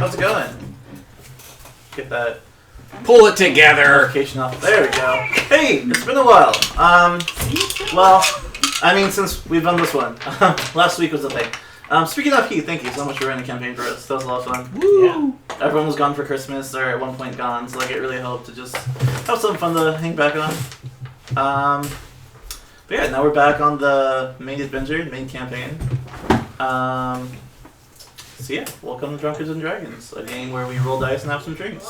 how's it going? Get that. Pull it together. Notification off. There we go. Hey, it's been a while. Well, I mean, since we've done this one, last week was the thing. Speaking of Heath, thank you so much for running the campaign for us. That was a lot of fun. Woo! Yeah. Everyone was gone for Christmas, or at one point gone, so like it really helped to just have some fun to hang back on. But yeah, now we're back on the main adventure, main campaign. So yeah, welcome to Drunkards and Dragons, a game where we roll dice and have some drinks.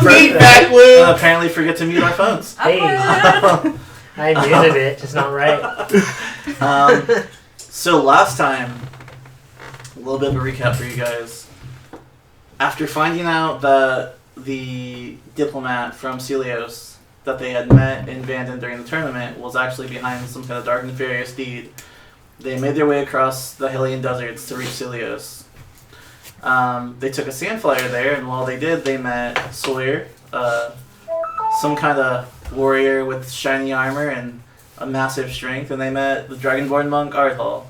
Feedback loop! Apparently forget to mute our phones. Hey. I muted it, just not right. So last time, a little bit of a recap for you guys. After finding out that the diplomat from Celios that they had met in Vanden during the tournament was actually behind some kind of dark and nefarious deed, they made their way across the Hylian deserts to reach Celios. They took a sand flyer there, and while they did, they met Sawyer, some kind of warrior with shiny armor and a massive strength, and they met the dragonborn monk Arthal.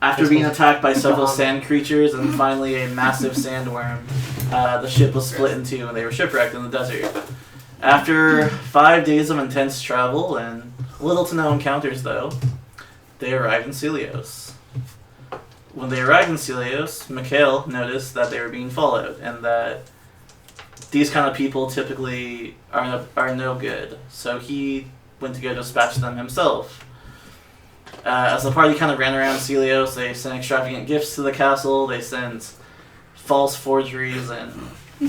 After being attacked by several sand creatures and finally a massive sandworm, the ship was split in two and they were shipwrecked in the desert. After 5 days of intense travel and little to no encounters though, they arrived in Celios. When they arrived in Celios, Mikhail noticed that they were being followed and that these kind of people typically are no good, so he went to go dispatch them himself. As the party kind of ran around Celios, they sent extravagant gifts to the castle, they sent false forgeries, and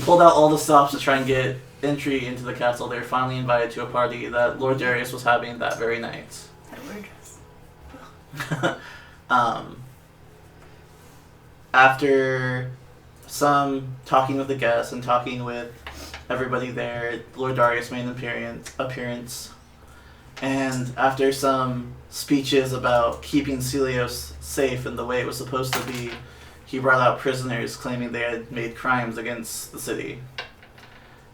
pulled out all the stops to try and get entry into the castle. They were finally invited to a party that Lord Darius was having that very night. After some talking with the guests and talking with everybody there, Lord Darius made an appearance. And after some speeches about keeping Celios safe and the way it was supposed to be, he brought out prisoners claiming they had made crimes against the city.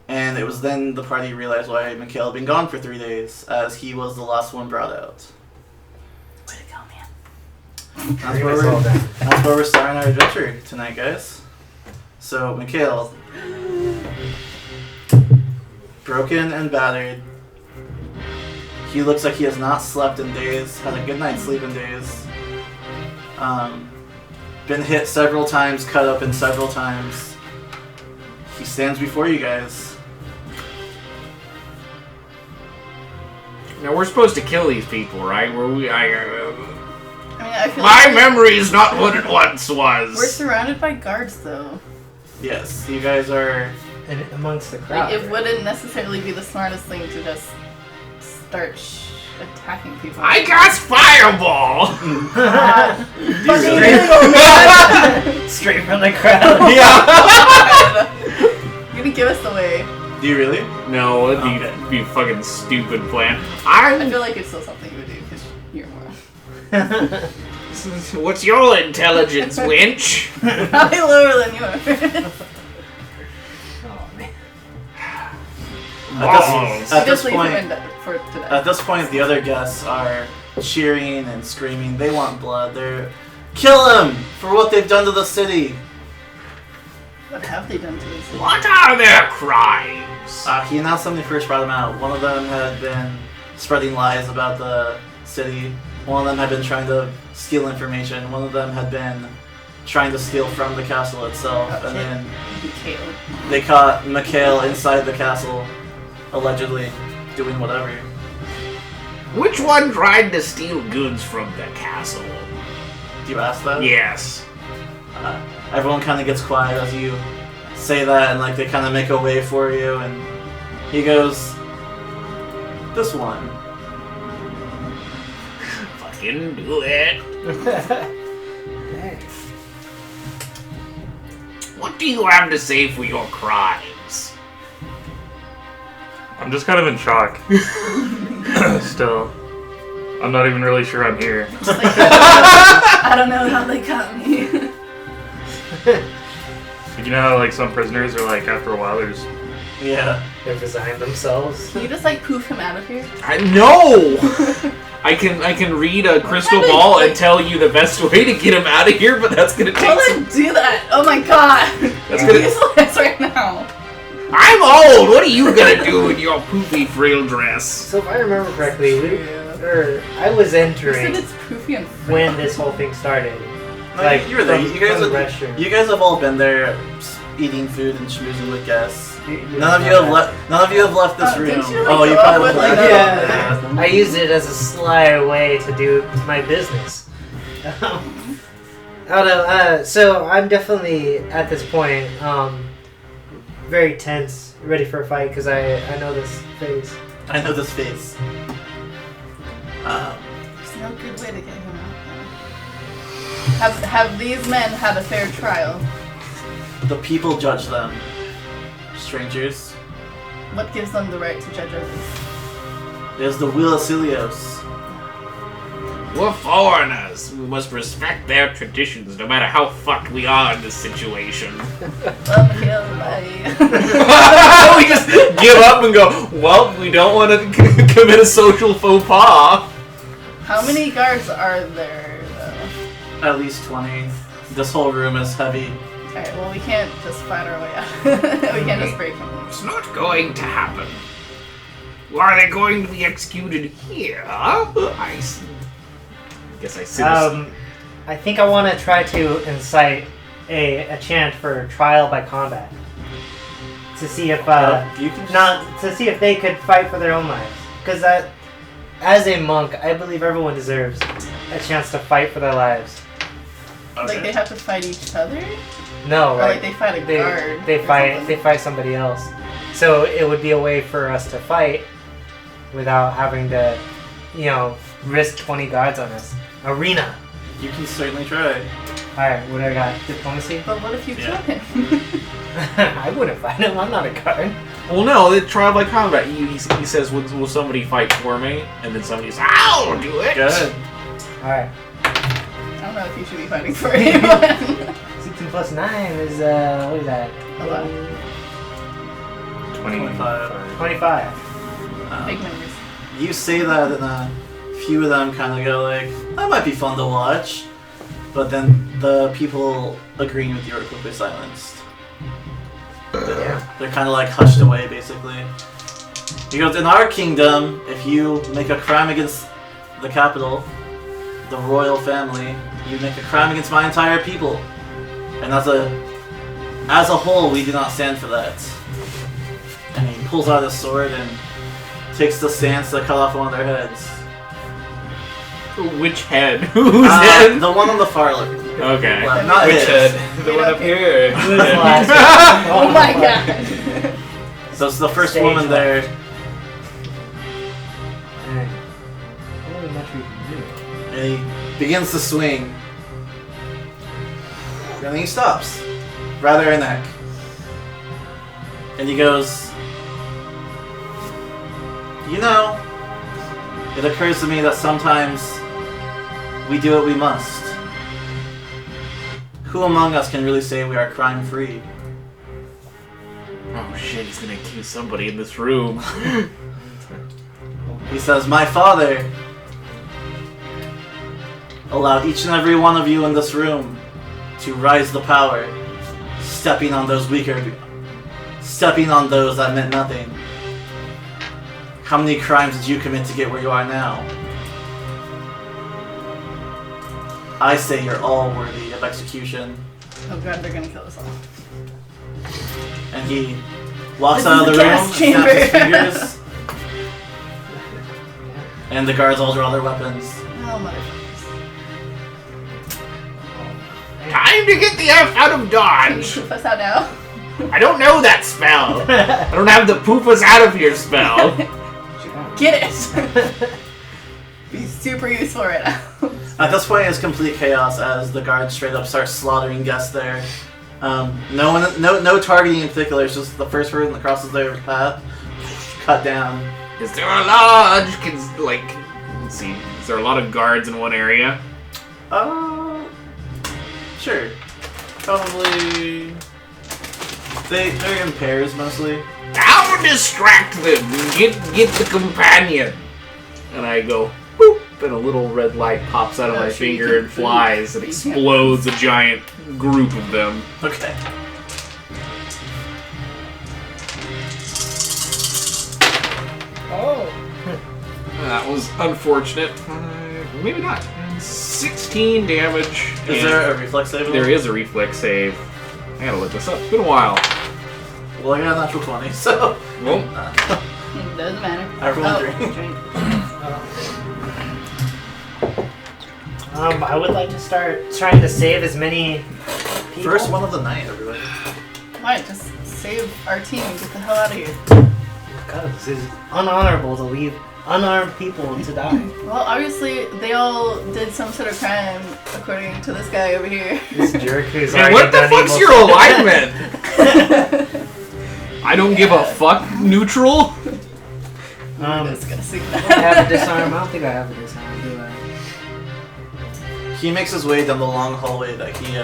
And it was then the party realized why Mikhail had been gone for 3 days, as he was the last one brought out. Way to go, man. That's where we're starting our adventure tonight, guys. So, Mikhail, broken and battered. He looks like he has not slept in days, had a good night's sleep in days. Been hit several times, cut open several times. He stands before you guys. Now we're supposed to kill these people, right? I feel My memory is not what it once was. We're surrounded by guards, though. Yes, you guys are... And amongst the crowd. Like, it wouldn't necessarily be the smartest thing to just start attacking people. I cast Fireball! Straight from the crowd. Yeah! You're gonna give us away. Do you really? No, it'd be a fucking stupid plan. I feel like it's still something you would do, because you're more. What's your intelligence, winch? Probably lower than yours. At this leave point, him for today. At this point, the other guests are cheering and screaming. They want blood. They're kill him for what they've done to the city. What have they done to us? What are their crimes? He announced when they first brought him out. One of them had been spreading lies about the city. One of them had been trying to steal information. One of them had been trying to steal from the castle itself. And then they caught Mikhail inside the castle, allegedly doing whatever. Which one tried to steal goods from the castle? Do you ask that? Yes. Everyone kind of gets quiet as you say that, and like they kind of make a way for you, and he goes, "This one." Fucking do it. What do you have to say for your crimes? I'm just kind of in shock. Still. I'm not even really sure I'm here. Like, I don't know how they got me. You know how like some prisoners are like after a while there's... Yeah. They've resigned themselves. Can you just like poof him out of here? No! I can read a crystal kinda, ball and like- tell you the best way to get him out of here, but that's gonna take I some... want to do that. Oh my god. That's You're gonna- useless right now. I'm old! What are you gonna do in your poopy frail dress? So if I remember correctly, I was You said entering it's poofy and when this whole thing started. No, Like, you were there. from- You guys, from the have, restroom. you guys have all been there, eating food and schmoozing with guests. You None of you have left. None of you have left this room. didn't you, like, Oh, you go probably up with, left. like, Yeah, I used it as a sly way to do my business. I don't know. So I'm definitely at this point very tense, ready for a fight because I know this phase. I know this face. There's no good way to get him out. Have these men had a fair trial? The people judge them. Strangers. What gives them the right to judge others? There's the Wheel of Celios. We're foreigners. We must respect their traditions, no matter how fucked we are in this situation. We just give up and go, well, we don't want to commit a social faux pas. How many guards are there, though? At least 20. This whole room is heavy. Alright, well, we can't just fight our way out. We can't just break him loose. It's not going to happen. Are they going to be executed here? I see. Guess I see this. I think I want to try to incite a chant for trial by combat to see if You can just- not to see if they could fight for their own lives. Because as a monk, I believe everyone deserves a chance to fight for their lives. Okay. Like, they have to fight each other? No, Or, like, they fight a guard? They or fight. something? They fight somebody else. So it would be a way for us to fight without having to, risk 20 guards on us. Arena. You can certainly try. Alright, what do I got? Diplomacy? But what if you Yeah. kill him? I wouldn't fight him, I'm not a guard. Well, no, the trial by combat. He says, will somebody fight for me? And then somebody says, I'll do it. Good. Alright. I don't know if you should be fighting for anyone. 16 plus 9 is, what is that? 11. 25. 25. Big numbers. You say that and a few of them kind of go like, that might be fun to watch. But then the people agreeing with you are quickly silenced. They're kind of like hushed away, basically. He goes, in our kingdom, if you make a crime against the capital, the royal family, you make a crime against my entire people. And as a whole, we do not stand for that. And he pulls out his sword and takes the stance to cut off one of their heads. Which head? Whose head? The one on the far left. Okay. Left, not Which his. head? The one up here. Who's last? Oh my god. So it's the first Stage woman left. there. Alright. Not really much we can do. And he begins to swing. And then he stops. Rather her neck. And he goes, it occurs to me that sometimes we do what we must. Who among us can really say we are crime-free? Oh shit, he's gonna accuse somebody in this room. He says, my father allowed each and every one of you in this room to rise to power, stepping on those that meant nothing. How many crimes did you commit to get where you are now? I say you're all worthy of execution. Oh god, they're gonna kill us all. And he walks This out of is the the room, gas snaps his chamber. fingers, and the guards all draw their weapons. Oh motherfuckers. Time to get the F out of Can you Dodge! poof us out now? I don't know that spell! I don't have the poof us out of here spell! Get it! Be super useful right now. At this point, it's complete chaos as the guards straight up start slaughtering guests there. No targeting in particular. It's just the first person that crosses their path, cut down. Is there a large, let's see, is there a lot of guards in one area? Sure. Probably. They're in pairs mostly. Now distract them! Get the companion! And I go, boop! Then a little red light pops out of Oh, my sure, you finger can and flies and you explodes a giant group of them. Okay. Oh. That was unfortunate. Maybe not. 16 damage. Is there a reflex save? There is a reflex save. I gotta look this up. It's been a while. Well, I got a natural 20, so. Well, Doesn't matter. I rolled Oh, 3. drink. I would like to start trying to save as many people. First one of the night, everybody. Why? Just save our team and get the hell out of here. God, this is unhonorable to leave unarmed people to die. Well, obviously, they all did some sort of crime, according to this guy over here. This jerk who's man, already what the done fuck's evil your shit. alignment? I don't give a fuck, neutral. That's gonna see I that. have a disarm. I don't think I have a disarm, do I? He makes his way down the long hallway that he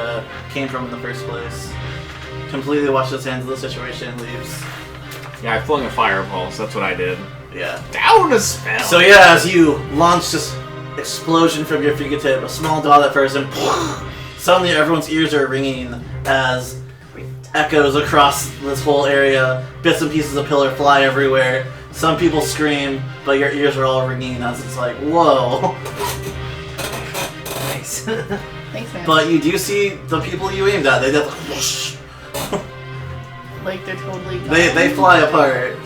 came from in the first place. Completely washes his hands of the situation and leaves. Yeah, I flung a fireball, so that's what I did. Yeah. Down a spell. So yeah, as you launch this explosion from your fingertip, a small dot at first, and suddenly everyone's ears are ringing as echoes across this whole area. Bits and pieces of pillar fly everywhere. Some people scream, but your ears are all ringing as it's like, whoa. Nice. Thanks, man. But you do see the people you aimed at. They just whoosh. Like they're totally gone. They fly apart.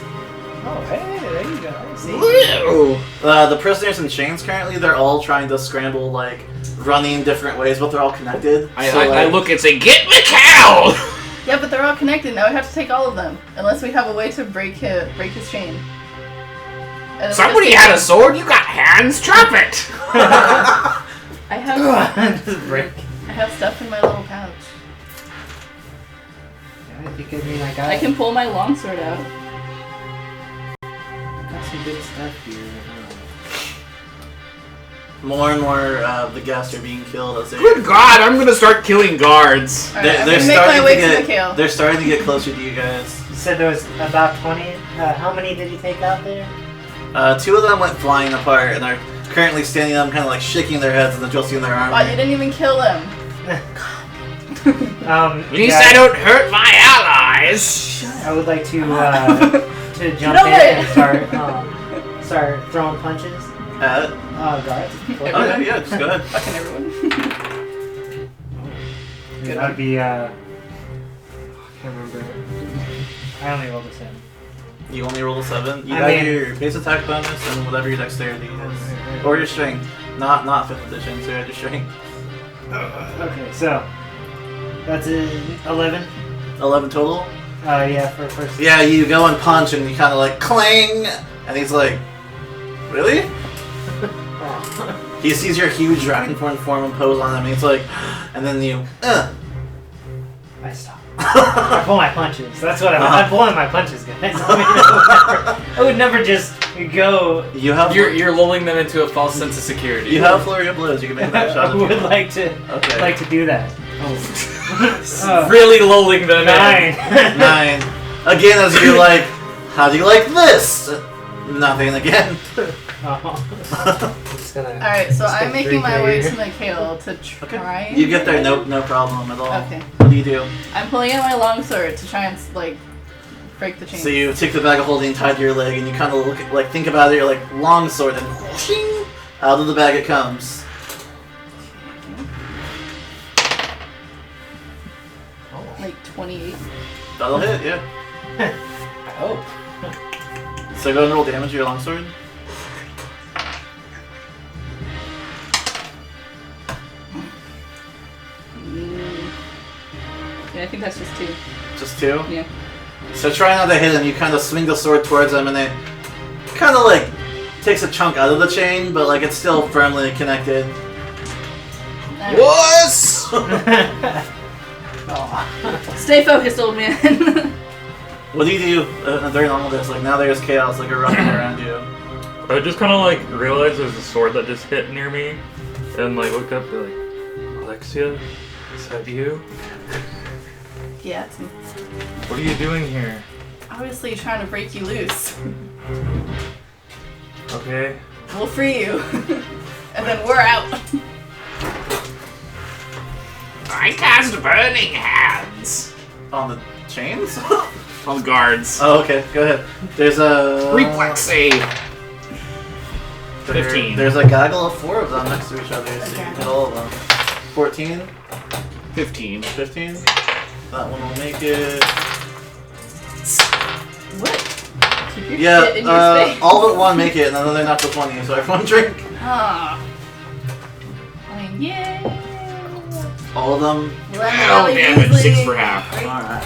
Oh, hey, there you go. See? Woo! The prisoners in chains currently, they're all trying to scramble, like, running different ways, but they're all connected. I look and say, get the cow! Yeah, but they're all connected. Now we have to take all of them, unless we have a way to break his chain. And then Somebody we'll just had a sword, you got hands, drop it! I have Just break. I have stuff in my little pouch. Yeah, I think I got. I can pull my longsword out. got some good stuff here. More and more of the guests are being killed as they... Good God, I'm gonna start killing guards. Alright, I'm gonna make my way to the kale. They're starting to get closer to you guys. You said there was about 20. How many did you take out there? 2 of them went flying apart and are currently standing up, kind of like shaking their heads and adjusting their armor. Oh, you didn't even kill them. At least I don't hurt my allies. I would like to jump No in way. and start throwing punches. At? Guards. Okay, yeah, just go ahead. Fucking everyone. Good. That'd be I can't remember. I only rolled a 7. You only roll a 7. You I got mean- your base attack bonus and whatever your dexterity is. Or your strength. Not 5th edition, so you had your strength. Okay, so that's 11. 11 total? Yeah, for first. Yeah, you go and punch and you kind of like clang! And he's like, really? He sees your huge dragonborn form impose on him and he's like, and then you, I stop. I pull my punches. That's what I'm pulling my punches, guys. I would never just go. You have You're lulling them into a false sense of security. You have flurry of blows. You can make that shot. I if you would want. like to do that. Oh. Really lulling them 9. 9. Again, as you're like, how do you like this? Nothing again. I'm just gonna. Alright, so I'm making drink my right way here. to the kale to try. You get there, no problem at all. Okay. What do you do? I'm pulling out my longsword to try and like break the chain. So you take the bag of holding tied to your leg, and you kind of look at, like think about it. You're like long sword, and whooshing, out of the bag it comes. Like 28. That'll hit, yeah. I hope. So go and roll damage to your longsword. Yeah, I think that's just 2. Just 2. Yeah. So try not to hit him. You kind of swing the sword towards him, and it kind of like takes a chunk out of the chain, but like it's still firmly connected. What? Stay focused, old man. What do you do during all of this? Like now there's chaos like erupting around you. I just kind of like realized there's a sword that just hit near me, and like looked up to like, Alexia, is that you? Yeah, it's What are you doing here? obviously trying to break you loose. Okay. We'll free you. And then we're out. I cast Burning Hands On the chains? on the guards. Oh, okay. Go ahead. There's a... Reflex save. 15. There's a gaggle of 4 of them next to each other, so you can hit all of them. 14? 15. 15? That one will make it... What? Keep your Yeah, shit in your space. all but one make it, and then they're not to 20, so everyone drink. Ah. I mean, yay. All of them. Hell damage, 6 for half. Alright.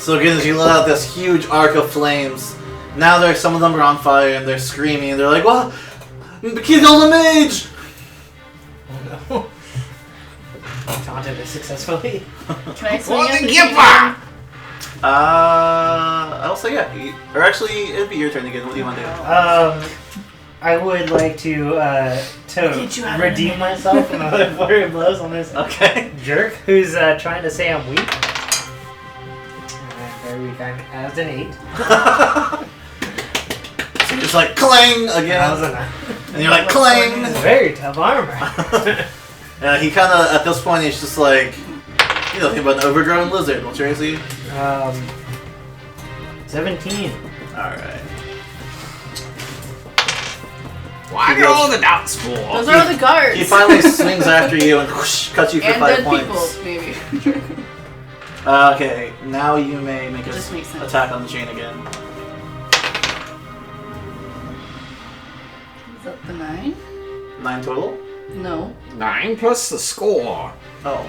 So again, as you let out this huge arc of flames, now some of them are on fire and they're screaming and they're like, "What? Kill the mage!" Taunted it successfully. Can I swing Well, at then the give chain up! I'll say yeah. Or actually, it'd be your turn again. What do you want to do? I would like to Get you out of redeem the- myself from another flurry of blows on this Okay. jerk who's trying to say I'm weak. Very weak. I'm as an 8. So you're just like clang That was again, a 9. and you're like clang. It's very tough armor. He kind of at this point he's just like, you know, think about an overgrown lizard. What's your AC? 17. All right. Why are all the doubts full? Those are all the guards. He finally swings after you and whoosh, cuts you for and 5 dead points. people, maybe. Okay, now you may make an Just makes sense. attack on the chain again. Is that the 9? 9 total? No. 9 plus the score. Oh.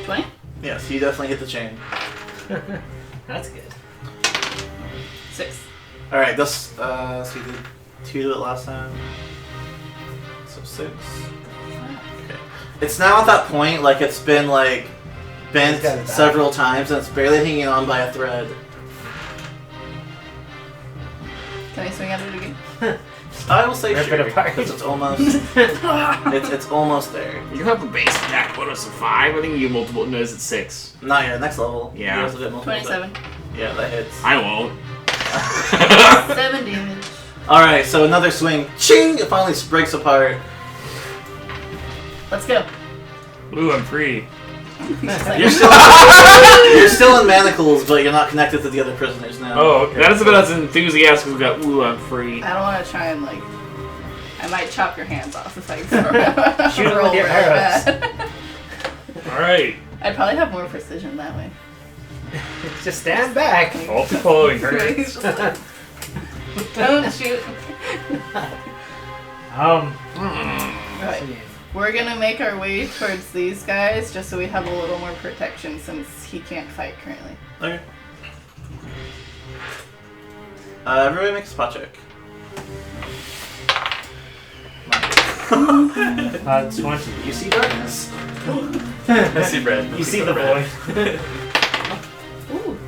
20? Yes, you definitely hit the chain. That's good. 6. Alright, this, so you did 2 to it last time. So 6. Okay. It's now at that point, like it's been like bent It's gotta die. several times and it's barely hanging on by a thread. Can I swing at it again? I will say Rip sure, it apart. because it's almost, it's almost there. You have a base attack bonus of 5. I think you multiple. No, it's at 6. Not yet, next level. Yeah. You also get multiple 27. Yeah, that hits. I won't. 7 damage. Alright, so another swing. Ching! It finally breaks apart. Let's go. Ooh, I'm free. You're still, you're still in manacles, but you're not connected to the other prisoners now. Oh, okay. That is about as enthusiastic as we got. Ooh, I'm free. I don't want to try and like. I might chop your hands off if I Shoot it roll with your really arrows. bad. Alright. I'd probably have more precision that way. Just stand back. All the following her. He's just like, don't shoot. Right. We're gonna make our way towards these guys just so we have a little more protection since he can't fight currently. Okay. Everybody make a spot check. 20. You see darkness. I see red. You see the void. Ooh.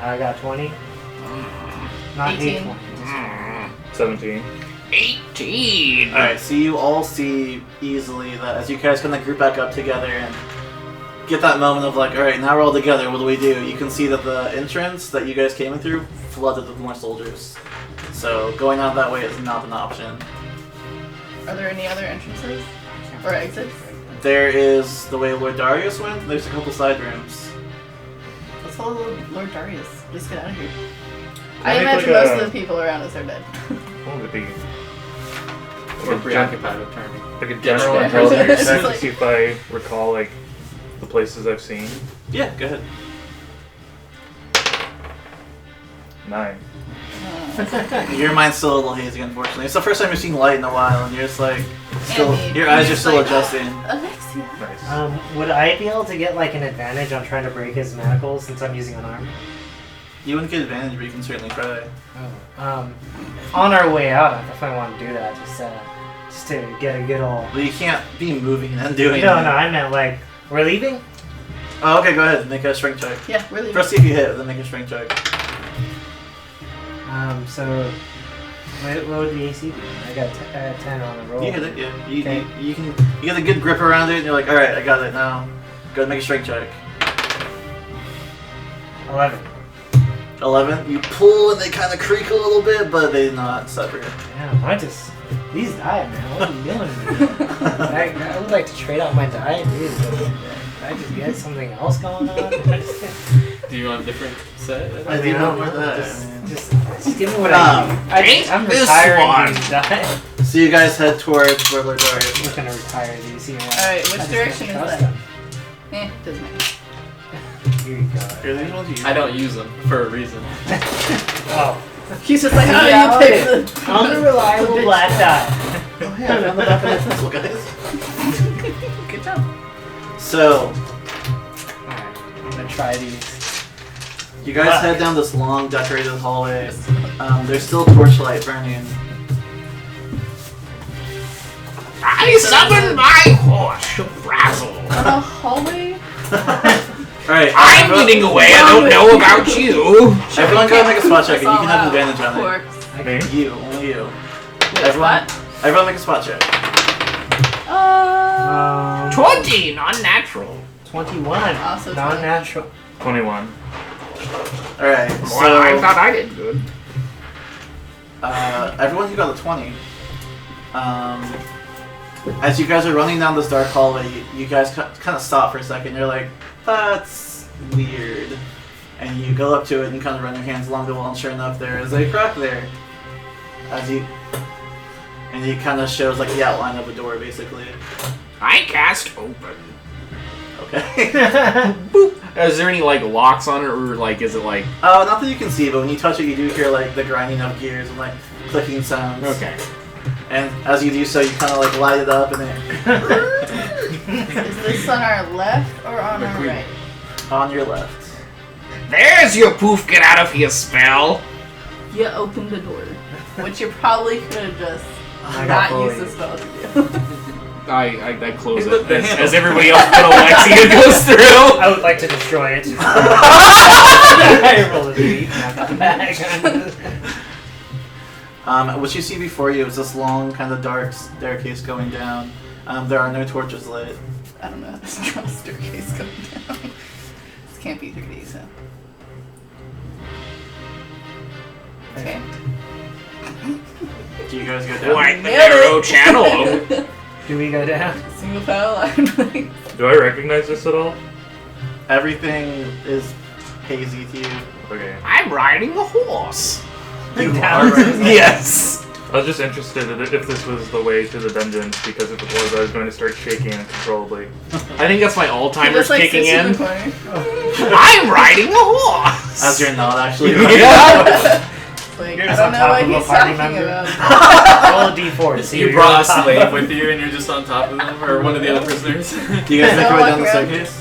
I got 20. Not 18. 8. 17. 18. Alright, so you all see easily that as you guys kind of group back up together and get that moment of like, alright, now we're all together, what do we do? You can see that the entrance that you guys came in through flooded with more soldiers. So going out that way is not an option. Are there any other entrances? Or exits? There is the way Lord Darius went, there's a couple side rooms. Let's follow Lord Darius. Let's get out of here. I I think imagine like most a- of the people around us are dead. What would it be? We're preoccupied with turning. Like a general Yeah. intelligence It's check to like- see if I recall like the places I've seen. Yeah, go ahead. 9. Your mind's still a little hazy, unfortunately. It's the first time you've seen light in a while, and you're just like, still, And your eyes are he's still like, adjusting. Alexia. Nice. Would I be able to get like an advantage on trying to break his manacles since I'm using unarmed? You wouldn't get advantage, but you can certainly try. On our way out, I definitely want to do that just to get a good old. Well, you can't be moving and doing No, it. no, I meant like we're leaving. Oh, okay, go ahead. Make a strength check. Yeah, we're leaving. First, see if you hit, then make a strength check. So what would the AC be? I got 10 on the roll. You hit it, yeah. Okay. You get a good grip around it, and you're like, all right, I got it now. Go ahead and make a strength check. 11. 11. You pull and they kind of creak a little bit, but they not sever. Yeah, these die, man. What are you doing to me? I would like to trade out my die, dude. Can I just get something else going on? Do you want a different set? I do not want that. Just give me what I need. I'm this retiring one. these die. So you guys head towards where Lord I'm Darius just gonna retire these. You know, Alright, which I just direction don't is trust that? them. Doesn't matter. Here you go. Here, these ones you I don't use them for a reason. Oh. He's just like, Yeah, oh, you picked the Unreliable black die. Oh yeah, I found the back of my pencil, guys. Good job. So, Alright, I'm gonna try these. you guys head down this long, decorated hallway. There's still torchlight burning. I summon my horse to frazzle. On a hallway? Alright, I'm getting away. I don't know about you. everyone go and make a spot check, and you That's can all have out. advantage on it. Corpse. Me? You, only you. Wait, Everyone, what? everyone make a spot check. 20, non-natural. 21. Also Non-natural. 21. Alright, Well, I so thought I did good. everyone who got a 20. As you guys are running down this dark hallway, you guys kind of stop for a second. You're like, that's weird. And you go up to it and kind of run your hands along the wall, and sure enough, there is a crack there. And it kind of shows like the outline of a door, basically. I cast open. Okay. Is there any like locks on it, or like is it like? Not that you can see, but when you touch it, you do hear like the grinding of gears and like clicking sounds. Okay. And as you do so, you kind of like light it up, and Is this on our left or on our right? on your left. There's your poof get out of here spell. You opened the door. Which you probably could have just I got not used bullied. the spell to do. I close Hey, it look, the handle. as everybody else but Alexia goes through. I would like to destroy it. I roll a D. Not back. What you see before you is this long, kind of dark staircase going down. There are no torches lit. I don't know how this draw staircase going down. This can't be 3D, so. Okay. Do you guys go down? Like the Nailed it. narrow channel. Do we go down? Single power line. Do I recognize this at all? Everything is hazy to you. Okay. I'm riding a horse. You Down. are right. Yes. I was just interested in if this was the way to the dungeons, because if it was, I was going to start shaking uncontrollably. I think that's my He all-timers just like kicking sits in in. the corner. I'm riding a horse. As you're not actually. Yeah. Like, You're I just don't on know top what of a he's party talking member. about. Roll a D4 to see You who brought a you're on top slave of. with you and you're just on top of them, or one of the other prisoners. Do you guys make your way Walk down the around. staircase?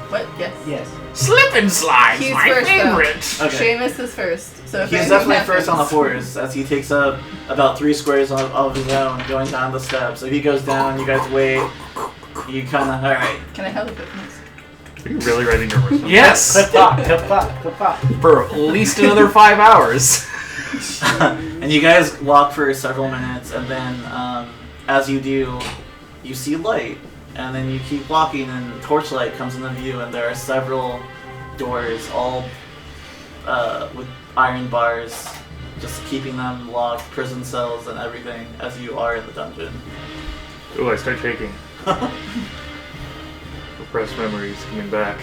What? Yes. Yes. Slip and slide's He's my first, though. favorite. Okay. Seamus is first. So if He's anything definitely first on the happens- horse, as he takes up about 3 squares of his own, going down the steps. If he goes down, you guys wait. You kind of, alright. Can I have the quickness? Are you really riding your horse? Yes. Clip pop, clip pop, clip pop. For at least another 5 hours. And you guys walk for several minutes, and then as you do, you see light. And then you keep walking, and torchlight comes into view, and there are several doors, all with iron bars, just keeping them locked, prison cells and everything, as you are in the dungeon. Ooh, I start shaking. Repressed memories coming back.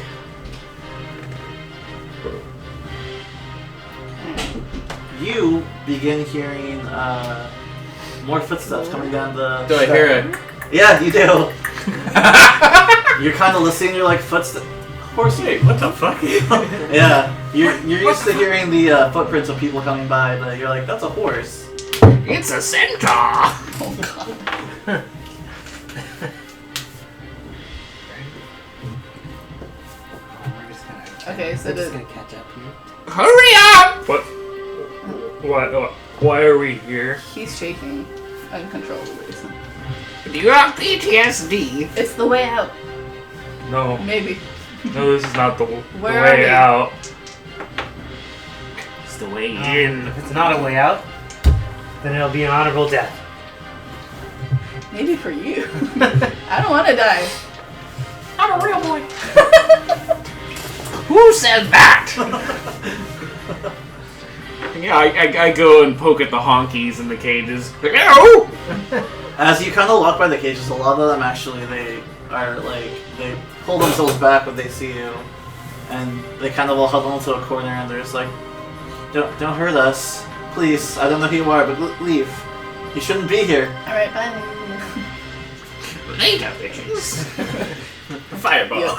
You begin hearing more footsteps coming down the. Do I hear it? Yeah, you do. You're kind of listening. You're like footsteps. Horsey, what the fuck? Yeah, you're used to hearing the footprints of people coming by, but you're like, that's a horse. It's a centaur. Oh god. We're just gonna. Okay, so we're just the- gonna catch up here. Hurry up! What? Why are we here? He's shaking uncontrollably. So. Do you have PTSD? It's the way out. No, Maybe. no, this is not the Where are way we? out. It's the way in. If it's not a way out, then it'll be an honorable death. Maybe for you. I don't want to die. I'm a real boy. Who said that? Yeah, I go and poke at the honkies in the cages. Ew! As you kind of walk by the cages, a lot of them actually they pull themselves back when they see you, and they kind of all huddle into a corner and they're just like, don't hurt us, please. I don't know who you are, but leave. You shouldn't be here. Alright, bye. Later, bitches. Fireball.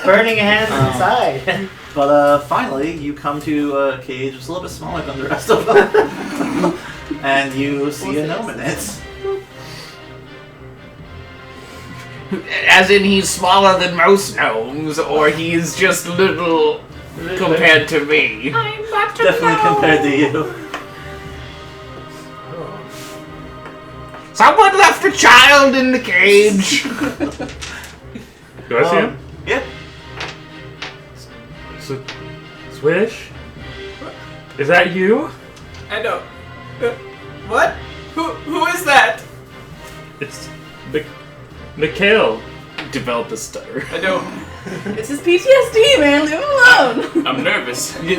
Burning hands inside. But finally, you come to a cage that's a little bit smaller than the rest of them, and you see a gnome in it. As in, he's smaller than most gnomes, or he's just little compared to me. I'm not a Definitely gnome. compared to you. Someone left a child in the cage. Do I see him? Yeah. Swish? Is that you? I don't. What? Who is that? It's Mikhail. Developed a stutter. I don't. It's his PTSD, man. Leave him alone. I'm nervous. You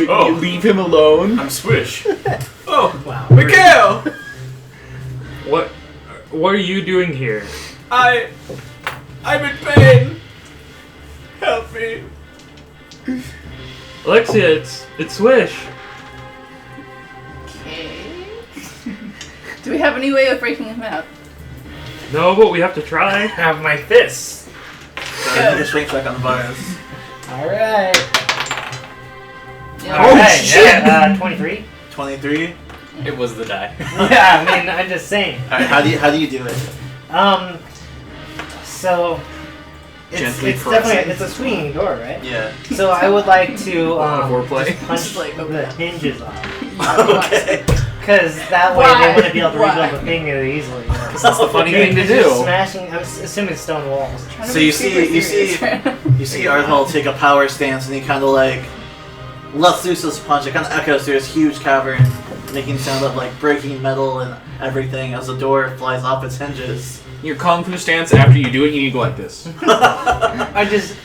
Oh. leave him alone. I'm Swish. Oh, Wow. Mikhail! What are you doing here? I'm in pain. Help me. Alexia, it's Swish. Okay. Do we have any way of breaking him out? No, but we have to try. Have my fists. So I need a strength check on the virus. Alright. Yeah. Oh, shit! Yeah, 23. 23. It was the die. Yeah, I mean, I'm just saying. All right, how do you do it? So Gently it's press definitely it. it's a swinging door, right? Yeah. So I would like to Foreplay. just punch Just like open the it. hinges off, Okay. because that way Why? they wouldn't be able to Why? rebuild the thing really easily. You know? That's the funny thing to Just do. Smashing. I'm assuming stone walls. Trying to So be you super see serious right now. you see Arthal take a power stance and he kind of like lets loose this punch. It kind of echoes through this huge cavern, making sound of like breaking metal and everything as the door flies off its hinges. Your kung fu stance, after you do it, you need to go like this. I just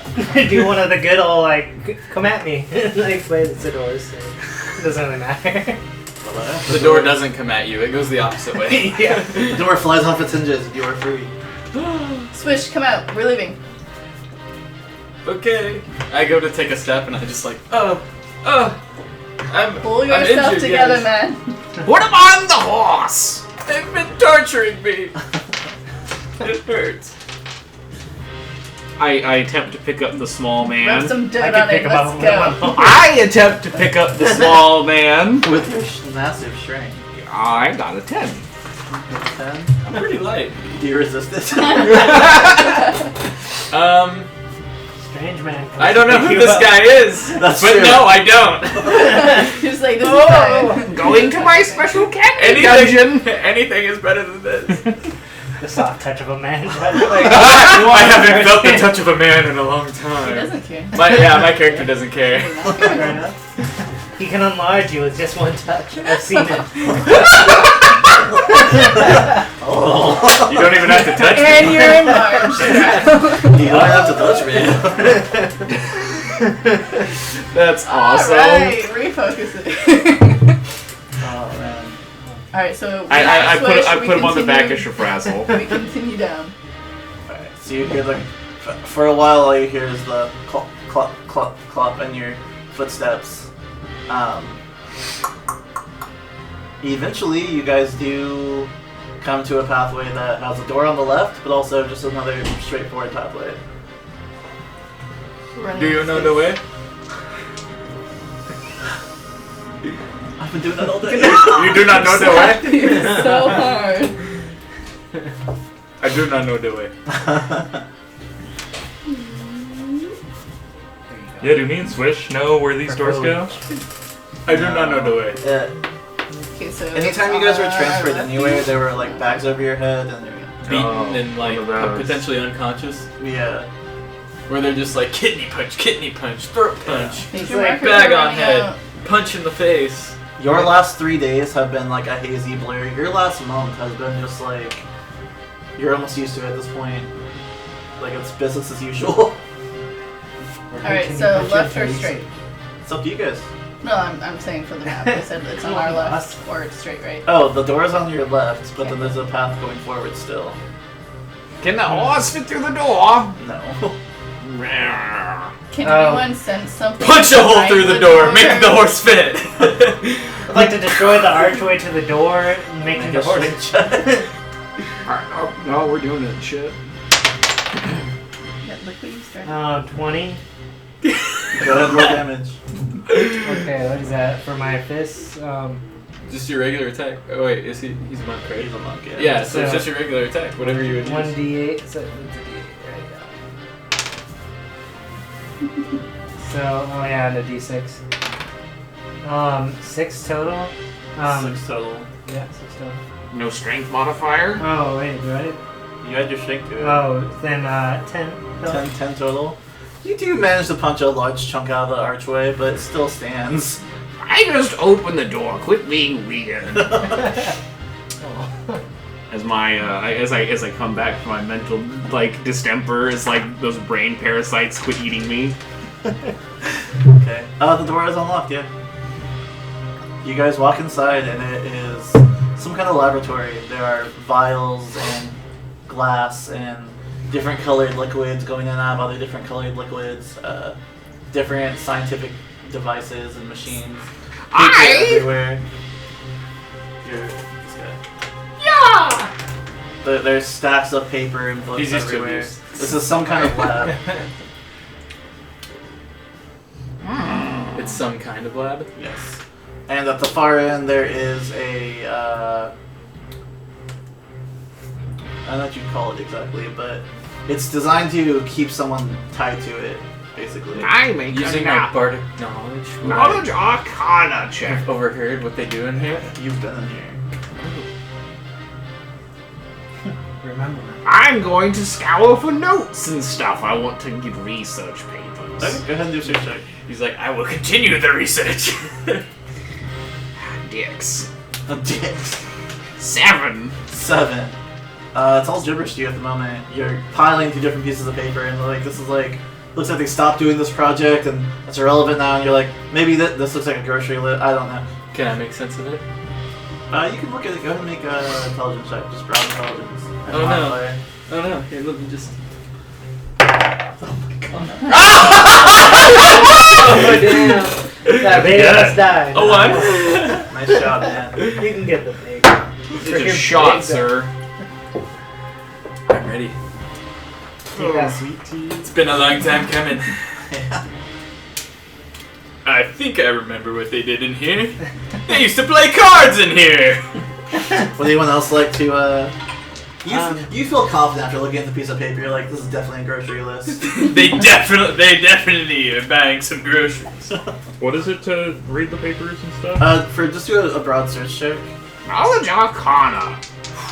do one of the good old like, come at me, like play the doors. So it doesn't really matter. The door doesn't come at you. It goes the opposite way. Yeah. The door flies off its hinges. You are free. Swish, come out. We're leaving. Okay. I go to take a step and I just like, I'm Pull I'm yourself injured, together, guys. man. Put him on the horse! They've been torturing me. It hurts. I attempt to pick up the small Rub man. some I dirt can on pick it. him up Let's with one go. hand. I attempt to pick up the small man. With your massive strength. I got a 10. 10. I'm pretty light. Do you resist it? Strange man. I don't know who this guy is. That's but true. no, I don't. Just like, this is Oh! fine. Going to my special candy Anything, dungeon. anything is better than this. The soft touch of a man. I haven't felt the touch of a man in a long He time. doesn't care. My character doesn't care. Fair enough. He can enlarge you with just one touch. I've seen it. Oh. You don't even have to touch And me. you're enlarged. You don't have to touch me. That's awesome. Alright, refocus it. Oh man. Alright, so I we put him on the back of continue- Shafrazzle. We continue down. Alright, so you hear the for a while all you hear is the clop clop clop clop in your footsteps. Eventually you guys do come to a pathway that has a door on the left, but also just another straightforward pathway. Running Do you up know stairs. the way? I've been doing that all day. You do not know the way? It's so hard. I do not know the way. Yeah, do me and Swish know where these doors go? I do not know the way. Yeah. Okay, so Anytime you guys were transferred anyway, there were like bags over your head and Beaten Oh, and like one of those. potentially unconscious. yeah. Where they're just like kidney punch, throat punch, Think Yeah. your markers bag are on running head, out. punch in the face. Your last 3 days have been like a hazy blur. Your last month has been just like you're almost used to it at this point. Like it's business as usual. Alright, so left or straight? It's up to you guys. No, I'm saying for the map. I said it's on our left or it's straight right. Oh, the door's on your left, but then there's a path going forward still. Can the horse fit through the door? No. Can anyone sense something? Punch a hole through the door, make the horse fit. I'd like to destroy the archway to the door, making the horse. Alright, no, we're doing it. Shit. Yeah, look what you started. 20. Go ahead, roll damage. Okay, what is that for my fists? Just your regular attack. Oh wait, he's a monk, right? He's a monk, yeah. Yeah, so it's So- just your regular attack, whatever you would use. 1d8. So, it's a d8. There you go. So, oh yeah, and a d6. 6 total. 6 total. Yeah, 6 total. No strength modifier? Oh wait, do I? You add your strength to it. Oh, then 10. Total. 10 total. You do manage to punch a large chunk out of the archway, but it still stands. I just opened the door. Quit being weird. As my as I come back from my mental distemper, it's like those brain parasites quit eating me. Okay. The door is unlocked, yeah. You guys walk inside, and it is some kind of laboratory. There are vials and glass and different colored liquids going in and out of other different colored liquids. Different scientific devices and machines. Paper everywhere. This guy. Yeah. There's stacks of paper and books He's used to everywhere. abuse. This is some kind of lab. It's some kind of lab. Yes. And at the far end there is a I don't know what you'd call it exactly, but it's designed to keep someone tied to it, basically. I make Using a my bardic knowledge, would I knowledge arcana check. have overheard what they do in here. You've been in here. Remember. I'm going to scour for notes and stuff. I want to get research papers. Okay, go ahead and do a search check. He's like, I will continue the research. Dicks. A dicks. 7. 7. It's all gibberish to you at the moment. You're piling two different pieces of paper, and this is looks like they stopped doing this project, and it's irrelevant now. And you're like, maybe this looks like a grocery list. I don't know. Can I make sense of it? You can look at it. Go ahead and make an intelligence check. Just broad intelligence. And Oh, no. modifier. Oh no, here, let me just... Oh my god. Oh damn! That baby just died. A one? Nice shot, man. You can get the big. It's a shot, sir. I'm ready. Take that sweet tea. It's been a long time coming. Yeah. I think I remember what they did in here. They used to play cards in here! Would anyone else like to, you feel confident after looking at the piece of paper, you're like, this is definitely a grocery list. They definitely are buying some groceries. What is it to read the papers and stuff? Just do a broad search check. Knowledge arcana.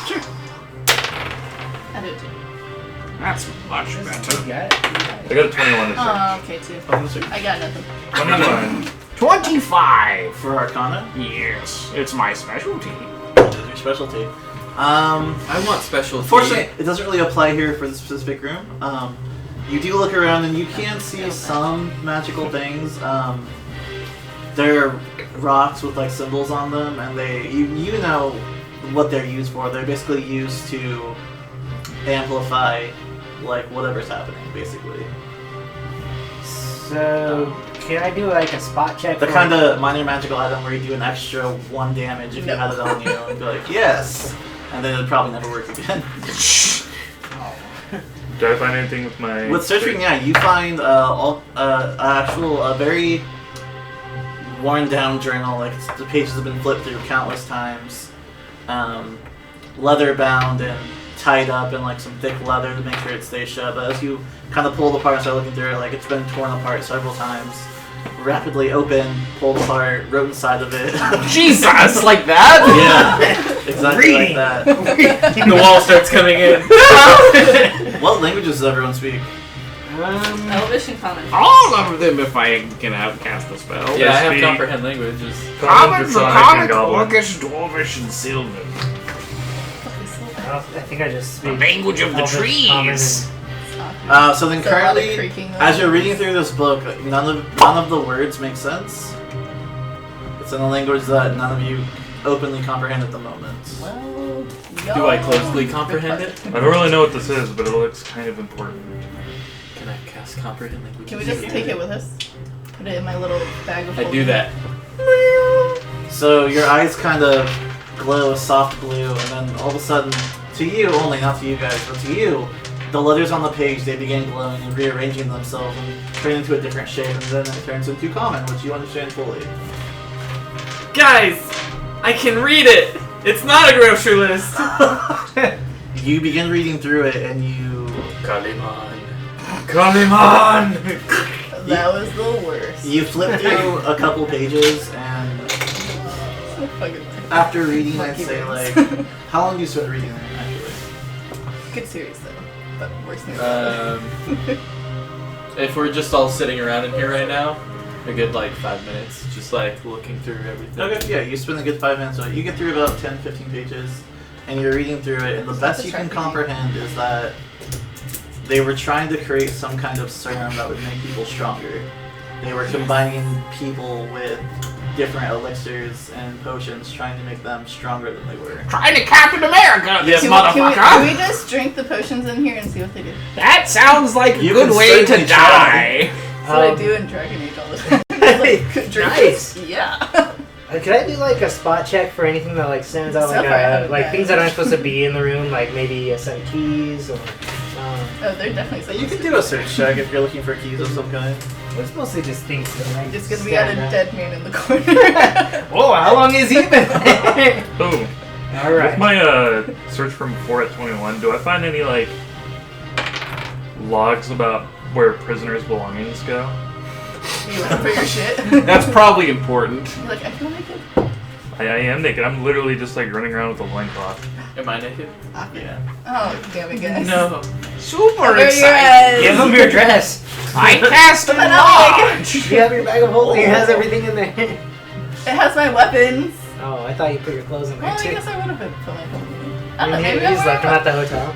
Sure. I did too. That's much You better. got it. I got a 21 to search. Oh, okay, too. On the search. I got nothing. 21. 25. For Arcana, Yes, it's my specialty. what is your specialty? I want special. Unfortunately, it doesn't really apply here for the specific room. You do look around and you can see some magical things. There are rocks with symbols on them, and you know what they're used for. They're basically used to amplify whatever's happening, basically. So, can I do a spot check? The for- kind of minor magical item where you do an extra 1 damage if you had it on you, and be like, yes! And then it'd probably never work again. Did I find anything with my... With searching, yeah, you find a very worn down journal. The pages have been flipped through countless times. Leather bound and tied up in some thick leather to make sure it stays shut. But as you kind of pull it apart and start looking through it, it's been torn apart several times. Rapidly open, pulled apart, wrote inside of it. Jesus, like that? Yeah, exactly like that. The wall starts coming in. What languages does everyone speak? Elvish and common. All of them if I can outcast the spell. Yeah, I have Speak. comprehend languages. Common, Draconic, Draconic, and Goblin. Orcish, Dwarvish, and Sylvan. I think I just The speak. language of the Elvish, Common, trees. and So then So a lot of currently, creaking as you're noises. reading through this book, none of the words make sense. It's in a language that none of you openly comprehend at the moment. Well, Do I y'all- closely comprehend it? I don't really know what this is, but it looks kind of important. Can I cast comprehend language? Can we just take it with us? Put it in my little bag of I do holding. that. So your eyes kind of glow a soft blue, and then all of a sudden, to you only, not to you guys, but to you, the letters on the page, they begin glowing and rearranging themselves and turn into a different shape, and then it turns into common, which you understand fully. Guys, I can read it. It's not a grocery list. You begin reading through it, and you... Kaliman. Kaliman. That was the worst. You flip through a couple pages, and So fucking weird. after reading, I'd Monkey say, brains. like... How long do you spend reading it, actually? Good series though, but worse than If we're just all sitting around in here right now, a good like 5 minutes, just like looking through everything. Okay, yeah, you spend a good 5 minutes on it. You get through about 10, 15 pages, and you're reading through it, and the best you can comprehend is that they were trying to create some kind of serum that would make people stronger. They were combining people with different elixirs and potions, trying to make them stronger than they were. Trying to Captain America, this Can motherfucker! we just drink the potions in here and see what they do? That sounds like a You good can way to certainly die. That's what I do in Dragon Age all the time. Like, drink Nice. this? Yeah. Could I do like a spot check for anything that like stands out, So like far, I haven't like done. things that aren't supposed to be in the room, like maybe a set of keys or. Oh, they're definitely. You can do a search check if you're looking for keys of some kind. It's mostly just things that like. It's gonna be at a stand out. dead man in the corner. Oh, how long has he been? Oh, All right. with my search from before at 21, do I find any like logs about where prisoners' belongings go? You looking for your shit? That's probably important. You're like, I feel like it. I am naked. I'm literally just like running around with a loincloth. Am I naked? Yeah. Oh, damn it, guys. No. Super Where you excited. at? Give him your dress. I cast a But I'm launch. You have your bag of holding. It has everything in there. It has my weapons. Oh, I thought you put your clothes in there Well, I too. guess I would have been put my clothes in. I don't know, maybe He's I left him at the hotel.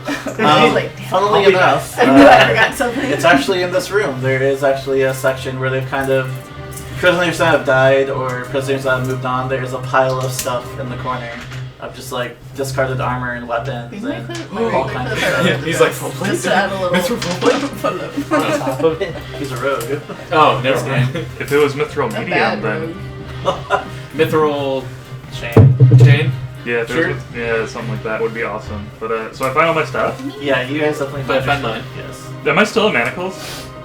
He's like, damn. Funnily I'll be enough, I knew I forgot something. it's actually in this room. There is actually a section where they've kind of prisoners that have died or prisoners that have moved on. There's a pile of stuff in the corner of just like discarded armor and weapons These might and clip my all regular kinds of clip stuff. Yeah, he's like full plate. Just to add a little. Mr. Full plate. Full On top of it. He's a rogue. Oh, never mind. If it was mithril A medium, bad then rogue. Mithril Shame. chain. yeah, if it was, yeah, something like that would be awesome. But so I find all my stuff. Yeah, you guys definitely But I find found your mine. stuff. Am I still at manacles?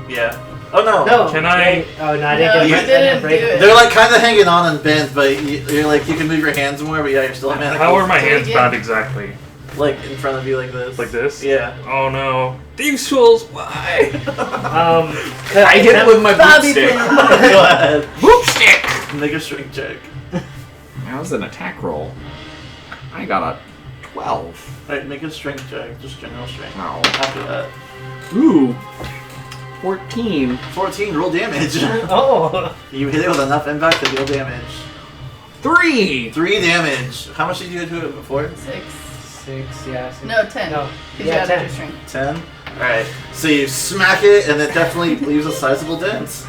Yes. Yeah. Oh no. No. Can I- Oh no, I No, didn't you get didn't break do it. They're like kind of hanging on and bent, but you're like you can move your hands more. But yeah, you're still a man. How are my Do it hands again. bound exactly? Like in front of you, like this. Like this? Yeah. Oh no. Thieves' tools. Why? I hit it with my boot Bobby stick. pin. Go ahead. Boop stick. Make a strength check. That was an attack roll. I got a 12. Alright, make a strength check. Just general strength. Ow. After that. Ooh. 14. 14, roll damage. Oh. You hit it with enough impact to deal damage. 3. 3 damage. How much did you do to it before? 6. 6, yeah. 6. No, 10. No. Because Yeah, you added 10. your strength. 10? Alright. So you smack it, and it definitely leaves a sizable dent.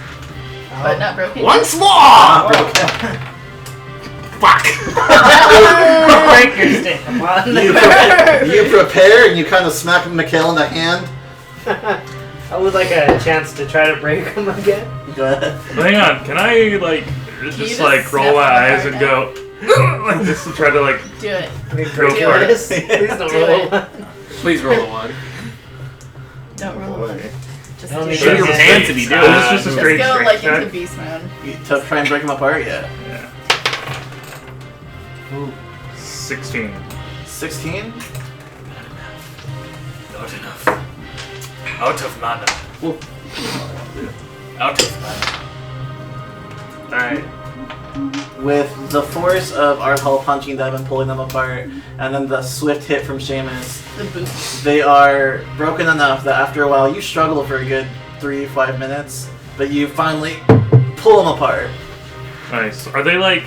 But not broken. Once more! Not broken. Fuck. Break your stick. Come on. You prepare, and you kind of smack Mikhail in the hand. I would like a chance to try to break him again. Go ahead. But hang on, can I like you just just like roll snap my on the eyes and hard go like this to try to like Do it. Break for it. this. Please don't Do roll. it. Please roll a 1. Don't roll a 1. Just I don't do need it. Show your Just pants if you do This it. is just a Just straight go strength like check. into beast mode. To try and break them apart, yeah. Yeah. Ooh. 16. 16? Not enough. Out of mana. Well, Out of mana. alright. With the force of Arthal punching them and pulling them apart, and then the swift hit from Seamus, The boost. they are broken enough that after a while you struggle for a good 3-5 minutes, but you finally pull them apart. Nice. Are they like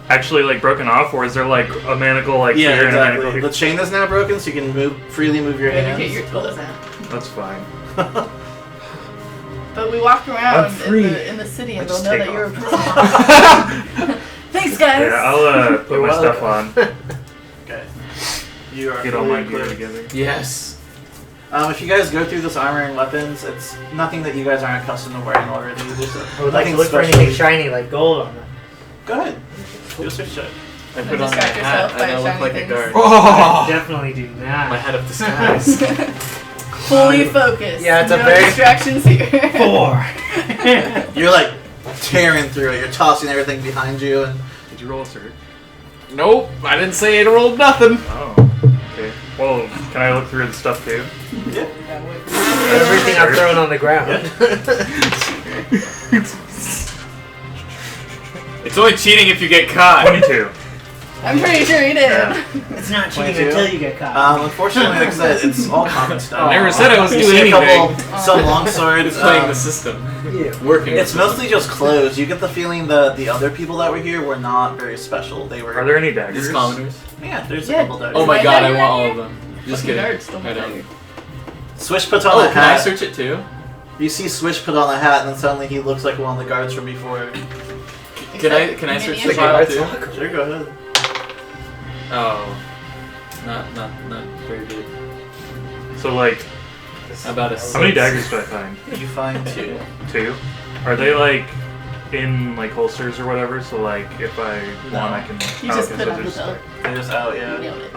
actually like broken off, or is there like a manacle like here and a exactly. manacle The here? chain is now broken, so you can freely move your Where did you hands. get your clothes at? That's fine. But we walk around I'm free. in the city and Just they'll know take that you're a off. prisoner. Thanks, guys. Yeah, I'll put my stuff on. Okay. You are Get all my fully gear equipped. together. Yes. If you guys go through this armor and weapons, it's nothing that you guys aren't accustomed to wearing already. There's I would like to nothing look for special. anything shiny like gold on them. Go ahead. Do a switch check. I And put on my distract hat. yourself by I now look shiny like a things. guard. Oh! Definitely do not. My hat of disguise. Fully focused. Yeah, it's a no very- distractions here. 4. You're like tearing through it. You're tossing everything behind you, and Did you roll a surge? Nope, I didn't say I rolled nothing. Oh. Okay. Well, can I look through the stuff too? Everything I've thrown on the ground. It's only cheating if you get caught. 22. I'm pretty sure he did. It's not cheating 22? until you get caught. unfortunately, like I said, it's all common stuff. I never said I was You doing see a anything. couple, some long swords. It's playing the system. Yeah. Working. It's the system. mostly just clothes. You get the feeling that the other people that were here were not very special. They were. Are there any daggers? Just commoners. Yeah, there's Yeah. a couple daggers. Oh my My god, I dagger want all right of them. Just Fucking kidding. nerds, don't I my don't. dagger. Swish puts on Oh, a can I hat. search it too? You see Swish put on a hat, and then suddenly he looks like one of the guards from before. Can I Except search maybe the a file shirt. too? Sure, go ahead. Oh, not very good. So, like, About a how many 6. daggers do I find? You find 2. 2? Are they, like, in, like, holsters or whatever? So, like, if I want, I can... You just okay, put so on the just, belt. They're just out, yeah. Nailed it.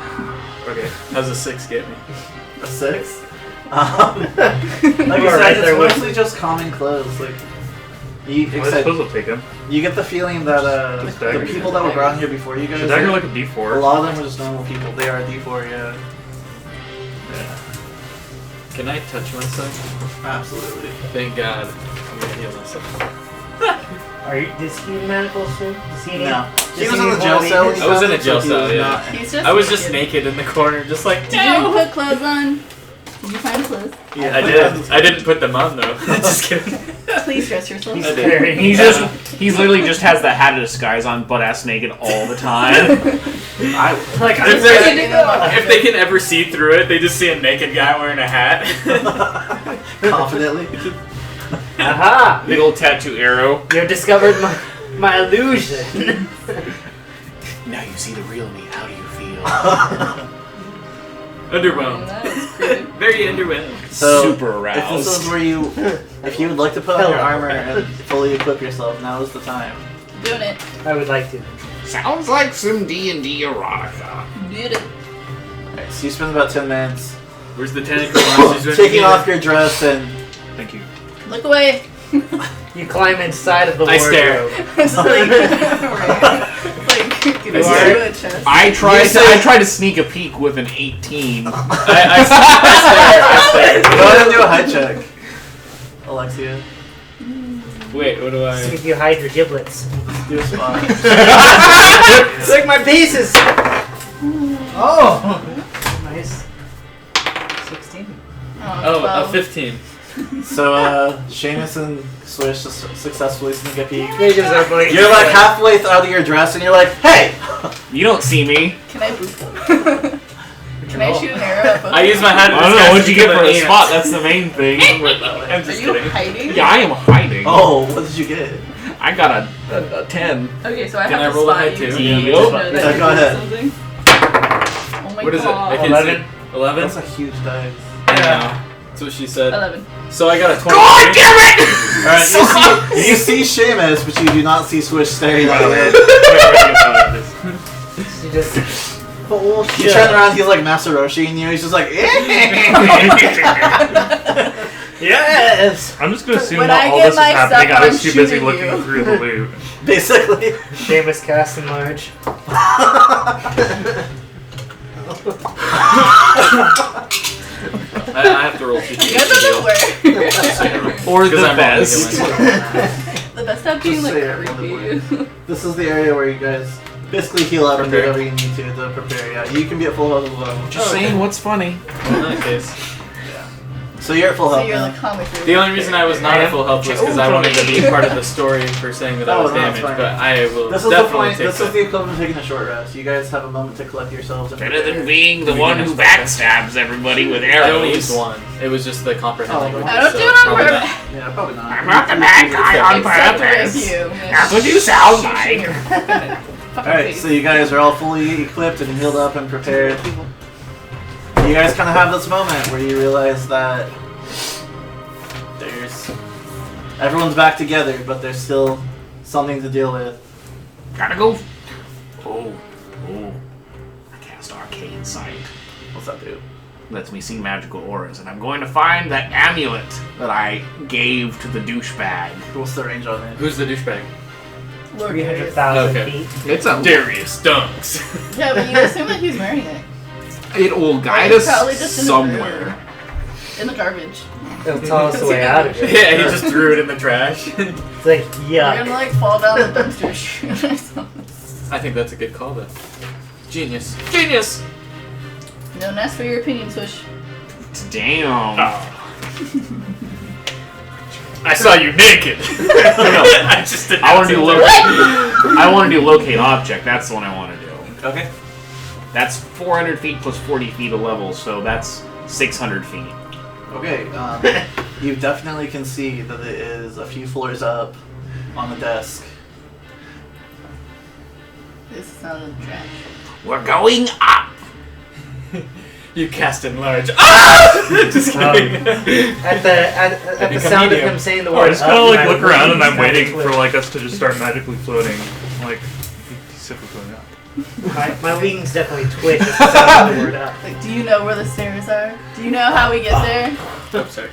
okay. How's a 6 get me? A 6? Like You I are said, right there it's with mostly just common clothes. Like, you, Well, I except, suppose I'll take them. you get the feeling that Just the daggers. people that were brought here before you guys, Is a dagger like a a D4? lot of them were just normal people. They are D4, yeah. Can I touch myself? Absolutely. Thank God. I'm gonna heal myself. Does he need medical soon? Does he need? No. He does was he in the need jail one of cell. these? I was in a so jail he cell, was yeah. not- He's just I was just naked in the corner, just like, Did you no! put clothes on? Did you find clothes? Yeah, I did. I didn't put them on though. Just kidding. Please dress yourself. He's I did. very. He's literally just has the hat of disguise on, butt ass naked all the time. I like I'm If, they're- If if they can ever see through it, they just see a naked guy wearing a hat. confidently. Aha! Big old tattoo arrow. You've discovered my illusion. Now you see the real me. How do you feel? Underwhelmed. That was creepy. Very underwhelmed. So, Super If this is aroused. where you, if you would like to put on your Hello. armor and fully equip yourself, now is the time. Doing it. I would like to. Sounds like some D&D erotica. Did it. Alright, so you spend about 10 minutes Where's the tentacle monsters? taking off your dress and Thank you. Look away. You climb inside of the I stare. wardrobe. It's like, like give I you stare. a chest. I tried. You say- I tried to sneak a peek with an 18. I stare. go ahead and do a height check. Alexia, Wait, what do See I? if you hide your giblets. do a spot. It's like my pieces. Oh, nice. 16. Oh, 12. a 15. So, Seamus and Swish just successfully sneak a peek. They just are like, You're like halfway out of your dress and you're like, hey! You don't see me. Can I boot them? Can I shoot an arrow at both? I use my hat. I don't know. What'd you get for a ant. spot? That's the main thing. I'm Are just you kidding. hiding? Yeah, I am hiding. Oh, what did you get? I got a 10. Okay, so I Can have I to roll a spot height you. too? so Yeah, you go. know that Yeah, you're go doing ahead. something. Oh my What is it? god. I can 11. see. 11? That's a huge dice. Yeah. That's what she said. 11. So I got a 20. God damn it! Alright, you see Seamus, but you do not see Swish staring at you. You just. You turn around, he's like Masaroshi-ing you, he's just like, Yes! I'm just gonna assume When while I all get this is my happening, stuff, I was I'm too busy shooting looking you. through the loot. basically. Seamus cast enlarge. I have to roll 2 You guys are the worst. Or the Because I'm best. The best at being Just like say it, creepy. This is the area where you guys basically heal out and do Prepare. whatever you need to prepare. Yeah, you can be at full health as well. Just saying what's funny. Well, in that case. So you're at full So health you're now. the comic relief. The only reason I was not at full health was because I wanted to be part of the story for saying that I Oh, was no, that's damaged, fine. but I will This is the definitely point. take This is that. the equivalent of taking a short rest. You guys have a moment to collect yourselves. And Better than prepare. being the We one can who expect backstabs everybody with I only used arrows. one. It was just the comprehend Oh, language. I don't so do it on probably purpose. not. Yeah, probably not. I'm not the bad guy on Except with purpose. you. That's what you sound Shooting like. your fucking Alright, face. so you guys are all fully equipped and healed up and prepared. You guys kind of have this moment where you realize that everyone's back together, but there's still something to deal with. Gotta go. Oh. I cast Arcane Sight. What's that do? Lets me see magical auras, and I'm going to find that amulet that I gave to the douchebag. What's the range on it? Who's the douchebag? Lord Darius. 300,000 Okay. feet. It's a Darius Dunks. Yeah, but you assume that he's wearing it. It will guide It's us probably just in the somewhere. In the garbage. It'll tell us the way out of it. Yeah, he just threw it in the trash. It's like, You're gonna yuck. like fall down the dumpster chute or something. I think that's a good call, though. Genius. Genius! No, ask for your opinion, Swish. Damn. I saw you naked. I just didn't. I want to do I want to do locate object. That's the one I want to do. Okay. That's 400 feet plus 40 feet of level, so that's 600 feet. Okay, you definitely can see that it is a few floors up on the desk. This is not in the trash. We're going up. You cast enlarge. Ah! Just kidding. At the become sound of medium. him saying the I word just up, kind of like my look around and wings I'm waiting kinda for twitch. like us to just start magically floating. Like, specifically up. My wings definitely twitch at the sound of the word up. Like, do you know where the stairs are? Do you know how we get there? Oh, sorry.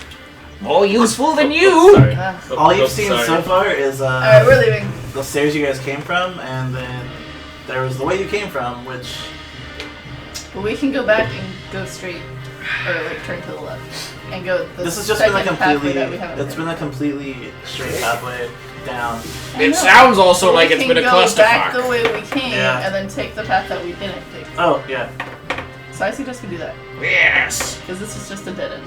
More useful than you. Sorry. Ugh. Oh, All you've oops, seen sorry. so far is Alright, we're leaving. the stairs you guys came from, and then there was the way you came from, which But we can go back and go straight, or like turn to the left, and go the this has just been a second pathway completely that we haven't it's been a completely straight pathway down. I It know. sounds also But like we it's can been a go back the clusterfuck. way we came, Yeah. and then take the path that we didn't take. Oh yeah. So I suggest we do that, Yes. because this is just a dead end.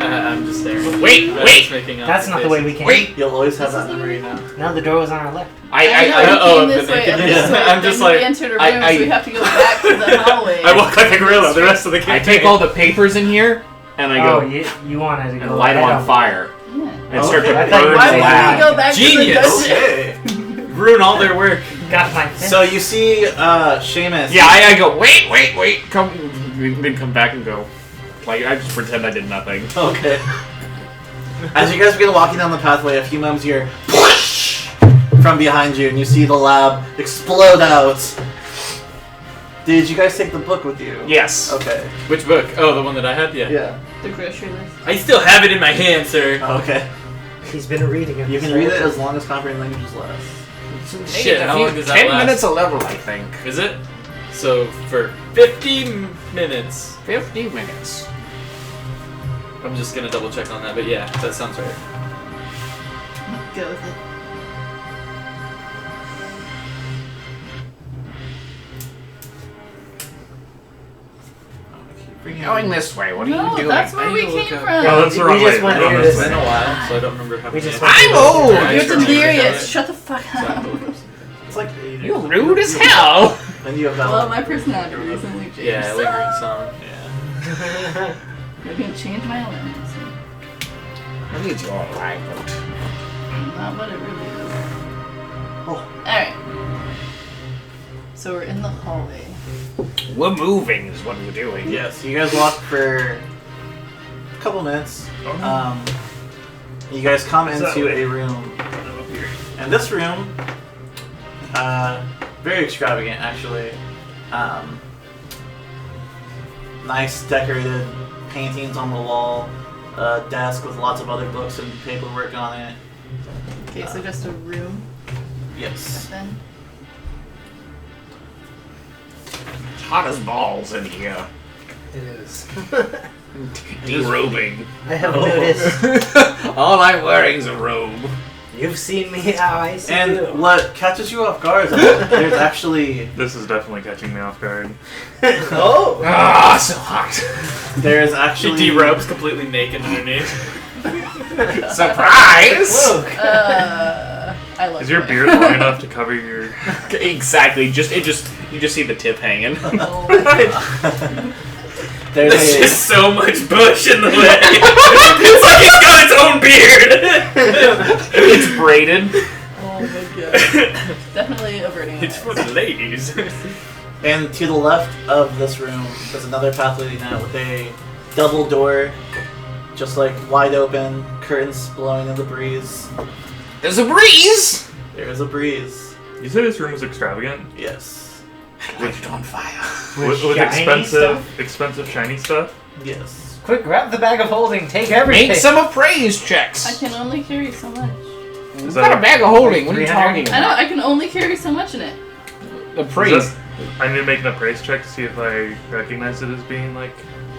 I'm just staring. Wait, I'm wait. just making out That's not the way we came. Wait. You'll always have This that is the memory way- now. Now the door was on our left. I know, oh, we came I've this been way, thinking and this this. way, I'm just then we like- entered a room, I- so we have to go back to the hallway. I walk like a gorilla the rest of the I campaign. take all the papers in here and I Oh, go you wanted to and go light them right on fire Yeah. and start to Okay. burn Why the would lab. we go back Genius. to the dungeon? Okay. Ruin all their work. Got my fist. So you see Seamus. Yeah, I go, wait, come, then come back and go. Like, I just pretend I did nothing. Okay. As you guys begin walking down the pathway, a few moments you hear from behind you, and you see the lab explode out. Did you guys take the book with you? Yes. Okay. Which book? Oh, the one that I had? Yeah. Yeah. The grocery list. I still have it in my hand, sir. Okay. He's been reading it. You can this read whole it time. as long as comprehend languages last. Shit, how long does that 10 last? minutes a level, I think. Is it? So, for 50 minutes. 50 minutes. I'm just gonna double check on that, but yeah, that sounds right. Go with it. Going this way, what are No, you doing? that's where I we need to look came up- from. Oh, that's the We wrong just way. went We're here on this this It's been way. a while, so I don't remember how We many. just minutes. went I'm old! I You're just remember delirious. that. Shut the fuck up. It's like 8 You're rude as hell! Then you have that Well, one. my personality recently changed. Yeah, so lingering song. Yeah. I'm gonna change my awareness. I need your right. Not what it really is. Oh. Alright. So we're in the hallway. We're moving is what we're doing. Yes, you guys walk for a couple minutes. You guys come into a room. And this room, very extravagant actually. Nice decorated paintings on the wall, a desk with lots of other books and paperwork on it. Okay, so just a room Yes. then. It's hot as balls in here. It is. Derobing. I have noticed. All I'm wearing is a robe. You've seen me how I see And you. what catches you off guard is that there's actually This is definitely catching me off guard. Oh! Ah, so hot. there's She actually derobes completely naked underneath. Surprise! I love Is your it. beard long enough to cover your... Exactly. You just see the tip hanging. Oh my God. there's There's a, just so much bush in the way. It's like he's got its own beard. It's braided. Oh my God. Definitely averting It's for eyes. the ladies. and to the left of this room, there's another path leading out with a double door, just like wide open, curtains blowing in the breeze. There's a breeze. There is a breeze. You said this room was extravagant? Yes. Light it on fire. With shiny stuff? expensive shiny stuff? Yes. Quick, grab the bag of holding. Take everything. Make some appraise checks. I can only carry so much. We've got a bag of holding. What are you 300? talking I know, about? I can only carry so much in it. Appraise. I need to make an appraise check to see if I recognize it as being like...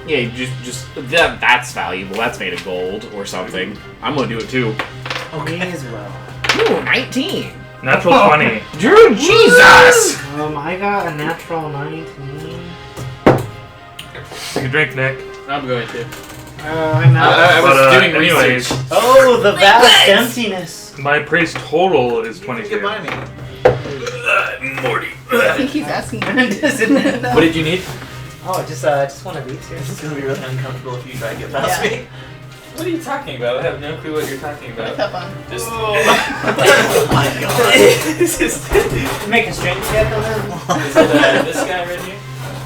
Yeah, you just that's valuable. That's made of gold or something. I'm gonna do it too. Me as well. Ooh, 19. Natural 20. Dude, Jesus! I got a natural 19. You can drink, Nick. I'm going to. I'm out. I was But, doing anyways, research. Oh, the vast emptiness. my appraise total is You 22. can buy me. Morty. I think he's asking you to no. What did you need? Oh, just one of these here. This is gonna be really uncomfortable if you try to get past Yeah. me. What are you talking about? I have no clue what you're talking Put a about. cup on. Just. Oh my god. This is Make a strength check on them. this guy right here?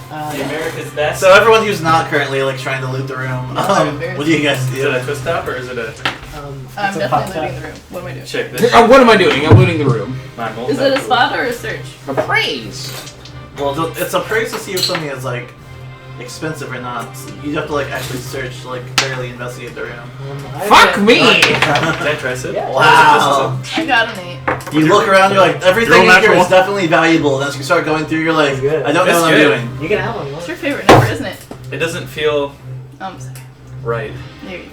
The America's best. So everyone who's not currently like trying to loot the room, what do you guys Is it do? a twist top or is it a I'm it's a definitely pop-top. looting the room. What am I doing? check this? What am I doing? I'm looting the room. My Is it a spot or a search? Appraise. Well, it's a praise to see if something is like expensive or not. So you have to like actually search, to, like thoroughly investigate the room. Fuck me! Can I try it? Yeah. Wow. I got an 8. You look around, you're like, everything Roll in here natural. is definitely valuable. And as you start going through, you're like, Good. I don't know That's what I'm good. doing. You can have one. You What's want? your favorite number, isn't it? It doesn't feel Second. right. There you go.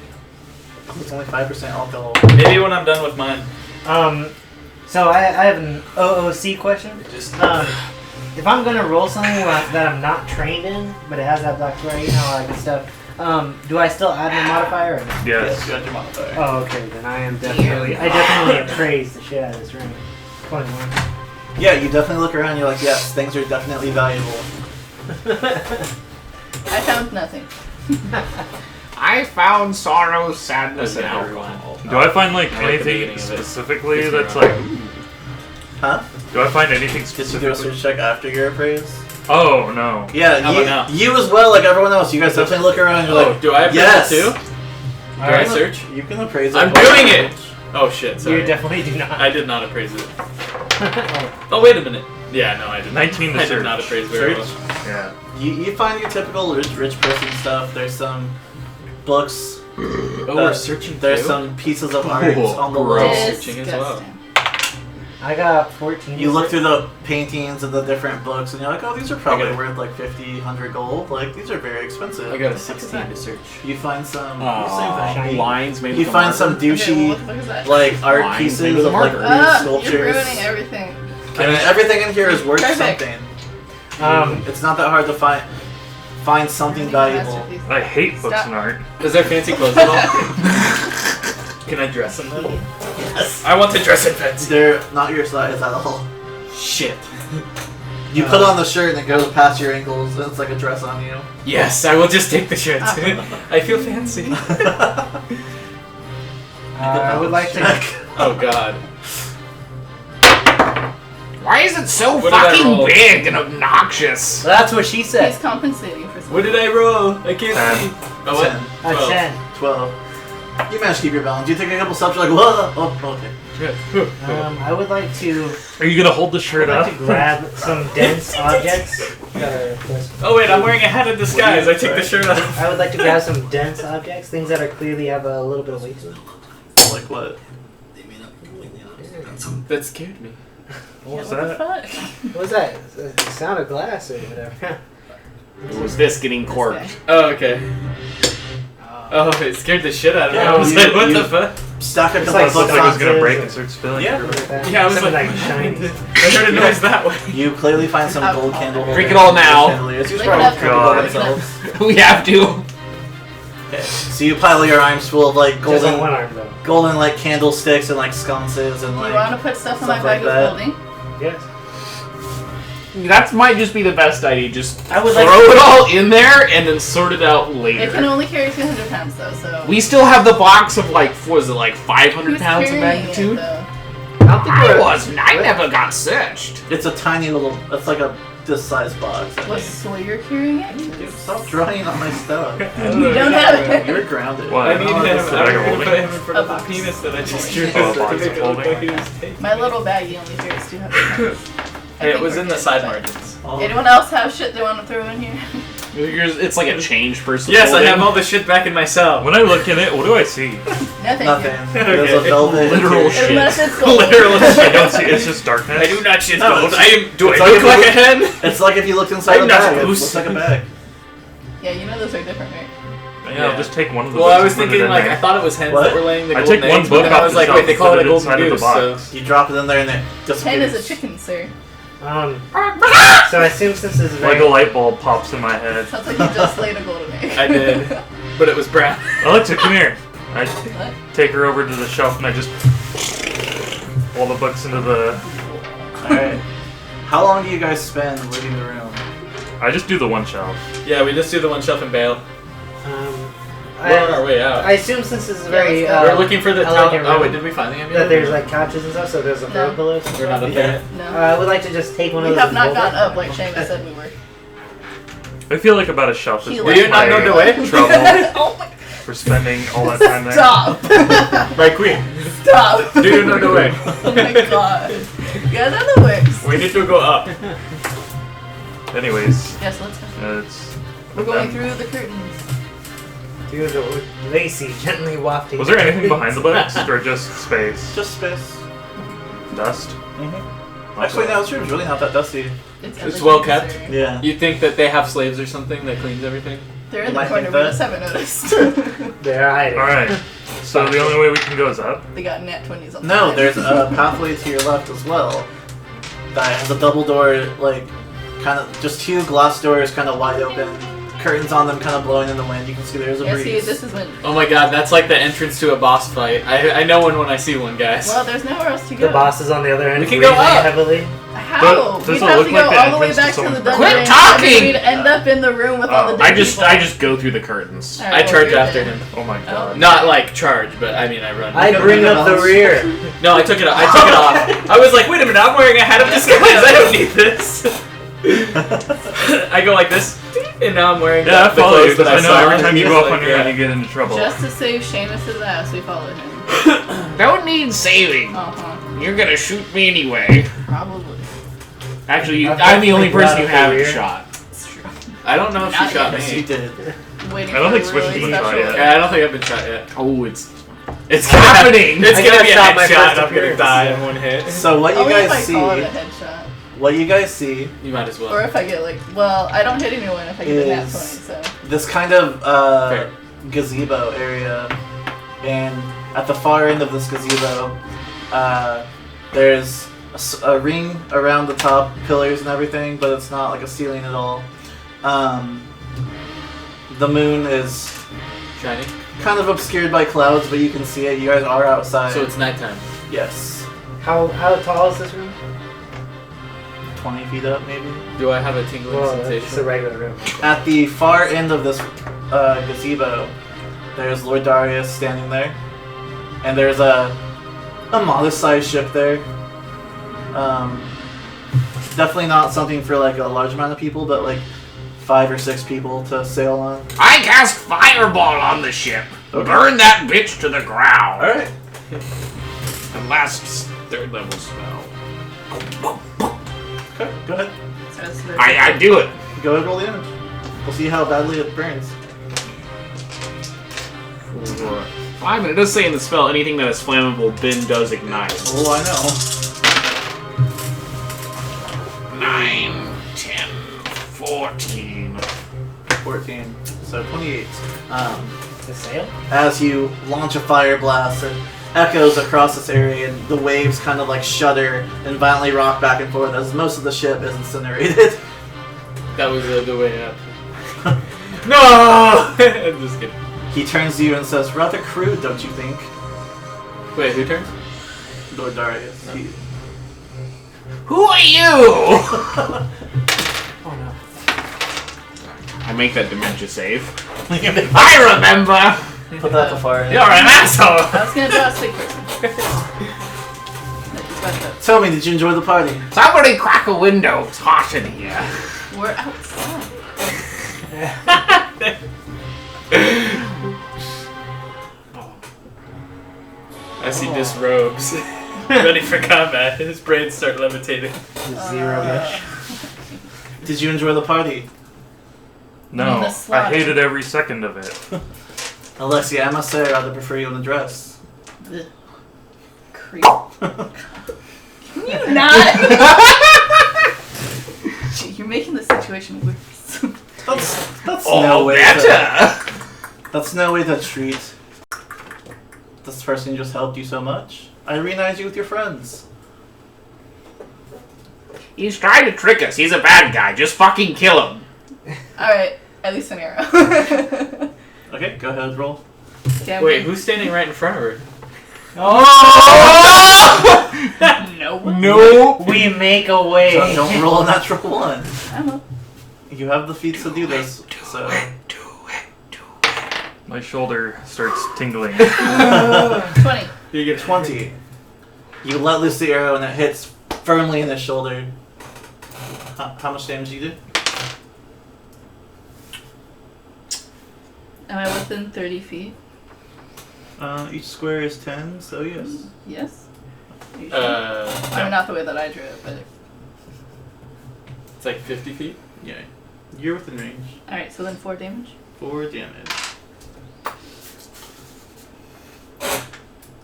It's only 5% alcohol. Maybe when I'm done with mine. So I have an OOC question. Just If I'm gonna roll something that I'm not trained in, but it has that black square, you know, all that good stuff, do I still add my modifier or no? Yes. You got your modifier. Oh, okay, then I definitely appraise the shit out of this room. 21. Yeah, you definitely look around, you're like, yes, things are definitely valuable. I found nothing. I found sorrow, sadness, and Okay, alcohol. Do I find like I like the anything beginning of it. specifically Gives me that's a- like... Huh? Do I find anything Did you do a specifically? search check after your appraise? Oh, no. Yeah, How about now? you as well, like everyone else. You guys definitely look around and you're Oh, like, do I appraise yes. it too? Do I search? You can appraise it. I'm doing it! Oh shit, sorry. You definitely do not. I did not appraise it. Oh, wait a minute. Yeah, no, I did 19 to I search. did not appraise very Search? well. Yeah. You find your typical rich person stuff. There's some books. Oh, we're searching There's too? some pieces of art Oh, on the gross. wall. Searching as well. Disgusting. I got 14. You look through the paintings of the different books and you're like, oh, these are probably I got- worth like 50, 100 gold. Like, these are very expensive. I got a 16 to search. You find some, shiny. Lines made you with a find marker. some Okay, well, douchey, what the fuck is that? like, art Lines pieces made with a of like marker. rude You're sculptures. ruining everything. I mean, everything in here is worth Perfect. something. Um, It's not that hard to find something valuable. Masterpiece. I hate books Stop. and art. Is there fancy clothes at all? Can I dress in them? Yes. I want to dress in fancy. They're not your size at all. Shit. You put on the shirt and it goes past your ankles and it's like a dress on you. Yes, I will just take the shirt. I feel fancy. I would like to. Oh god. Why is it so What did I fucking roll? big and obnoxious? That's what she said. He's compensating for something. What did I roll? I can't see. Oh, what? 10. A 12. 10. 12. You managed to keep your balance. You take a couple steps, you're like, whoa! Oh, okay. I would like to. Are you gonna hold the I shirt would like up? to grab some dense objects. Oh wait, I'm wearing a hat in disguise. I take the shirt off. I would like to grab some dense objects, things that are clearly have a little bit of weight to them. Like what? That scared me. What was What the that? fuck? What was that? A sound of glass or whatever. Or was this getting corked? Oh, okay. Oh, it scared the shit out of me. Yeah, I was you- like, what you- the fuck? stack a It's couple like of Looks books like it's on. gonna break and start spilling. Yeah. everywhere. Yeah, I was Something like, like shiny. I heard a noise that way. You clearly find some gold candle holders. Drink it all now. Chandeliers. You should Drink probably it drink up. it themselves. We have to. Okay. So you pile your arms full of like Just on one golden, arm though. golden like candlesticks and like sconces and Do like. you want to put stuff in my stuff bag like of that. holding? Yes. That might just be the best idea. Just I would throw like it all in there and then sort it out It later. can only carry 200 pounds though, so. We still have the box of like, what was it, like 500 Who's pounds of carrying magnitude? It, though? I don't think I we're- wasn't. I never got searched. It's a tiny little. It's like a this size box. I What, think. so you're carrying it? Dude, stop drawing on my stuff. You don't have it. You're grounded. What? I need him. It's the I'm bag of gonna holding. put him in front A of the box. penis that I just drew. Oh, a box of holding. My little baggie only carries 200 pounds. I It think was we're in the good side with that. margins. Oh, Anyone else have shit they want to throw in here? It's like a change person. Yes, I have all the shit back in my cell. When I look in it, what do I see? Nothing. nothing. There's a Okay. velvet. Literal interior. shit. Unless it's gold. Literal I shit. don't see. It's just darkness. I do not shit No, gold. it's- Do I it's like look if you like a look- hen? It's like if you looked inside I'm a not bag. It supposed looks to. like a bag. Yeah, you know those are different, right? Yeah, I'll just take one of the Well, books I was and put it thinking in like there. I thought it was hens What? that were laying the I golden take one eggs, book but then I off was the like, shelf wait, they and call put it a it golden inside of the goose. box. So You drop it in there and it Hen is disappears. a chicken, sir. So I assume since this is Like very a light bulb pops in my head. Sounds like you just laid a golden egg. I did, but it was brown. Alexa, come here. I What? take her over to the shelf and I just all the books into the. Alright. How long do you guys spend leaving the room? I just do the one shelf. Yeah, we just do the one shelf and bail. We're on our I way out. assume since this is very let's go. We're looking for the elegant Oh room, wait, did we find the ambulance? that there's like couches and stuff, so there's a throw No. pillows. and We're not stuff. up there. No. I would like to just take one We of those. have not and hold gone it. up like Seamus said we were. I feel like about a shelf is He worth Do you not my know the way? trouble Oh my for spending all that time there. Stop! My queen. Stop! Do you know the way? Oh my god. You guys are the worst. We need to go up. Anyways, Yes, let's go. it's. We're going through the curtains. Through the lacy, gently wafting. Was there anything behind the books or just space? Just space. Dust? Mm-hmm. Actually, no, this room's really not that dusty. It's elegant, well kept. sir. Yeah. You think that they have slaves or something that cleans everything? They're in You the might corner, think we that. just haven't noticed. They're hiding. Alright. So the only way we can go is up? They got nat 20s on the No, side. there's a pathway to your left as well. That has a double door, like, kind of, just two glass doors kind of wide open. Curtains on them kind of blowing in the wind. You can see there's a Yeah, breeze. see, this is when. Oh my god, that's like the entrance to a boss fight. I know one when I see one, guys. Well, there's nowhere else to go. The boss is on the other end. We can go breathing up. heavily. How? But We'd does it have look to like go the all the way entrance to back to the someone's dungeon. Quit and talking! then we'd end up in the room with all the dead people. I just go through the curtains. Alright, I well, charge you're after dead. him. Oh my god. Not like charge, but I mean I run. I bring up the rear. No, I took it off. I was like, wait a minute, I'm wearing a hat of disguise. I don't need this. I go like this, and now I'm wearing Yeah, I the follow you clothes that because I know saw. every time you go up on your Yeah. head, you get into trouble. Just to save Seamus' ass, we followed him. Don't need saving. Uh-huh. You're gonna shoot me anyway. Probably. Actually, I've I'm the only definitely person you brought up haven't the rear. shot. It's true. I don't know if she Not shot yet. Yes, me. you did. Waiting I don't for think a Switch really has been shot special- yet. Yeah, I don't think I've been shot yet. Oh, it's It's happening. It's I gonna got be a shot my headshot, first and I'm gonna appearance. die in one hit. So what you Only if guys I call it a see, headshot. what you guys see, You might as Or well. if I get like, well, I don't hit anyone if I get a nat 20, Is- so. this kind of Fair. gazebo area, and at the far end of this gazebo, there's a ring around the top, pillars and everything, but it's not like a ceiling at all. The moon is Shining. kind of obscured by clouds, but you can see it. You guys are outside. So it's nighttime. yes, How tall is this room? 20 feet up maybe. Do I have a tingling Well, it's a sensation? regular room. At the far end of this gazebo, there's Lord Darius standing there, and there's a modest-sized ship there. Definitely not something for like a large amount of people, but like 5 or 6 people to sail on. I cast fireball on the ship. Okay. Burn that bitch to the ground. All right. And last third level spell. Okay. Go ahead. So it's the- I do it. Go ahead. Roll the damage. We'll see how badly it burns. 5, and it does say in the spell anything that is flammable, bin does ignite. Oh, I know. 9, 10, 14. 14. So 28. The sail? As you launch a fire blast, and echoes across this area, and the waves kind of like shudder and violently rock back and forth as most of the ship is incinerated. That was the way up. No! I'm just kidding. He turns to you and says, "Rather crude, don't you think?" Wait, who turns? Lord Darius. No. Who are you? Oh no. I make that dementia save. I remember. Put that to fire. You're an asshole. I was gonna draw a sick person. Tell me, did you enjoy the party? Somebody crack a window. It's hot in here. We're outside. I see disrobes. Ready for combat. His brains start levitating. Zero bitch. Did you enjoy the party? No, the I slaughter. hated every second of it. Alexia, I must say I'd rather prefer you in a dress. Ugh. Creep. Can you not? Gee, you're making the situation worse. That's Oh, no way better. That's no way to treat this person who just helped you so much. I reunited you with your friends. He's trying to trick us. He's a bad guy. Just fucking kill him. Alright, at least an arrow. Okay, go ahead, roll. Damn. Wait, who's standing right in front of her? Oh! No. No. We make a way. Don't roll a natural one. I know. You have the feats to do this, so... My shoulder starts tingling. 20. You get 20. You let loose the arrow and it hits firmly in his shoulder. How much damage do you do? Am I within 30 feet? Each square is 10, so yes. Yes? Are you sure? I mean, not the way that I drew it, but... It's like 50 feet? Yeah. You're within range. Alright, so then 4 damage. 4 damage.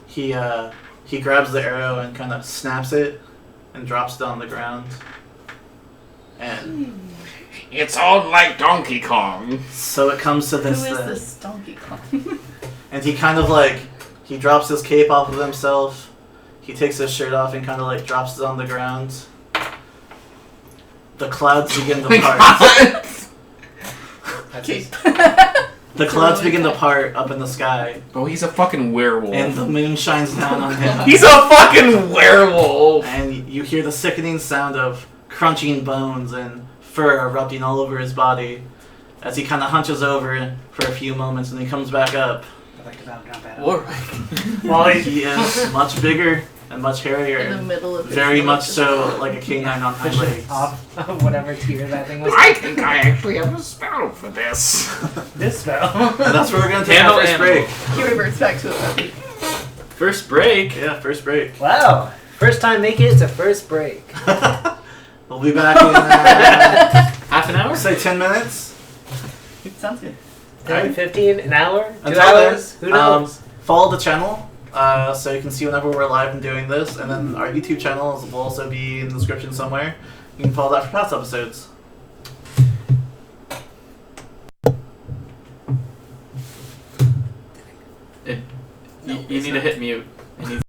He grabs the arrow and kind of snaps it and drops it on the ground. And It's all like Donkey Kong. so it comes to Who this is thing. this Donkey Kong? And he kind of like, he drops his cape off of himself. He takes his shirt off and kind of like drops it on the ground. The clouds begin to part. Cape. The clouds begin to part up in the sky. Oh, he's a fucking werewolf. And the moon shines down on him. He's a fucking werewolf. And you hear the sickening sound of crunching bones and fur erupting all over his body as he kind of hunches over for a few moments and he comes back up. Or Well, he is much bigger and much In the hairier. middle of his Very much face. so like a canine on hind legs. Off whatever tier that thing was. I think I actually have a spell for this. This spell. And that's where we're going to take Handle our first animal. break. He reverts back to a puppy. first break. Yeah, first break. Wow. First time making it to first break. We'll be back in, Half an hour? say 10 minutes. Sounds good. 10, 15, an hour? 2 Until hours? then, Who knows? follow the channel so you can see whenever we're live and doing this, and then our YouTube channel will also be in the description somewhere. You can follow that for past episodes. You need to hit mute. It needs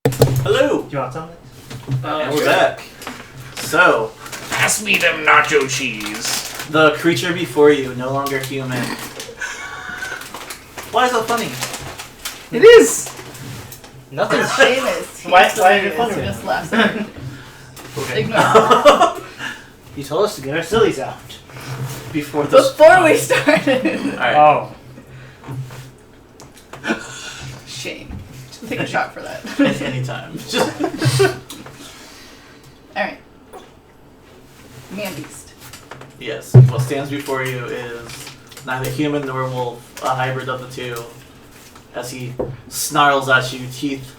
Hello. Do you want something? And we're back. So, Pass me them nacho cheese. the creature before you, no longer human. Why is that funny? It is. Nothing. Seamus. Why He's are you hilarious. funny? He just laughs at it. Okay. Ignore. You told us to get our sillies out. Before the Before we started. Alright. Oh. Shame. Take a shot for that. Anytime. Alright. Man beast. Yes. What stands before you is neither human nor wolf, a hybrid of the two. As he snarls at you, teeth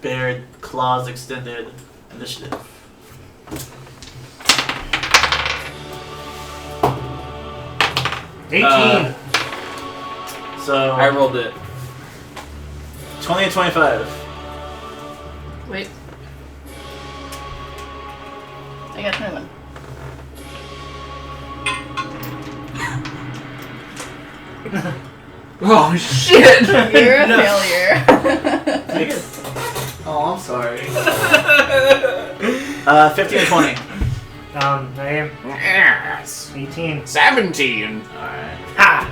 bared, claws extended. Initiative. So I rolled it. 20 and 25. Wait. I got 21. Oh shit! You're a failure. Oh, I'm sorry. 15 and 20. I am Yes. 18. 17. Alright. Ha!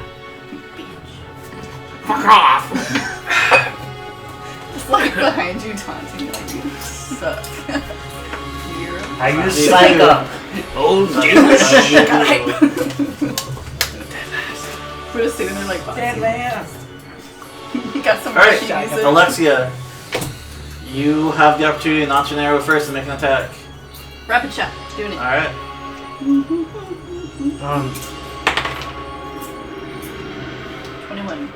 Fuck off. Just like behind you taunting you like you suck. You're a I use Me psych too. up. Oh, dude. Pretty soon they're like, Dead man. you got some Alright, music. Alexia. You have the opportunity to notch an arrow first and make an attack. Rapid shot. Doing it. Alright. 21.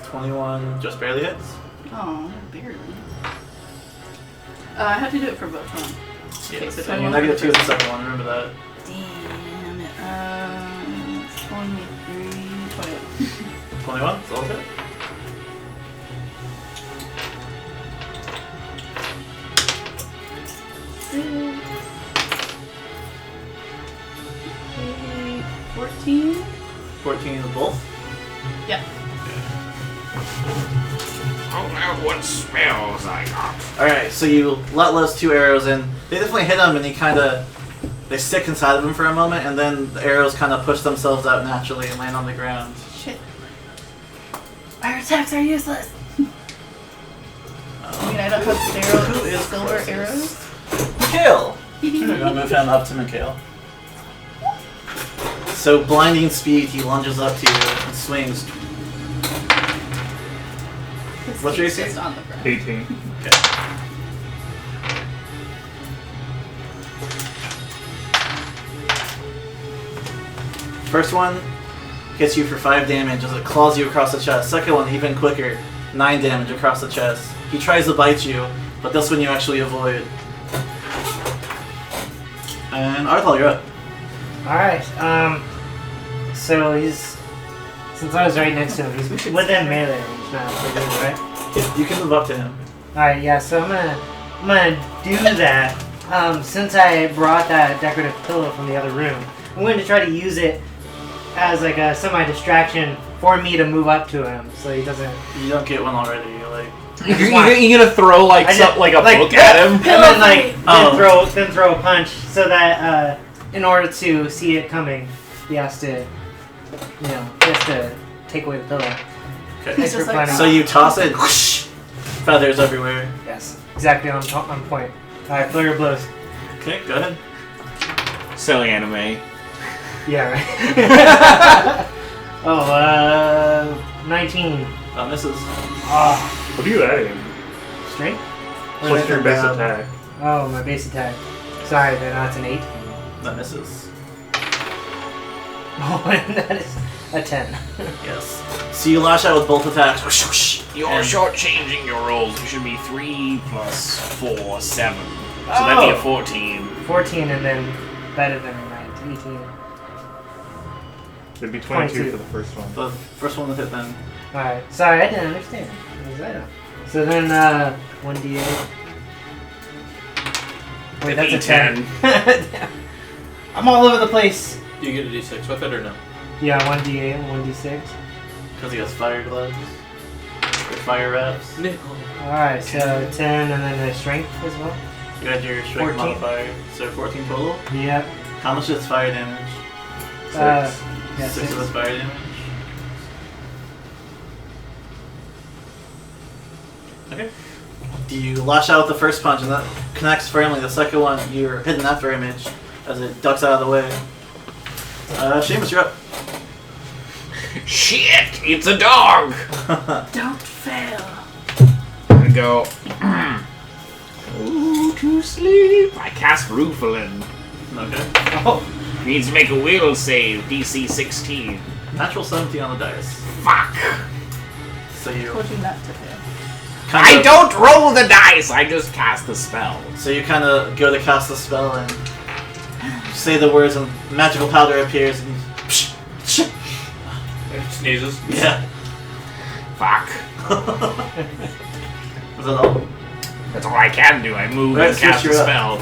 21 just barely hits. Oh, barely. I have to do it for both, huh? Okay, Yes. so And you're 21 negative for 2 in the the second one, remember that. Damn it. 23, 21. 21? That's all hit. Mm. 14? 14 with both. Yeah. Oh, now what smells I got? Alright, so you let loose 2 arrows and they definitely hit him and they stick inside of him for a moment and then the arrows kind of push themselves out naturally and land on the ground. Shit. Our attacks are useless. I mean, I don't have Who is silver closest? arrows. Mikhail! We're gonna move him up to Mikhail. So, blinding speed, he lunges up to you and swings. What's your It's AC? just on the ground. 18. Okay. First one hits you for 5 damage as it claws you across the chest. Second one, even quicker, 9 damage across the chest. He tries to bite you, but this one you actually avoid. And Arthal, you're up. Alright, so he's... Since I was right next to him, he's within melee range now, so good, right? You can move up to him. Alright, yeah, so I'm gonna do that. Since I brought that decorative pillow from the other room, I'm going to try to use it as like a semi-distraction for me to move up to him, so he doesn't... You don't get one already. You're like, You're gonna throw like I just- like a like, book at him? And then like Oh. then throw a punch so that in order to see it coming, he has to take away the pillow. okay. He's just like, So you toss it, whoosh, feathers everywhere. Yes, exactly on point. Alright, flurry of blows. Okay, go ahead. Silly anime. Yeah, right. Oh, 19. That misses. What are you adding? Strength? Or What's is your it, base attack? Oh, my base attack. Sorry, then that's an 8. That misses. Oh, and that is a 10. Yes. So you lash out with both attacks. Whoosh, whoosh, You're and- shortchanging your rolls. You should be 3 plus 4, 7. So that'd be a 14. 14 and then better than 18. It'd be 22 22. for the first one. The first one that hit then. Alright, sorry, I didn't understand. What was that? So then, 1d8. Wait, that's a 10. I'm all over the place. Do you get a d6 with it or no? Yeah, 1d8 and 1d6. Because he has fire gloves. Or fire wraps. No. Alright, so 10 and then the strength as well? You had your strength 14. modifier, so 14 total. Yep. How much is fire damage? Yeah, 6 6. of his fire damage. Okay. You lash out with the first punch and that connects firmly. The second one, you're hitting after image as it ducks out of the way. Seamus, you're up. Shit! It's a dog! Don't fail. I go. Ooh, to sleep. I cast Roofalin. Okay. Oh, Needs to make a will save, DC 16. Natural 17 on the dice. Fuck! So you Told you not to fail. I don't roll the dice, I just cast the spell. So you kind of go to cast the spell and say the words, and magical powder appears. And Sneezes. yeah. Fuck. Was that all? That's all I can do. I move Right, and cast switch the her spell.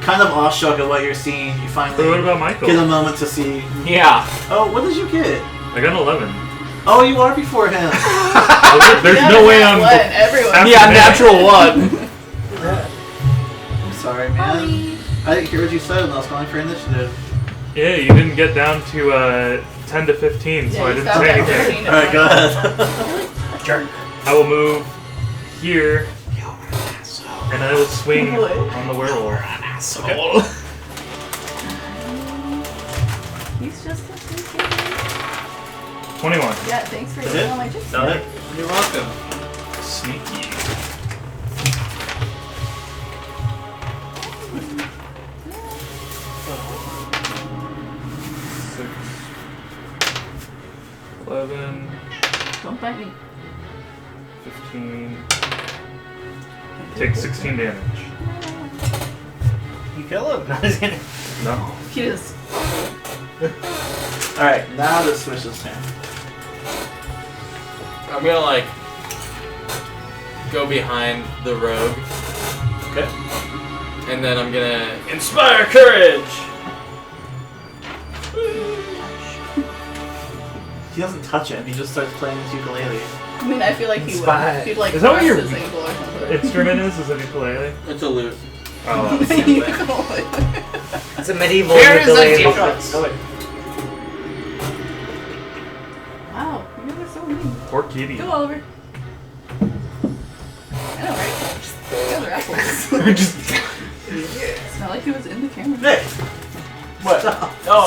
Kind of awestruck at what you're seeing, you finally But what about Michael? get a moment to see. Yeah. Oh, what did you get? I got an 11. Oh, you are before him. There's Yeah, no way yeah, I'm. one. Everyone. After Yeah, that. natural one. I'm sorry, man. I didn't hear what you said when I was going for initiative. Yeah, you didn't get down to 10 to 15, so Yeah, I you didn't got say that anything. 13 Alright, go ahead. jerk. I will move here, and I will swing What? on the werewolf. Asshole. He's just a freaking. 21. Yeah, thanks for Is eating it? all my chips. Got it? You're welcome. Sneaky. Six, 11, Don't bite me. 15. Take 16 damage. You kill him. I was gonna. No. He is. Alright, now the switch is turn. I'm gonna like go behind the rogue, Okay. and then I'm gonna inspire courage. He doesn't touch him, he just starts playing his ukulele. I mean, I feel like he Spy. would. He'd like Is that what cross your his ankle or something. instrument is a ukulele? It's a loot. Oh. It's a medieval There is a ukulele. difference. Oh, wait. Wow, you guys are so mean. Poor kitty. Go, Oliver. I know, right? Just the other apples. Just It's not like he was in the camera. Hey! What? Oh,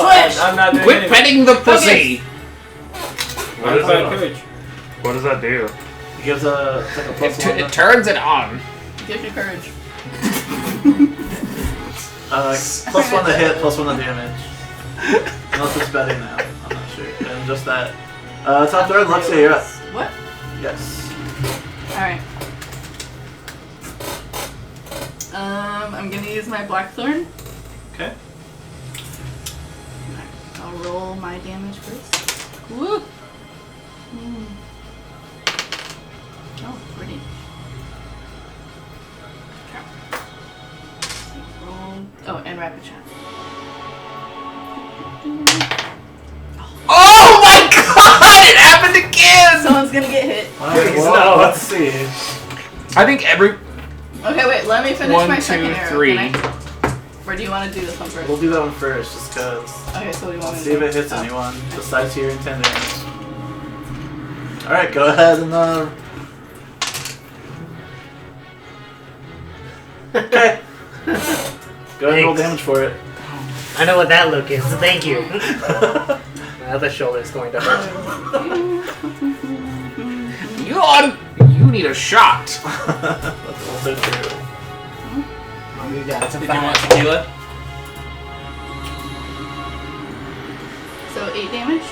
Switch! I'm not doing Quit anything. petting the pussy! what, Inspire is courage. what does that do? He gives it's like a plus one. It turns it on. Gives you courage. Plus one to hit, plus one to damage. Unless it's better now. I'm not sure. And just that. Top third, Lexia, you're up. What? Yes. Alright. I'm gonna use my Blackthorn. Okay. I'll roll my damage first. Woo! Oh, pretty. Okay. Roll. Oh, and rapid shot. Oh my god! It happened again! Someone's gonna get hit. Alright, Please, well, no. let's see. I think every. Okay, wait. Let me finish One, my two, second arrow. three. Can I? Or do you want to do this one first? We'll do that one first, just cause. Okay, so what do you want me to See if do? it hits Oh. anyone besides who you're intending. Alright, go ahead and okay. Go ahead and roll Thanks. damage for it. I know what that look is. Thank you. My other shoulder's going to hurt. You need a shot. That's also true. You got Did you want tequila? So 8 damage.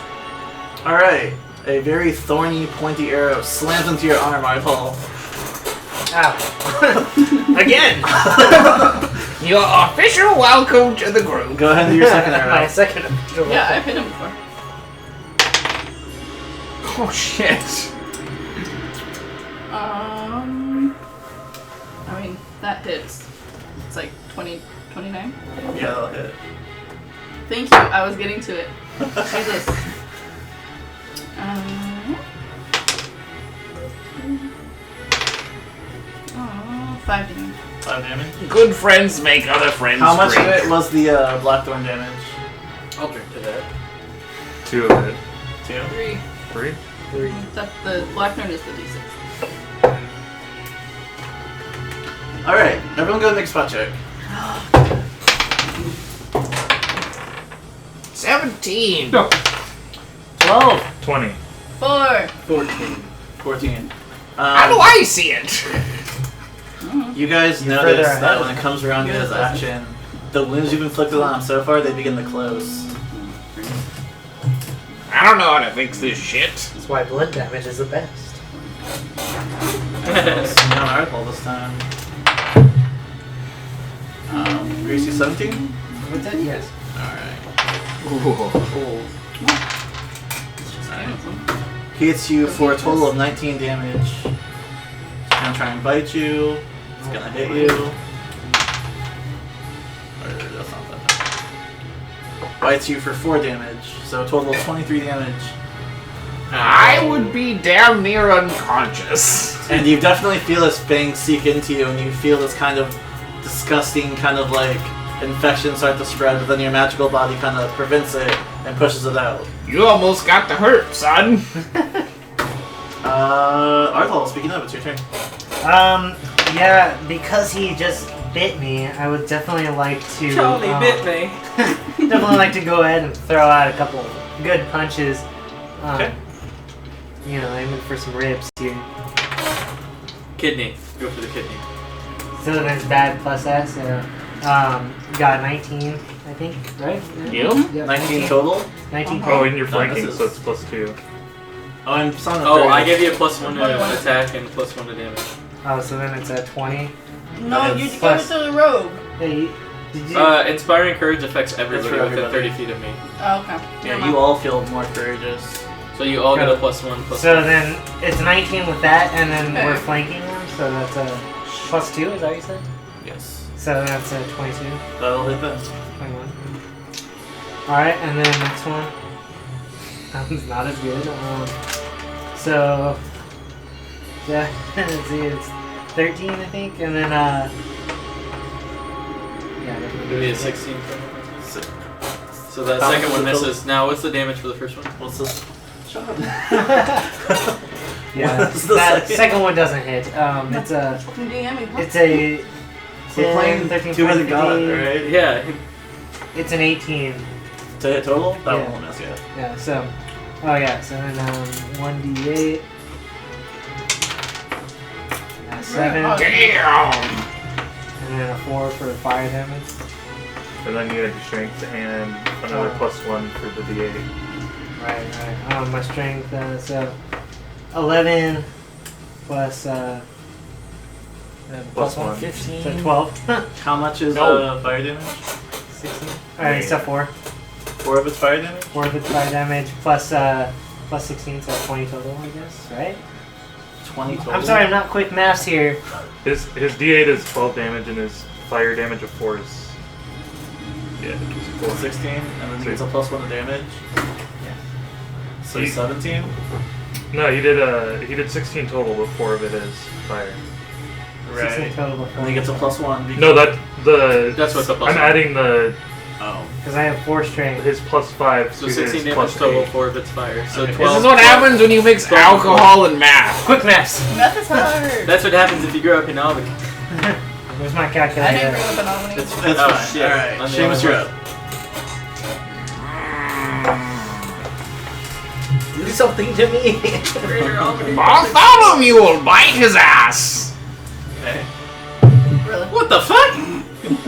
Alright. A very thorny, pointy arrow slams into your arm, Eyeball. Ow. Again. Your official welcome to the group. Go ahead and do your second My arrow. second official Yeah, weapon. I've hit him before. Oh shit. I mean, that hits. It's like 20, 29. Yeah, that'll hit. Thank you. I was getting to it. Jesus. 5 damage. 5 damage. Good friends make other friends How much of drink. it was the Blackthorn damage? I'll drink to that. 2 of it. 2? 3. 3? 3. The Blackthorn is the D6. Alright, everyone go and make a spot check. 17. 12. 20. 4. 14. How do I see it? You guys You're notice further that ahead. when it comes around to his action, the wounds you've inflicted on him so far, they begin to close. I don't know how to fix this shit. That's why blood damage is the best. It's not article this time. Gracie 17? What's it? Yes. Alright. Ooh. He hits you for a total of 19 damage. He's gonna try and bite you. He's gonna hit you. Or that's not that bad. Bites you for 4 damage. So a total of 23 damage. I would be damn near unconscious. And you definitely feel his fangs seek into you, and you feel this kind of disgusting kind of like infection start to spread, but then your magical body kind of prevents it and pushes it out. You almost got the hurt, son. Arthal, speaking of, it's your turn. Yeah, because he just bit me, I would definitely like to. Charlie bit me. Definitely like to go ahead and throw out a couple good punches. Okay. You know, aiming for some ribs here. Kidney. Go for the kidney. So then it's bad plus that, so got 19, I think, right? Yep. Yep, 19 total? 19 Oh, total. and you're flanking, this is- so it's +2. Oh, I'm Son of Oh, Dragons. I give you a +1 to attack and +1 to damage. Oh, so then it's a 20. No, That you is give it plus- to the rogue. Hey, did you? Inspiring courage affects everybody for within everybody. 30 feet of me. Oh, okay. Yeah, you all feel more courageous. So you all get a +1 so then it's 19 with that, and then Okay. we're flanking them, so that's a +2, is that what you said? Yes. So that's a 22, That'll hit them. 21. Alright, and then next one. That one's not as good. So, yeah, let's see, it's 13, I think, and then, yeah, Give me a 16. So, So that How second much one is the misses. Now, what's the damage for the first one? what's this? Shot. yeah, What's the that second? second one doesn't hit. It's a, DMing. it's a We're 10, playing 13, 200 14, God, 15. right? Yeah. It's an 18. To hit total? That Yeah. won't miss yet. Yeah, so, oh yeah, so then 1d8. Yeah, 7. Oh, Damn. And then a 4 for fire damage. And then you had your strength and another Oh. +1 for the D8. Right. My strength, so 11 plus, Plus 1. 15. so 12. How much is No. fire damage? 16. Alright, so 4. 4 of its fire damage? 4 of its fire damage plus 16, so 20 total, I guess, right? 20 total. I'm sorry, I'm not quick maths here. His D8 is 12 damage and his fire damage of 4 is... Yeah, it's 4. 16, and then he gets a +1 to damage. Yeah. So He- 17? No, he did 16 total, but 4 of it is fire. 16 Right. total And he gets a +1. Because, No, That's what the +1. I'm adding the Oh. because I have 4 strength. his +5 So to 16 his damage total, +8. 4 of its fire. So Okay. 12. This is what happens when you mix 12. alcohol and math. Quick maths! Math is hard. That's what happens if you grow up in Albuquerque. Where's my I didn't calculator? bring up an Albany. It's Oh, fine. shit. Alright, I'm the Seamus, only you're one. up. Do something to me! Bartholomew will bite his ass. Okay. Really? What the fuck?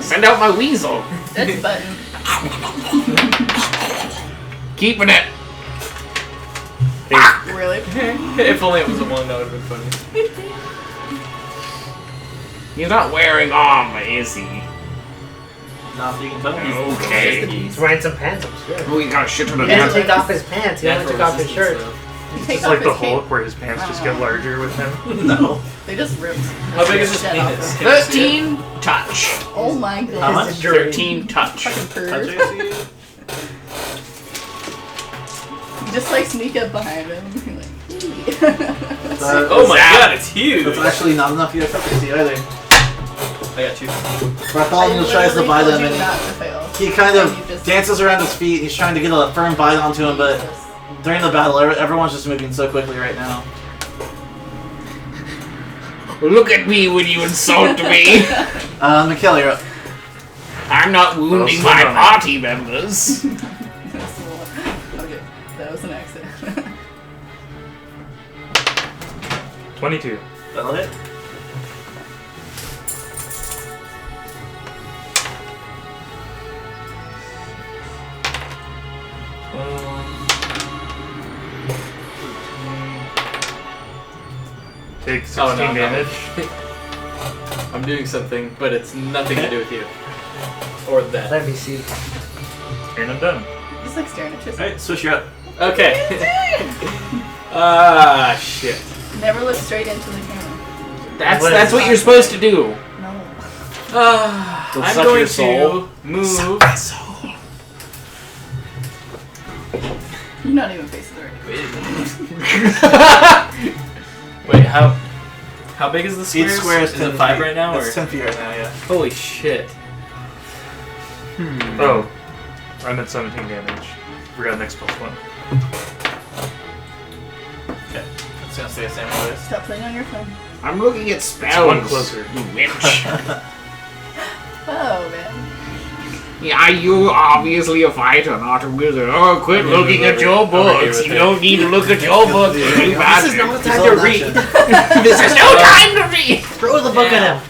Send out my weasel. That's button. Keeping it. Really? If only it was a 1, that would have been funny. He's not wearing armor, is he? Not that you can tell. Okay. He's wearing some pants, I'm sure. Oh, he got a shit ton of He didn't that. take off his pants, he only Natural took off his resistance, shirt. though. You take It's off like the his cape. Hulk where his pants just get larger with him. No. They just ripped. How big is his Shut up. penis? 13 touch. Oh my god. How much? 13 touch. Fucking Touch perv. AC? You just like sneak up behind him. You're like, That Oh is- my god, it's huge! That's actually not enough for your efficacy either. I got 2. Bartholomew tries to bite him, and not to fail. he kind And of you just- dances around his feet, and he's trying to get a firm bite onto him, but during the battle, everyone's just moving so quickly right now. Look at me when you insult me. Mikhail, you're up. I'm not wounding my party members. Okay, that was an accident. 22. That'll hit. Take 16 Oh, no, no. damage. I'm doing something, but it's nothing to do with you. Or that. Let me see. And I'm done. Just like staring at you. Alright, switch you up. Okay. Ah, shit. Never look straight into the camera. That's what you're supposed to do. No. It'll I'm suck going your soul. to move. You're not even facing the right. Wait, how big is the square? Each square is 10 10 it 5 feet. right now? It's Or? 10 feet right now, yeah. Holy shit. Oh. I'm at 17 damage. Forgot next +1. Okay. It's gonna stay the same way. Stop playing on your phone. I'm looking at spells. One closer. You witch. Oh man. Yeah, you obviously a fighter, not a wizard. Oh, quit I'm looking gonna at your move over here books. with You it. don't need to look at your books. This You is bastard. not the He's time all to in read. action. This is no time to read. Throw the book at him.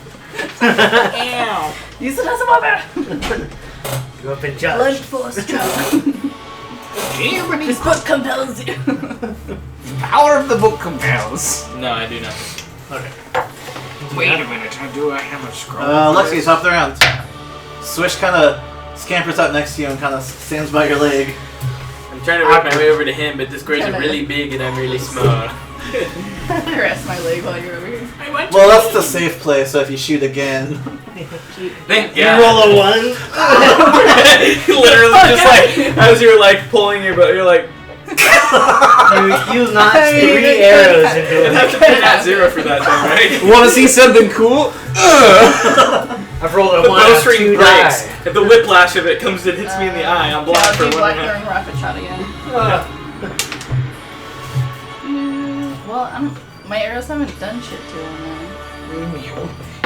Use it as a mother. Go up and Blunt judge. force choke. This book compels you. Power of the book compels. No, I do not. Okay. Wait a minute. Do I have a scroll? Lexi, hop around. Swish kind of scampers up next to you and kind of stands by your leg. I'm trying to work my way over to him, but this squares are really big and I'm really small. Caress my leg while you're over here. I want Well, that's the safe place, so if you shoot again. Thank You God. roll a 1. Literally, just like as you're like pulling your bow, you're like, You notch I mean, 3 it arrows could into and it. how come you're not 0 for that thing, right? Want to see something cool? I've rolled a The 1 on bowstring 2 breaks. die. If the whiplash of it comes and hits me in the eye, I'm blind for Yeah, one black minute. thorn rocket shot again. Well, my arrows haven't done shit to him.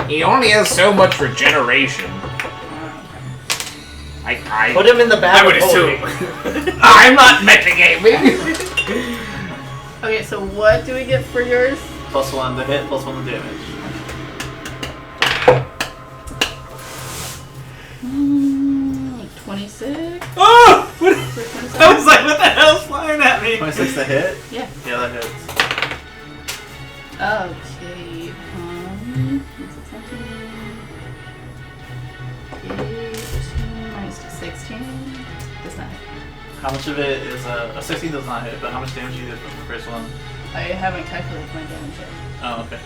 He only has so much regeneration. I Put him in the I back. would of assume. I'm not metagaming. Okay, so what do we get for yours? +1 to hit, +1 to damage. 26? Oh! What? For 27? I was like, what the hell's flying at me? 26 to hit? Yeah. Yeah, that hits. Okay. What's it, 18 minus 16? Does not hit. How much of it is a 16 does not hit, but how much damage you did from the first one? I haven't calculated my damage yet. Oh, okay.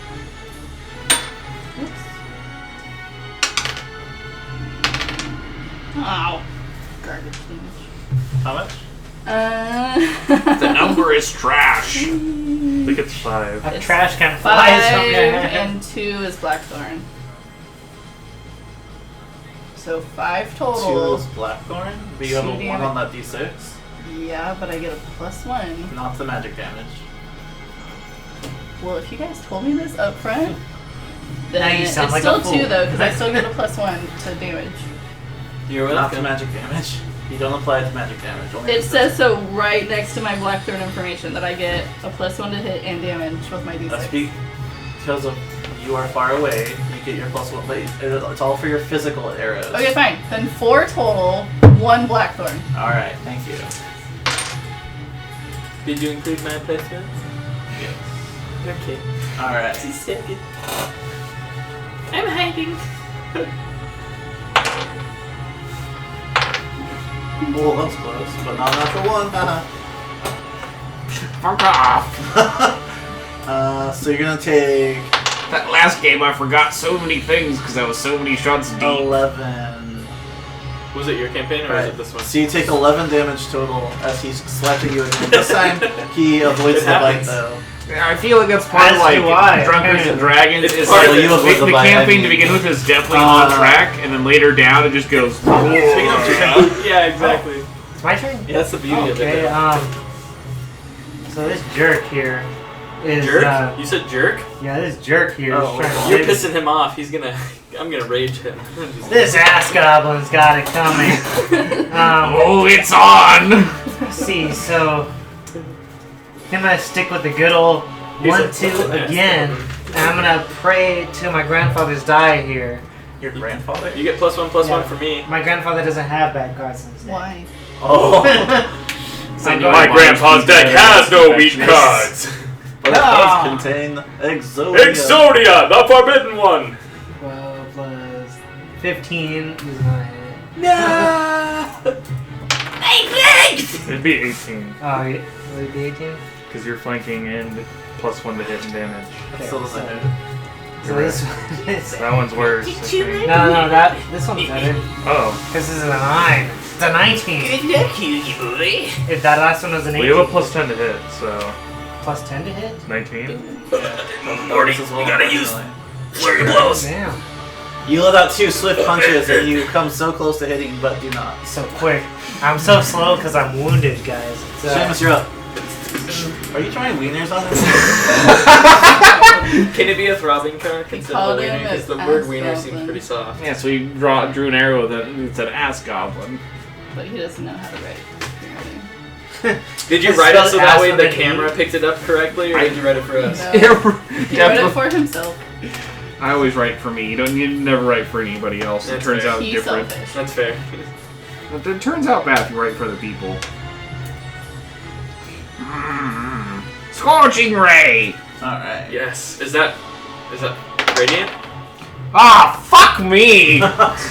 Oops. Ow. Garbage damage. How much? The number is trash. I think it's 5. A trash can 5 flies from your head. and 2 is Blackthorn. So 5 2 total. is Blackthorn, but you have a 2 1 on that d6. Yeah, but I get a +1. Not the magic damage. Well, if you guys told me this up front, then Now you it's sound like still a fool. 2 though, because I still get a +1 to damage. You're Not the welcome. magic damage. You don't apply it to magic damage. Only It to says so right next to my Blackthorn information that I get a +1 to hit and damage with my d6. That's because of you are far away. You get your +1, but it's all for your physical arrows. Okay, fine. Then 4 total, 1 Blackthorn. All right, thank you. Did you include my placements? Yes. Okay. All right. Second. I'm hiding. Well, that was close, but not enough for 1. haha. Fuck off. So you're gonna take That last game I forgot so many things because I was so many shots deep. 11. Was it your campaign or was it this one? So you take 11 damage total as he's slapping you again. This time he avoids It the bite happens. though. I feel like that's part of As do I. Drunkards and Dragons. Is part like of you was the the by campaign to any- begin with is definitely on track, and then later down it just goes. Yeah, exactly. It's my turn? Yeah, that's the beauty of Okay, it. so this jerk here is, Jerk? You said jerk? yeah, this jerk here is Oh, trying to you're live- pissing him off. He's gonna. I'm gonna rage him. This ass goblin's got it coming. Oh, it's on! Let's see, so I'm gonna stick with the good old He's 1-2 a- again, and I'm gonna pray to my grandfather's die here. Your grandfather? You get +1/+1 Yeah. for me. My grandfather doesn't have bad cards in his deck. Why? Oh. So I'm My going- grandpa's deck has no weak cards. But it Ah. does contain Exodia. Exodia, the forbidden one! 12 plus 15 is not a hit. No. It'd be 18 Oh, yeah. Will it be 18? because you're flanking and +1 to hit and damage. Okay, Still doesn't hit. so this one is... That one's worse. I think. No, this one's better. Oh, This is a 9. It's a 19. If that last one was an 18. we have a +10 to hit, so plus 10 to hit? 19. Morty, you gotta use flurry blows. Damn. You let out 2 swift punches and you come so close to hitting, but do not. So quick. I'm so slow because I'm wounded, guys. It's, Seamus, you're up. Are you trying wieners on this? Can it be a throbbing card instead of called a wiener? him Because the an word ass wiener goblin. seems pretty soft. Yeah, so he drew an arrow that said ass goblin. But he doesn't know how to write. apparently. Did you Just write it spell so ass that way with the an E? camera picked it up correctly, or did you write it for us? No. He wrote it for himself. I always write for me. You never write for anybody else. That's it turns fair. out He's different. selfish. That's fair. It turns out bad if you write for other people. Scorching ray! Alright. Yes. Is that radiant? Ah, fuck me!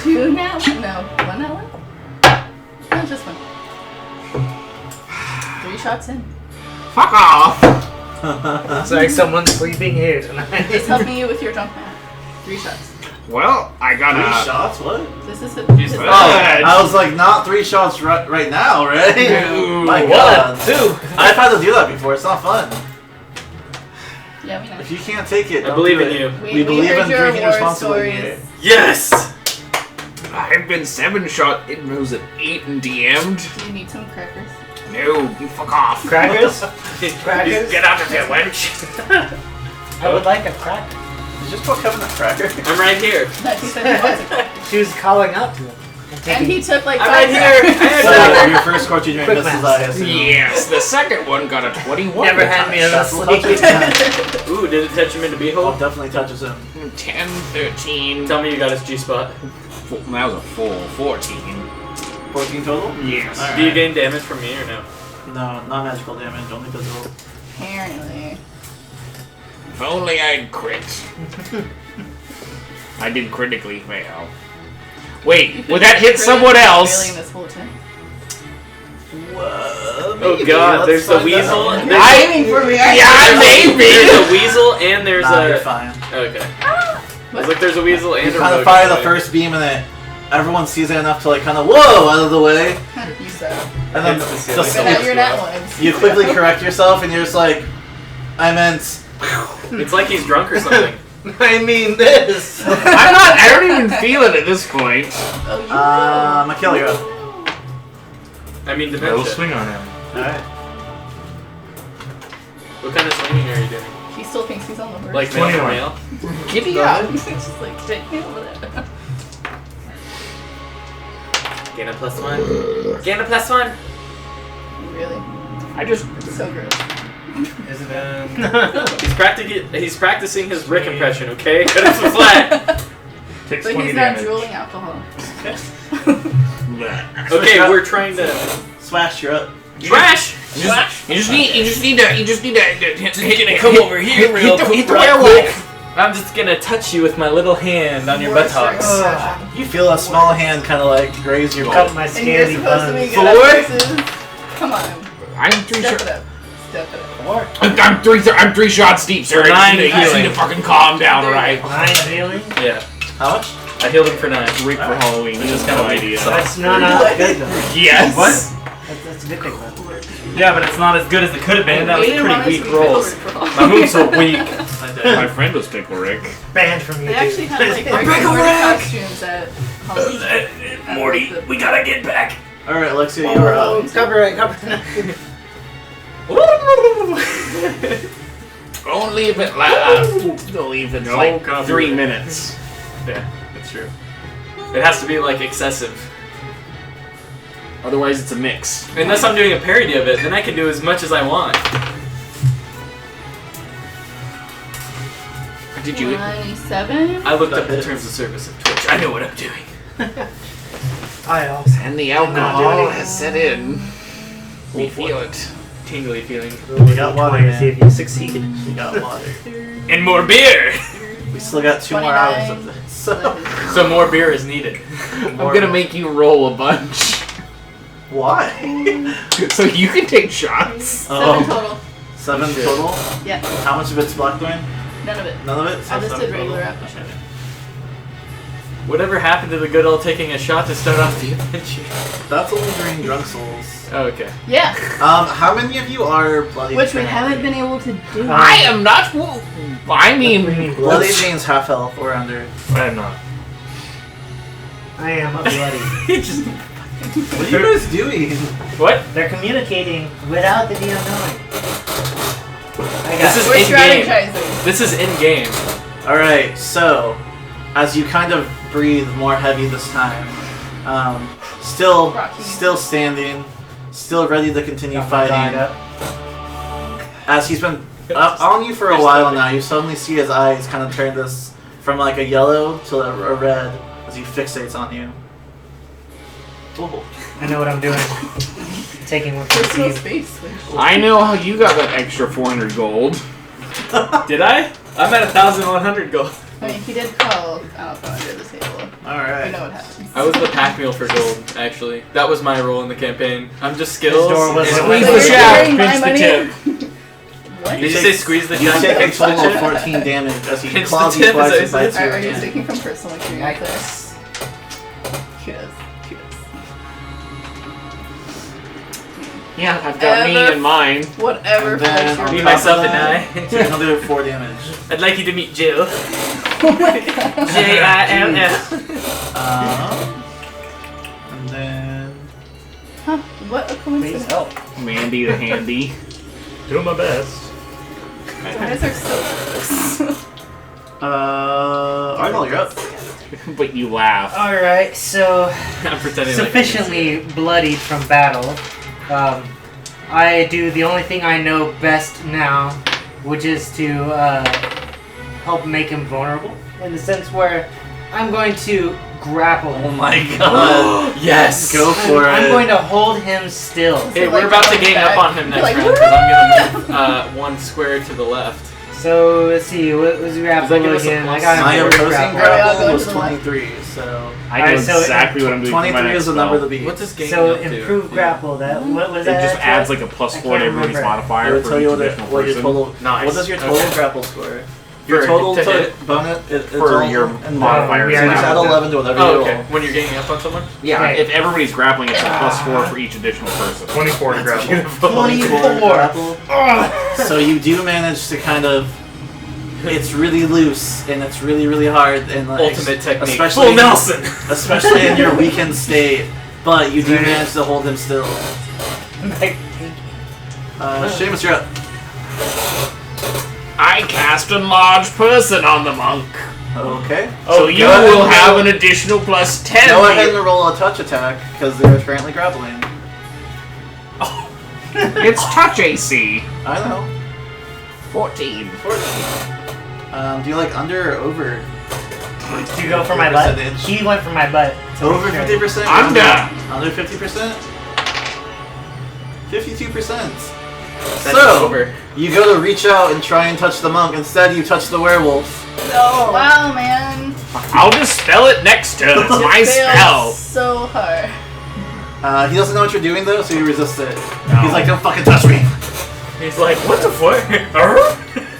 2 now? No. 1 now? 1? No, just 1. 3 shots in. Fuck off! It's like someone's sleeping here tonight. Just help me with your drunk math. 3 shots. Well, I got 3 a. shots? What? This is a. He's this- bad. I was like, not 3 shots right now, right? No. My What? god. I've had to do that before. It's not fun. Yeah, we know. If you can't take it, I don't believe do in it. you. We believe heard in your drinking war responsibly stories. here. Yes. I've been 7-shot in moves at 8 and DM'd. Do you need some crackers? No, you fuck off. Crackers? Crackers? Get out of here, wench. I would like a cracker. Did you just call Kevin a cracker? I'm right here. No, he said he was a cracker. She was calling out to him. And he took like I'm 5 right here. crackers. So, your first scorchy drink Quick misses, math. I assume. Yes, the second one got a 21. Never hand me a That's sleep. lovely. Ooh, did it touch him into Oh, beehole? definitely touches him. 10, 13. Tell me you got his G-spot. That was a full 14. 14 total? Yes. Alright. Do you gain damage from me or no? No, not magical damage, only physical. Apparently. If only I'd crit. I did critically fail. Wait, would that hit someone else? Failing this whole time. Whoa, Oh god, there's the weasel. There's There's Aiming for me. Yeah, maybe. a weasel and there's you're a. fine. Okay. It's like there's a weasel and You a kind of rogue fire the away. first beam and then everyone sees it enough to like kind of whoa out of the way, You suck. and then Hits the the ceiling. But now you're not ones. you quickly correct yourself and you're just like, I meant. It's like he's drunk or something. I mean this. I don't even feel it at this point. Oh, you Mikhail, you're up. I mean, I will dementia. swing on him. Alright. What kind of swinging are you doing? He still thinks he's on the horse. Like male for 21. male? Giddy up. He's just like, take me over there. Gain a +1. Gain a +1. Really? I just. So gross. Is it He's practicing his Rick impression. Okay, cut him some slack. Takes But 20 he's not damage. drooling alcohol. Okay, we're trying to Swash, you're up. trash. You just need to Come over here real quick. Hit the werewolf. I'm just gonna touch you with my little hand on your Worst buttocks. session. You feel a small hand kind of like graze your cut my And you're scanty supposed to be buns? good at versus. Come on. I'm 3 Step it shots. up. Step it up. I'm 3 shots deep, sir. For 9 You need healing. to fucking calm down, alright? 9 healing? Yeah, How much? I healed him for 9. Rick for Halloween. Which is Just kind no of idea. weak. That's no, that's good though. Yes. That's a good thing though. Yeah, but it's not as good as it could have been. That was We didn't want pretty us to weak be rolls. covered for My moves are weak. I did. My friend was Pickle Rick. Banned from They YouTube. actually had like Pickle regular Rick! costumes at Halloween. Morty, we gotta get back. Alright, Alexia, you're up. Copyright. Don't leave it loud. Don't leave it No like copyright. 3 minutes. Yeah, that's true. It has to be like excessive. Otherwise, it's a mix. Unless I'm doing a parody of it, then I can do as much as I want. Did you? 97? I looked up the terms of service of Twitch. I know what I'm doing. I also. And the not doing alcohol it. has set in. We feel it. Tingly feeling. We got water, to see if man. you succeed. We got water. And more beer! We still got 2 more hours of this. So. So more beer is needed. I'm gonna make you roll a bunch. Why? So you can take shots. 7 total. 7 total? Yeah, How much of it's Black Thorn? none of it. None of it? So I just 7 did total? regular apple. Whatever happened to the good old taking a shot to start off the adventure? That's only during Drunk Souls. Oh, okay. Yeah, How many of you are Bloody which we Trinity? haven't been able to do. I am not. I mean, Bloody Jane's half health or under. I am not. I am a bloody. He just... What are you guys doing? What? They're communicating without the DM knowing. I This got is We're in-game. strategizing. This is in-game. Alright, so as you kind of breathe more heavy this time, still standing, still ready to continue fighting. As he's been on you for a while now, you suddenly see his eyes kind of turn this from like a yellow to a red as he fixates on you. Oh. I know what I'm doing. Taking one for the Personal team. space. I know how you got that extra 400 gold. Did I? I'm at 1,100 gold. I mean, he did call Alpha under the table. We Alright. know what happens. I was the pack mule for gold, actually. That was my role in the campaign. I'm just skills. His door was and- open. Squeeze So the you're shaft, sharing my pinch the money? tip. What? Did you say squeeze the You shaft? take a total Punch of it? 14 damage as he Pinch claws the you tip, is twice that and what you bites you Are you again. speaking from personal experience there? Kudos. Kudos. Yeah, I've got me and mine. Whatever And then floats on your Me, top boat. myself, of and that, take another 4 damage. I'd like you to meet Jill. Oh my god. J-I-L-L. And then Huh, what a Please coincidence. help. Mandy the handy. Doing my best. You guys are so close. Arnold, you're up. But you laugh. Alright, so I'm pretending sufficiently bloodied from battle. I do the only thing I know best now, which is to help make him vulnerable. In the sense where I'm going to grapple Oh him. my god. Yes! Go for it. I'm going to hold him still. Hey, So, we're like, about to going gang back, up on him next like, round because I'm gonna move 1 square to the left. So let's see, what was grapple give us a again? I plus? got My him opposing grapple. grapple Alright, was I'll go to the 23, so I know Alright, so exactly what I'm doing for my 23 next is the number spell. to beat. What's this gang So up to? improve grapple. That what was It that? just actually? adds like a plus I 4 to can't everybody's remember. I modifier would for tell each you additional what your person. total. Nice. What does your total Okay. grapple score? Your For- total to to hit? bonus it's For all your and modifier. we So are you just add now- 11 to whatever Oh, you okay. roll. When you're ganging up on someone? Yeah, Okay. if everybody's grappling, it's a plus 4 for each additional person. 24 to grapple. 24. grapple. So you do manage to kind of. It's really loose and it's really really hard and like, Ultimate technique. especially Full Nelson! especially in your weakened state. But you do manage to hold him still. Seamus, you're up. I cast Enlarge Person on the monk. Okay. So you go ahead will and have roll- an additional plus 10. Go ahead and roll a touch attack because they're currently grappling. It's touch AC. I know. 14. 14. Do you like under or over? Do you go for my butt? Percentage. He went for my butt. to Over make sure. 50%? Under. Under 50%? 52%. That's So, over. you go to reach out and try and touch the monk. Instead, you touch the werewolf. No. Wow, man. I'll just spell it next to it's my You failed spell. so hard. He doesn't know what you're doing though, so you resist it. No. He's like, don't fucking touch me. He's like, what the fuck?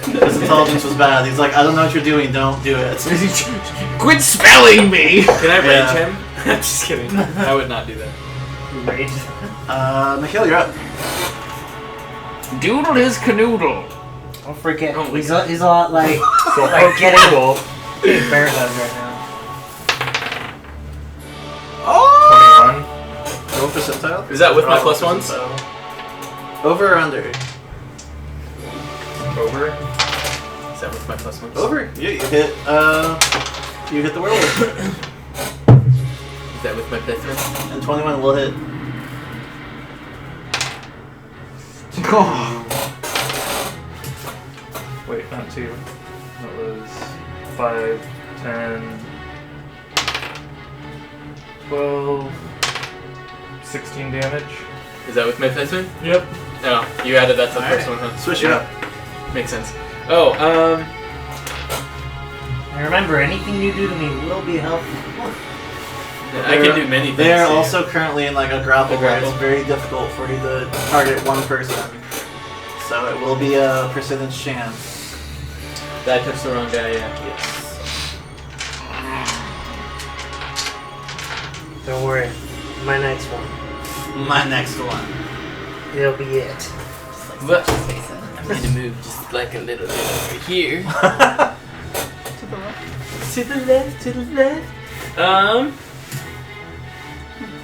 His intelligence was bad. He's like, I don't know what you're doing, don't do it. Quit spelling me. Can I Yeah. rage him? I'm just kidding. I would not do that. Rage. Mikhail, you're up. Doodle his canoodle. Don't forget, Oh, he's a lot like getting bear hug right now. Oh! 21. Roll percentile. Is that with my Roll plus ones? percentile. Over or under? Over. Is that with my plus ones? Over. Yeah, you hit. You hit the werewolf. Is that with my plus ones? And 21 will hit. Wait, not 2. That was 5, 10, 12, 16 damage. Is that with my plus one? Yep. No, you added that to the Alright. first one, huh? Switch it up. Makes sense. Oh, And remember, anything you do to me will be helpful. I can do many things. They are to you. also currently in like a grapple A where grapple. it's very difficult for you to target one person. So it will be a percentage chance. That touched the wrong guy, yeah. Yes. Don't worry, my next one. My next one. It'll be it. Just like What? slash his face in. I'm gonna move just like a little bit over here. To the left. To the left, to the left.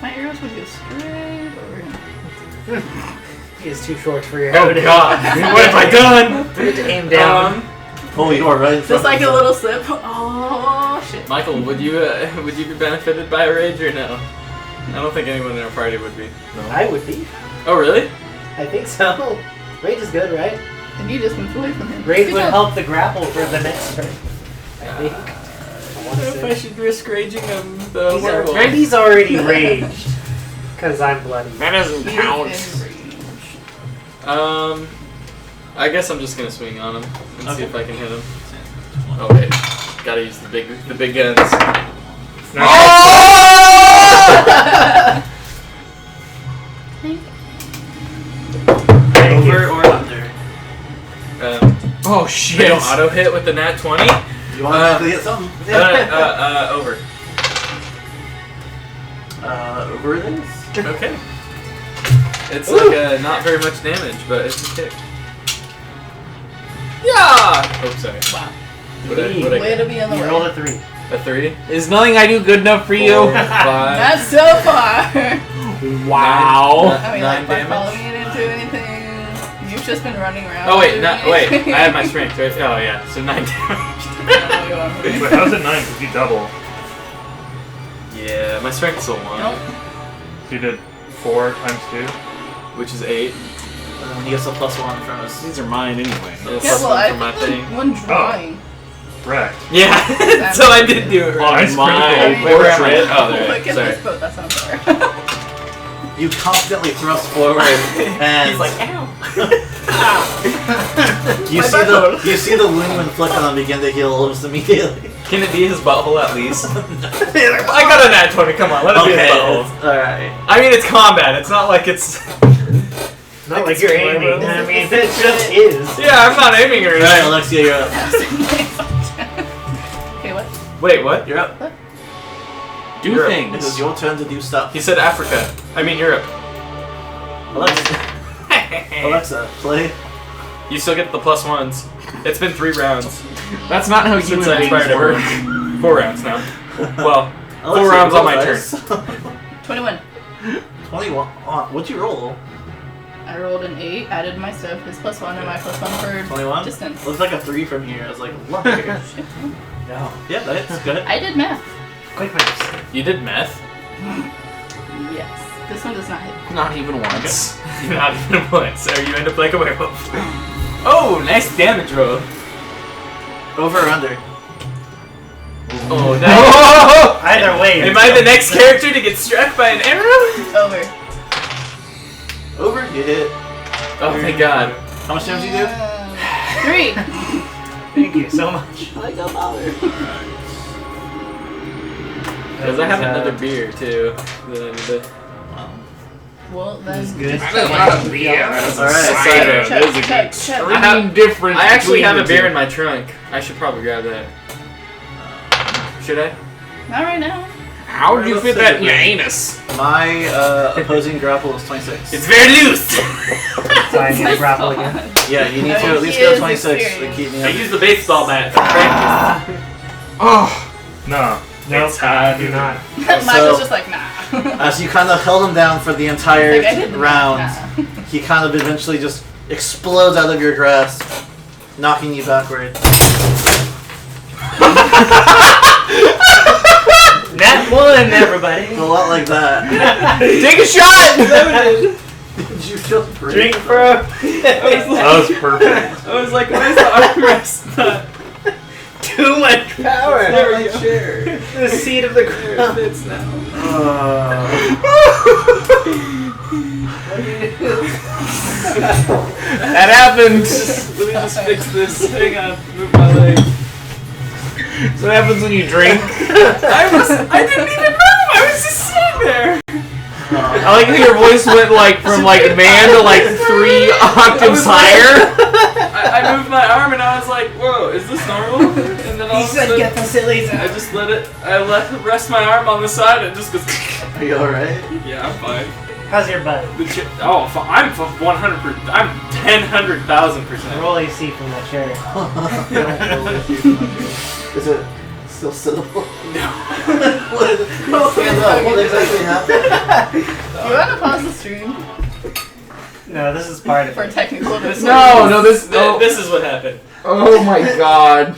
My arrows would go straight over him. He is too short for your Oh head. god, what have I done? You have to aim down. Oh, you are right in front Just like of a me. little slip. Oh shit. Michael, would you be benefited by a rage or no? I don't think anyone in our party would be. I would be. Oh really? I think so. Rage is good, right? And you just moved away from him. Rage Good would job. help the grapple for the next turn. I think. I don't know if I should risk raging the werewolf. He's already raged. Because I'm bloody. That doesn't He count. is in range. I guess I'm just gonna swing on him and see Okay. if I can hit him. Oh wait, gotta use the big guns. No. Thank Over you. or under? Oh They shit. don't auto hit with the nat 20. You want to get something? Over. Over it is. Okay. It's like not very much damage, but it's a kick. Yeah. Oh, sorry. Wow. What I Way to be on the You rolled way. a 3. A 3. Is nothing I do good enough for you? 4, 5. Not so far. Wow. I mean, 9 like, by following damage. it into anything. You've just been running around. Oh wait, doing wait. it. I have my strength, right? Oh yeah, so 9 damage. Oh, you are moving. Wait, how's it 9? Because you double. Yeah, my strength's still 1, Nope. So you did 4 times 2. which is 8. And then he gets a +1 from us. These are mine anyway. So Yeah, plus well, 1 I from my think thing. like one drawing. Wrecked. Yeah, so I did do it right. Nice My critical. Wait, where am I? portrait. Oh, Look there. at Sorry. this boat. That's not fair. You constantly thrust forward, and He's like, ow. you see the wound inflict on him begin to heal almost immediately. Can it be his butthole at least? I got a nat 20. Come on, let it be his Okay, butthole. all right. I mean, it's combat. It's not like it's. Not like you're aiming. I mean, it just is. Yeah, I'm not aiming or All right, anything. Alexia, you're up. Okay, what? Wait, what? You're up. Do Europe. It is things. your turn to do stuff. He said Africa. I mean Europe. Alexa, play. You still get the +1s. It's been 3 rounds That's not how since human I beings inspired her. work. 4 rounds now. Well, Alexia, 4 rounds on my roll turn. dice. 21. 21. What'd you roll? I rolled an 8, added my stuff, his +1, and my +1 for 21? distance. Looks like a 3 from here. I was like, what? No. Yeah, that's good. I did math. Quick maths. You did meth? Yes. This one does not hit. Not even once. Not even once. Are you end up like a werewolf? Oh, nice damage roll. Over or under? Oh, that. Either way. Am I the next character to get struck by an arrow? Over. Over? You hit. Oh, thank God. How much damage do you do? 3. Thank you so much. Like a bother. Because I have another beer too. Well, then. This is good. That is not a beer. That is a Alright, cider. cider. That is Check, an check, extreme check. I have- difference. I actually have a between beer the in my trunk. I should probably grab that. Should I? Not right now. How would you fit that in your anus? My opposing grapple is 26. It's very loose. So I need to grapple again. Yeah, you need to at least He go is 26 to experienced. keep me I up. use the baseball bat for practice. Oh, No. No, It's I do not. Michael's just like, nah. As you kind of held him down for the entire Like, I didn't. round, Nah. he kind of eventually just explodes out of your grasp, knocking you backward. Nat 1, everybody. It's a lot like that. take a shot! Did you feel free? Drink, bro. That was perfect. I was like, where's the armrest? Too much power. There we go. The seat of the crown. It's now. That happened. Let me just fix this. Hang on. Move my leg. So what happens when you drink? I didn't even move. I was just sitting there. I like how your voice went like from like man to like 3 octaves higher. I moved my arm and I was like, whoa, is this normal? And then all of a sudden, the sillies I just let it rest my arm on the side and it just goes. Are you alright? Yeah, I'm fine. How's your butt? I'm 100%. I'm 100,000%. Roll AC from that chair. Is it still sittable? No. Stand up. What exactly happened? You want to pause the stream No, this is part of for it. technical difficulties? No, this. Oh, This is what happened. oh my god.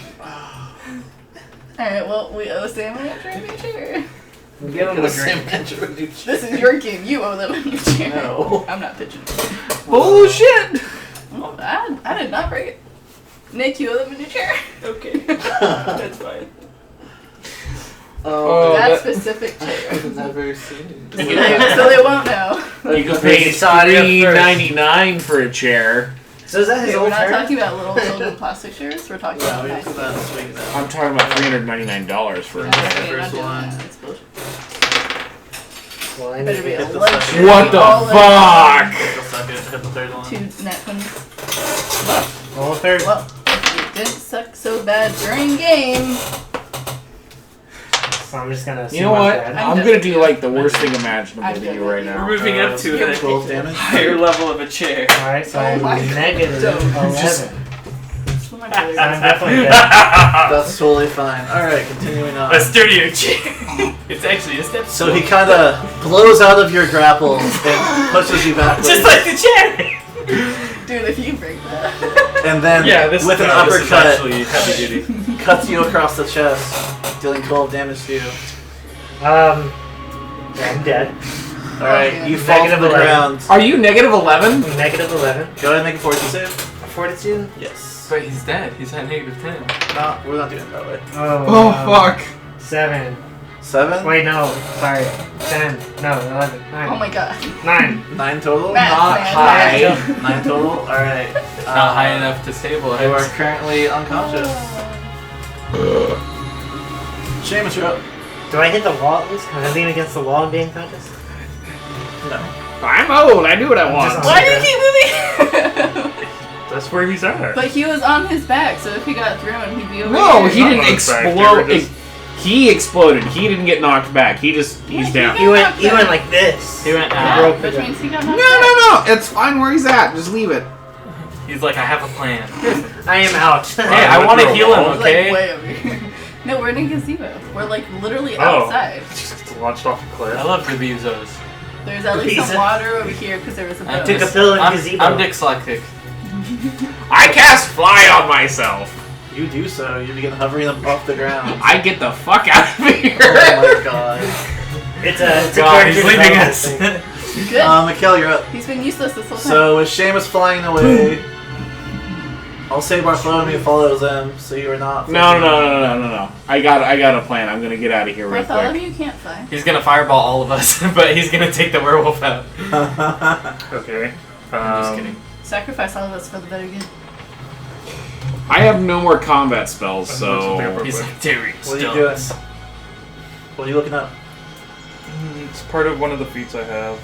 Alright, well, we owe Sam an extra new chair. Give him a drink. This is your game. You owe them a new chair. No. I'm not pitching. Bullshit. Oh, I did not break it. Nick, you owe them a new chair. Okay. That's fine. Oh, that that- specific chair. I've never seen So they won't know. You can pay Saudi up first. $3.99 for a chair. So is that his Okay, we're old not chair? talking about little children plastic chairs. We're talking Yeah, about we nice. did that this week now. I'm talking about $399 for a Yeah, chair. okay, not First doing one. that. That's bullshit. Well, I Better be need a Hit the luxury. second. What the all in. fuck? Hit the second, hit the third one. 2 net 20s. roll a third. Well, if you didn't suck so bad during game. So I'm just gonna. You know what? I'm gonna do like the worst thing imaginable I'm to good. you right We're now. moving up to you're a 12 damage. higher level of a chair. Alright, so Oh I'm my God. negative Don't. 11. Oh my I'm God. definitely dead. That's totally fine. Alright, continuing on. A sturdier chair. It's actually a step. So he kind of blows out of your grapple and pushes you backwards. Just like the chair. Dude, if you break that. and then Yeah, this with an this is uppercut, actually heavy duty. cuts you across the chest, dealing 12 damage to you. I'm dead. Alright, yeah. you fall to Negative the 11. ground. Are you negative 11? I'm negative 11. Go ahead and make a fortitude save. Fortitude? Yes. But he's dead. He's at -10. No, we're not doing it that way. Oh, fuck. 7. 7? Wait, no. Sorry. 10. No, 11. 9. Oh my God. 9. 9 total? Math, Not man, high. math. 9 total? Alright. Not high enough to stabilize. You are currently unconscious. Seamus, you're up. Do I hit the wall at least? Can I lean against the wall and be unconscious? No. I'm old. I do what I want. Just- Why do you keep moving? That's where he's at. But he was on his back, so if he got thrown, he'd be over No, here. he Not didn't knocked back, explode. they were just- He exploded. He didn't get knocked back. He's Yeah, down. He went like this. He went Yeah, broke which it. means he got No, knocked no, no. It's fine where he's at. Just leave it. He's like, I have a plan. I am out. Hey, I went want to through a heal wall. him, Like okay? way over here. No, we're in a gazebo. We're like literally Oh. outside. Just launched off a cliff. I love gazebos. There's at least some Pizza. water over here because there was a I boat. took a pill in I'm gazebo. dyslexic. I cast fly on myself. You do so. You begin hovering off the ground. I get the fuck out of here. Oh my god. It's a God, character he's leaving development us. thing. Good. Mikhail, you're up. He's been useless this whole time. So with Seamus flying away, I'll say Bartholomew follows them, so you are not. No. I got a plan. I'm gonna get out of here real quick. Bartholomew can't fly. He's gonna fireball all of us, but he's gonna take the werewolf out. Okay. I'm just kidding. Sacrifice all of us for the better good. I have no more combat spells, so He's like, Terry, What are you doing? still. What are you looking up? It's part of one of the feats I have.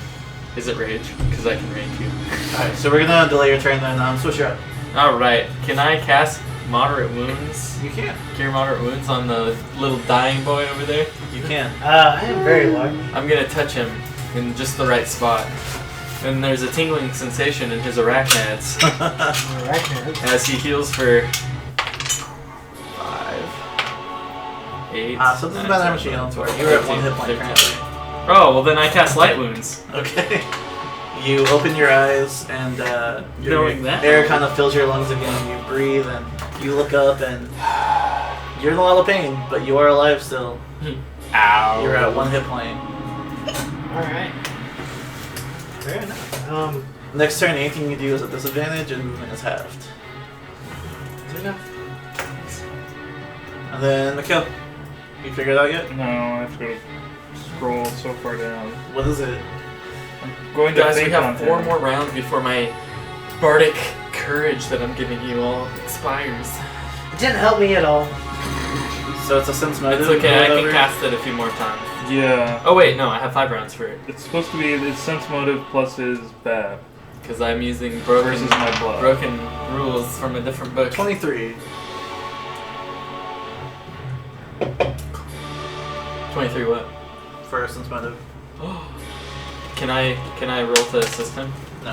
Is it rage? Because I can rage you. Alright, so we're gonna delay your turn then. Switch your up. Alright, can I cast moderate wounds? You can. Cure moderate wounds on the little dying boy over there? You can. I am very lucky. I'm gonna touch him in just the right spot. And there's a tingling sensation in his arachnids Arachnids. as he heals for 5, 8. So this is about how much you heal for. You're at 1 hit point currently. Oh, well then I cast light wounds. Okay. You open your eyes and Knowing that. air kind of fills your lungs again. You breathe and you look up and you're in a lot of pain, but you are alive still. Ow. You're at 1 hit point. Alright. Fair enough. Next turn, anything you do is at disadvantage and movement is halved. Fair enough. And then Mikhail, you figured it out yet? No, I have to scroll so far down. What is it? I'm going to Guys, we think have on 4 him. more rounds before my bardic courage that I'm giving you all expires. It didn't help me at all. So it's a sense motive. It's okay, or I can whatever? cast it a few more times. Yeah. Oh wait, no, I have 5 rounds for it. It's supposed to be his sense motive plus his bab Because I'm using broken, versus my blood. broken rules from a different book. 23. 23 what? For a sense motive. Can I roll to assist him? No.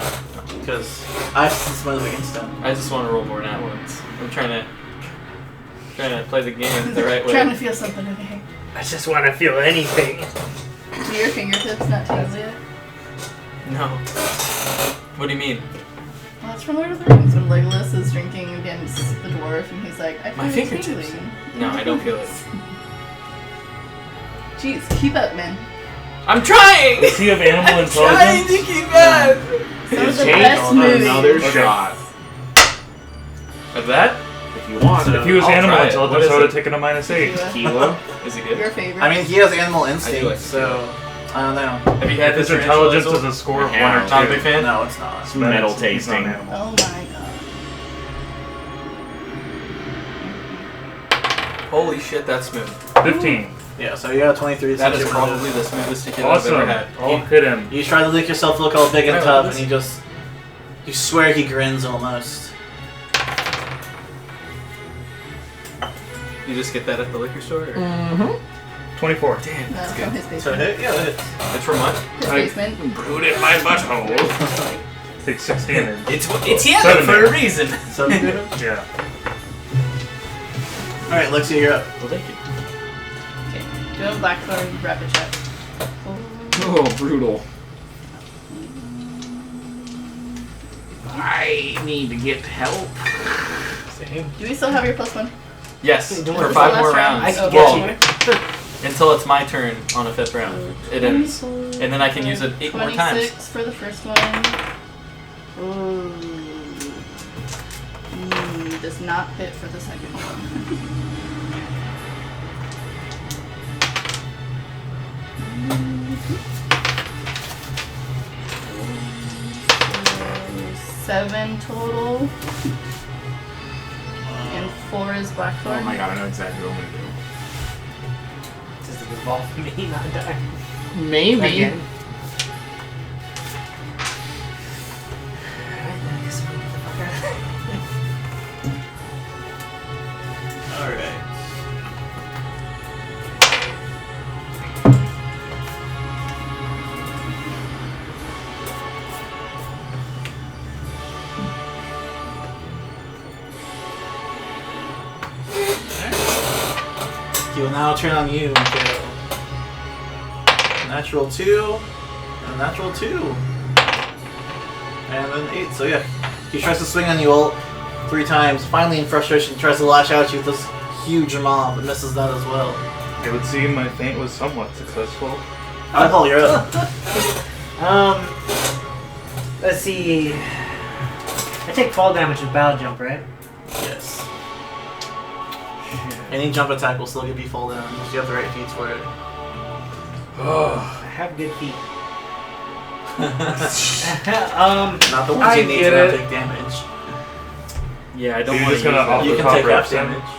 Because I have sense motive against him. I just want to roll more than ones. I'm trying to play the game the right Trying to way. feel something today. I just want to feel anything. Do your fingertips not tingle yet? No. What do you mean? Well, that's from Lord of the Rings when Legolas is drinking against the dwarf and he's like, I feel My it fingertips. tingling. No, I don't feel it. Jeez, keep up, man. I'm trying! Does he have animal trying intelligence? to keep up! Some of the Take best on movies. another Okay. shot Of that? if you want. So If he was I'll animal try it. What intelligence, is I would have it? taken a -8. Tequila. Is it good? Your favorite. I mean, he has animal like instinct, so I don't know. Have you had His this intelligence tarantula is a score of Yeah. 1 or 2. Not a big fan? No, it's not. It's Metal medicine, it's not tasting. animal. Oh my god. Holy shit, that's smooth. 15. Yeah, so you got 23. That since is your probably motive. the smoothest tequila I've Awesome. ever had. I'll hit him. You try to make yourself look all big and Right, tough, this- and you swear he grins almost. You just get that at the liquor store? Or? 24. Damn, No, that's from good. his So basement. hit, yeah, it hits. It's from what? His I- basement. Brewed in my butthole. Take 6 damage. It's yellow 7 for a damage. reason. So Yeah. Alright, Lexia, you're up. Well, thank you. Okay. Do a blackthorn rapid check. Oh, brutal. I need to get help. Do we still have your +1? Yes, Don't for worry. 5 Last more round? rounds. I can Well, get you. until it's my turn on a 5th round. It ends. And then I can use it 8 more 26 times. for the first one. Ooh. Does not hit for the second one. So 7 total. And 4 is Blackthorn. Oh my god, I know exactly what I'm gonna Does it involve me not dying? do. Maybe. Again. Alright, then I guess I'll get the fuck out of there. Alright. He will now turn on you, Mikhail. Natural 2, and a natural 2. And then 8, so yeah. He tries to swing on you all 3 times. Finally, in frustration, he tries to lash out at you with this huge maul, but misses that as well. It would seem my feint was somewhat successful. Alcohol, you're up. Let's see. I take fall damage with battle jump, right? Yes. Any jump attack will still give you full damage if you have the right feats for it. I have good feet. Not the ones I you need to get not it. take damage. Yeah, I don't You're want just to use gonna that. off You the can top take half reps then? damage.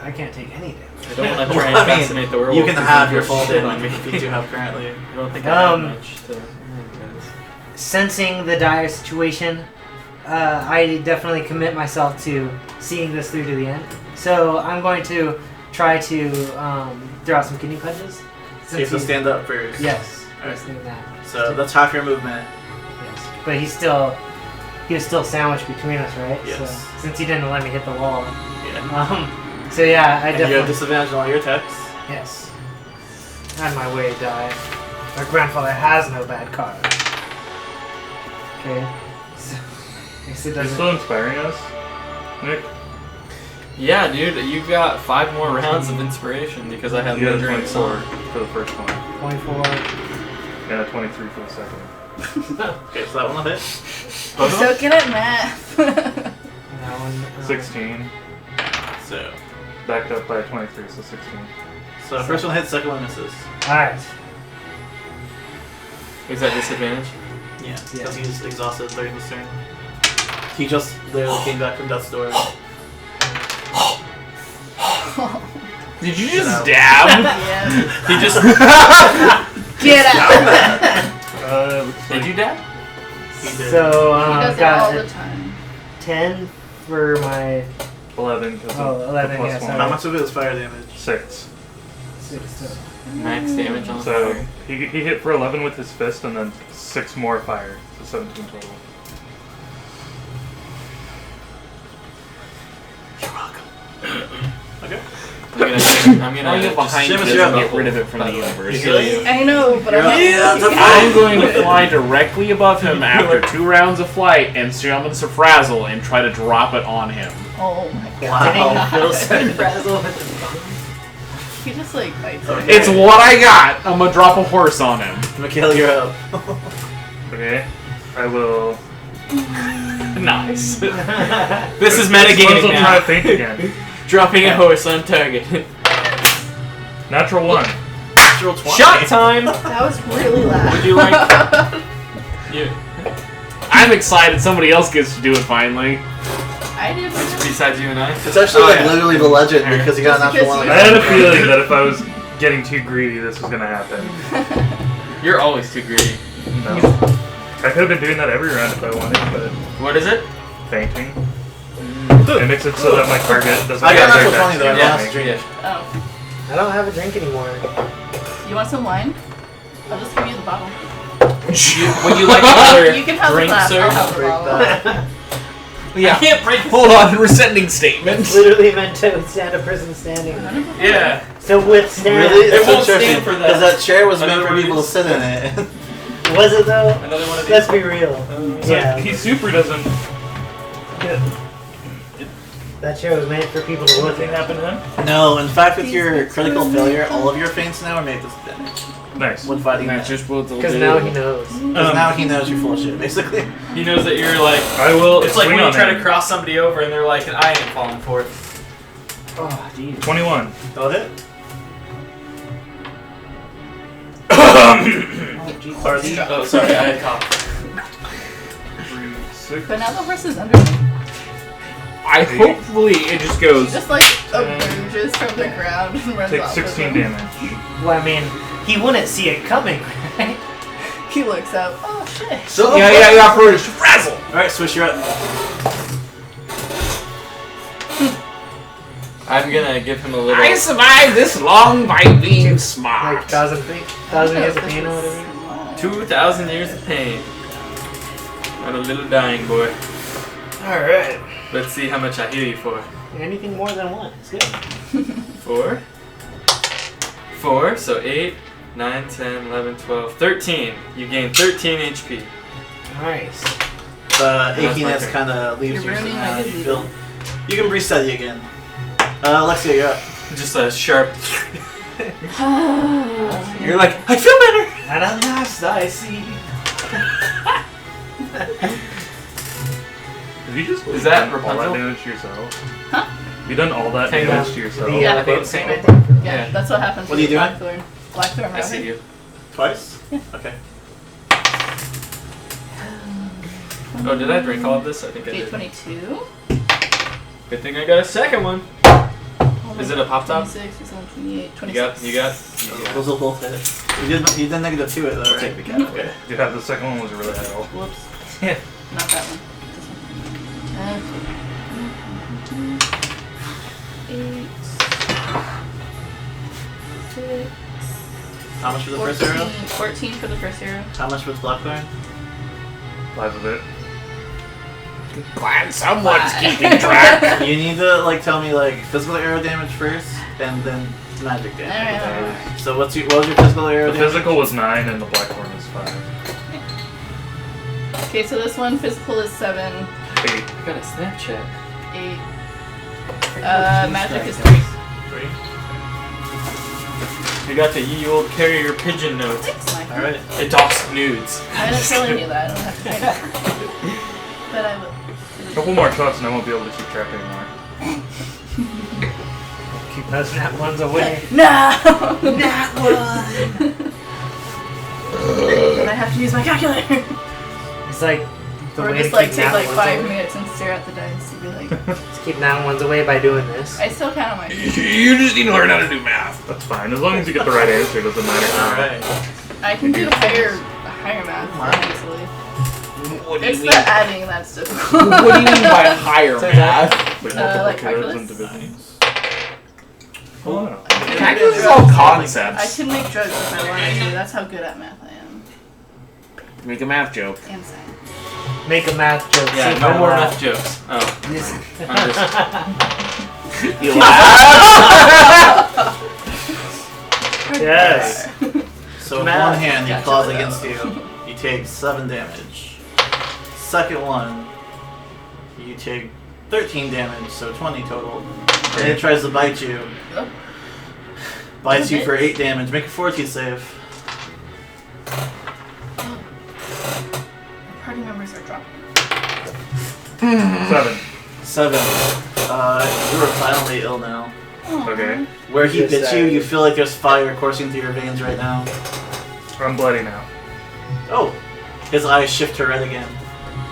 I can't take any damage. I don't want to try and Well, I mean, fascinate the werewolf. You can because have they your do full shit on damage me. with the feats you have currently. I don't think I have much to... Sensing the dire situation, I definitely commit myself to seeing this through to the end. So I'm going to try to throw out some kidney punches. So you have to stand up first. Yes. Alright. Just think that. So that's half your movement. Yes. But he was still sandwiched between us, right? Yes. So, since he didn't let me hit the wall. Yeah. So yeah, I And you have definitely. disadvantage on all your attacks. Yes. And my way die. My grandfather has no bad card. Okay. So, I guess it You're doesn't. still inspiring us, Nick. Yeah, dude, you've got 5 more rounds of inspiration because I have You got a Lingering 24 Song. for the first one, 24. and a 23 for the second. Okay, so that one will hit. I'm so good at math. And that one. 16, So backed up by a 23, so 16. the first one hits, second one misses. Alright. Is that disadvantage? Yeah, because he's exhausted during this turn. He just literally came back from death's door. Did you just No. dab? Yes. He just. Get out. Looks Did like you dab? He did. So He I've does it all got the time. 10 for my 11 because Oh, of 11, the plus yeah, one. sorry. How much of it is fire damage? 6. 6 total. Max damage on So fire. he hit for 11 with his fist, and then 6 more fire, so 17 total. You're welcome. Okay. I'm gonna I'll get behind Seamus, this you're and up. get rid of it from the universe. I know, but I'm not. I'm going to fly directly above him after 2 rounds of flight and summon Frazzle and try to drop it on him. Oh my god. Wow. Phil said frazzle with his He just like bites it. Okay. It's what I got. I'm gonna drop a horse on him. Mikhail, you're up. Okay, I will. Nice. This is Might as metagaming well try now. to think again. Dropping a horse on target. Natural 1. Natural 20. Shot time! That was really loud. Would you like? You. I'm excited. Somebody else gets to do it finally. I did. Besides you and I. It's actually Oh, like yeah. literally the legend because you got a Just natural one. because I had a feeling that if I was getting too greedy, this was gonna happen. You're always too greedy. No. I could have been doing that every round if I wanted, but What is it? fainting. It makes it so that my target doesn't I got get natural attack 20 though. I Yeah, lost a drink. yeah. Oh. I don't have a drink anymore. You want some wine? I'll just give you the bottle. Would you like another You can have drink, the glass. sir? I'll have the Break bottle. I can't break. Hold on, rescinding statement. It's literally meant to withstand a person standing. Yeah. So withstand. Really? It That's won't interesting, stand for that. Because that chair was meant Another for one of people to these? sit in it. Was it though? Another one of these. Let's be real. So Yeah. he super doesn't. That chair was made for people to look Nothing at. happen to him? No, in fact, with your critical failure, all of your feints now are made disadvantage Nice. when fighting. Because now he knows. Because now he knows you're full of shit, basically. He knows that you're like. I will. It's like swing when you on try him. to cross somebody over and they're like, I ain't falling for it. Oh, jeez. 21. That'll hit. Oh, jeez. Oh, sorry, I had cough. 6. But now the horse is under me. Hopefully it just He goes. just like emerges from the ground and runs Take off 16 with him. damage. Well, I mean, he wouldn't see it coming, right? He looks up. Oh shit. So, Yeah, first. Frazzle! Alright, Swish, you're up. I'm gonna give him a little. I survived this long by being smart. Like 1,000 years of pain or whatever. 2,000 years of pain. And a little dying boy. Alright. Let's see how much I heal you for. Anything more than one. It's good. 4. 4, so 8, 9, 10, 11, 12, 13. You gain 13 HP. Nice. The That's my achiness turn. kind of leaves You're you. ruining So my now good you lead. feel. You can reset again. Alexia, you're up. Just a sharp. You're like, I feel better! And at last I see. Have you just Is that done all Rapunzel? that damage to yourself? Huh? You done all that Tango. damage to yourself? The, Yeah, boat same, thing, I I think. think. Yeah, Yeah. that's what happens. What are you with doing? Blackthorn. Blackthorn, I right? see you. Twice? Yeah. Okay. Oh, did I drink all of this? I think I did. 822. Good thing I got a second one. Is it a pop top? 26, 27, 28, You 26. got. Those will both hit. You did negative 2 it though, right? Take the cat. Okay. Yeah, the second one was really hell. Whoops. Yeah. Not that one. This one. 8, 6. How much for the first arrow? 14 for the first arrow. How much for the Blackthorn? 5 of it. Glad someone's keeping track. You need to like tell me like physical arrow damage first, and then magic damage. Alright. So what was your physical arrow The damage? physical was 9 and the Blackthorn was 5. Okay, so this one physical is 7, 8. I got a Snapchat. 8. Magic is 3. 3. You got the ye old carrier pigeon note. Thanks, Michael. All right. It talks nudes. I didn't telling you that. I don't have to find out. But I will. A couple more shots and I won't be able to keep track anymore. Keep those nat ones away. No! Nat one! And I have to use my calculator. It's like the Or way just to like keep take nat like ones 5 away. minutes and stare at the dice and be like, Just keep nat ones away by doing this. I still count on my You just need to learn how to do math. That's fine. As long as you get the right answer, it doesn't matter. All right. I can do higher math, honestly. What do It's you the mean? adding that's difficult. What do you mean by higher So math? Like like multiplicatives and calculus? divisions. Oh, wow. Calculus is all I concepts. can make jokes if I wanted to. That's how good at math I am. Make a math joke. And science. Make a math joke. Yeah, See no if more I math laugh. jokes. Oh. This- I'm just... You laugh? Yes. So with Math. one hand, he Gotcha. claws against you. You take 7 damage. Second one, you take 13 damage, so 20 total. And it tries to bite you. Oh. Bites you for 8 damage. Make a fortitude save. Party members are dropping. 7. 7. You are violently ill now. Okay. Where he Just, bit you, you feel like there's fire coursing through your veins right now. I'm bloody now. Oh! His eyes shift to red again.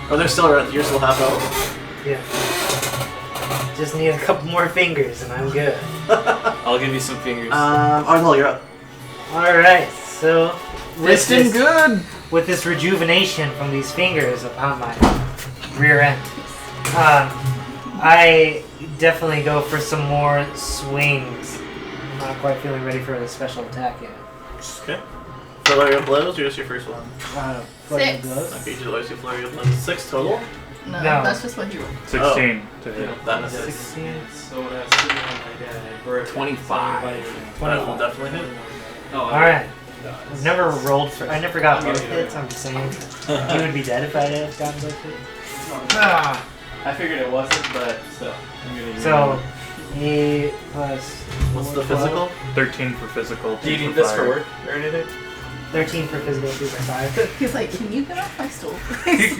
Oh, they're still red. You're still half health. Yeah. Just need a couple more fingers and I'm good. I'll give you some fingers. Arnold, you're up. Alright, so with Listen this, good. with this rejuvenation from these fingers upon my rear end, I definitely go for some more swings. I'm not quite feeling ready for the special attack yet. Okay. Flurry of blows, or just your first one? Flurry of 6. blows. Okay, you always do flurry of blows. 6 total? No, No. that's just what you roll. 16 to hit. That misses. 16. So what I was sitting on my dad. 25. That will definitely hit. Alright. I've never rolled for. I never got both hits, I'm just saying. You would be dead if I had gotten both hits. I figured it wasn't, but still. I'm gonna use So, 8 plus. What's the 12. physical? 13 for physical. Do you 2 need this fire. for work or anything? 13 for physical, 2 for 5. He's like, can you get off my stool, please?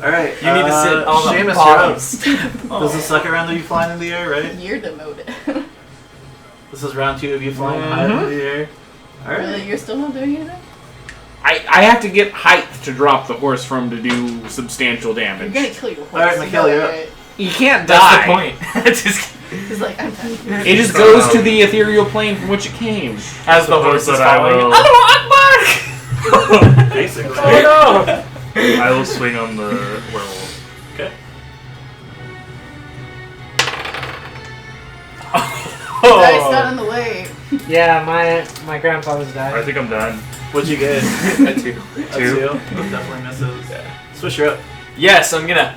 Alright. You need to sit on the Seamus, bottom you're up. step. This is the second round of you flying in the air, right? You're demoted. This is round 2 of you flying high in the air. Alright. Really? You're still not doing anything? I have to get height to drop the horse for him to do substantial You're damage. gonna kill your horse. Alright, you Mikhail, know you're that, up. right? You can't That's die. the point. Just He's like, I'm done. It just goes to the ethereal plane from which it came. as the horse is Suppose that I following. will- Allahu Akbar! Basically. Oh no! I will swing on the werewolf. Okay. Dice got in the way. Yeah, my grandfather's I died. think I'm done. What'd you get? A 2. A 2. 2. Definitely misses. Swish, you're up. Yes, I'm gonna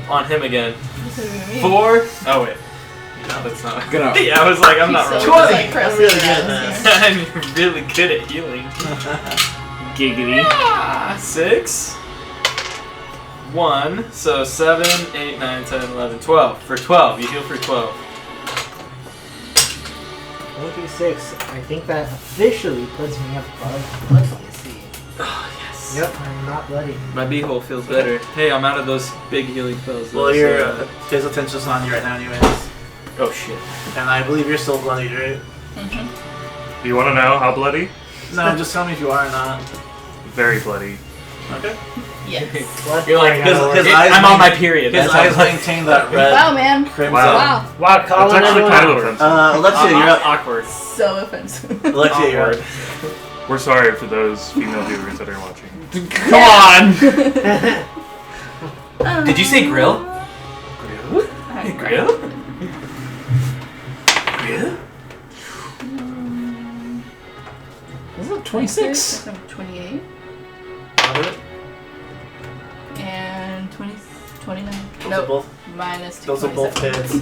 on him again. This is gonna be 4. Oh wait, no, that's not. Gonna- Yeah, I was like, I'm not So rolling. just, like, press I'm really your good at ass this. here. I'm really good at healing. Giggity. 6. 1. So 7, 8, 9, 10, 11, 12. For 12, you heal for 12. 26. I think that officially puts me above bloody. Oh yes. Yep, I'm not bloody. My beehole feels better. Hey, I'm out of those big healing spells. Well, though, your so- his attention's on you right now, anyways. Oh shit. And I believe you're still bloodied, right? Do you want to know how bloody? No, just tell me if you are or not. Very bloody. Okay. Yes. Blood You're like, pouring out of his the- eyes I'm on my main- period. His That's how eyes maintain that red Wow, man. crimson. Wow. Wow. Wow, That's calling actually everyone kind out. of offensive. Alexia, you're up. Awkward. So offensive. Alexia, you're up. We're sorry for those female viewers that are watching. Come on. Did you say grill? Alright. Grill? Grill? This is 26. 28. Got it. And 20, 29. Those are Nope. both. Minus 2. Those are both hits.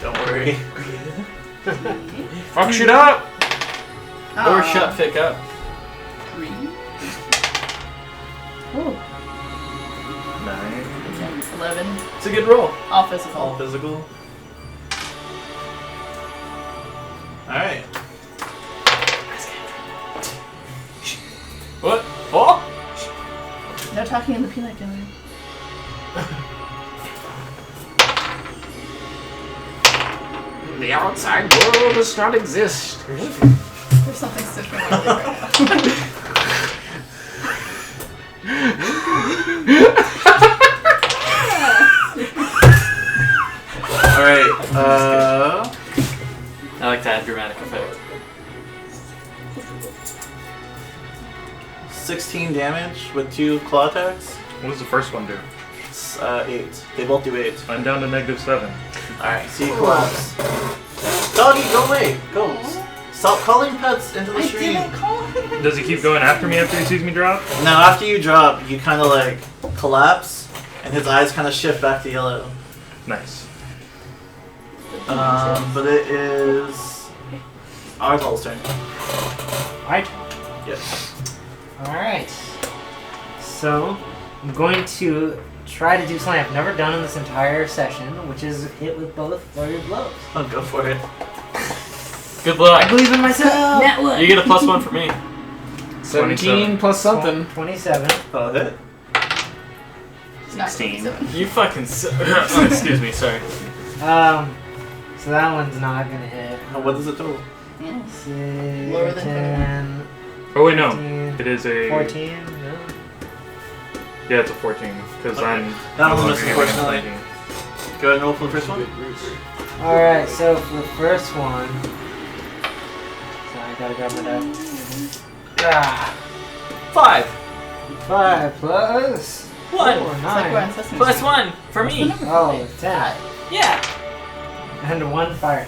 Don't worry. Fuck shit up! Or shut Fick up. 3. Oh. 9. 10, 11. It's a good roll. All physical. All physical. Alright. What? Oh? No talking in the peanut gallery. The outside world does not exist. There's something stitching my leg right now. Alright, I like to add dramatic effect. 16 damage with 2 claw attacks. What does the first one do? It's 8. They both do 8. I'm down to -7. Alright, so you collapse. Doggy, go away! Go! Stop calling pets into the I stream! didn't call him. Does he keep going after me after he sees me drop? Now, after you drop, you kind of like collapse, and his eyes kind of shift back to yellow. Nice. But it is Arzal's turn. Right. Yes. Alright. So, I'm going to try to do something I've never done in this entire session, which is hit with both flurry blows. I'll go for it. Good luck. I believe in myself! Net one! You get a +1 for me. 17 plus something. 27. I'll hit. It's not 16. 27. You fucking oh, excuse me, sorry. So that one's not gonna hit. What is it total? Yeah. 6, Lower than 10, Oh wait, no. 15, It is a 14, no. Yeah, it's a 14 because Okay. I'm. That no one longer was getting unfortunately. a 19. Go ahead and roll for the first one. Alright, so for the first one. So I gotta grab my die. Ah, 5. 5 plus 1. 4, It's like we're 9. on Sesame Street. +1 for What's the me. number? Oh, 10. Yeah. And 1 fire.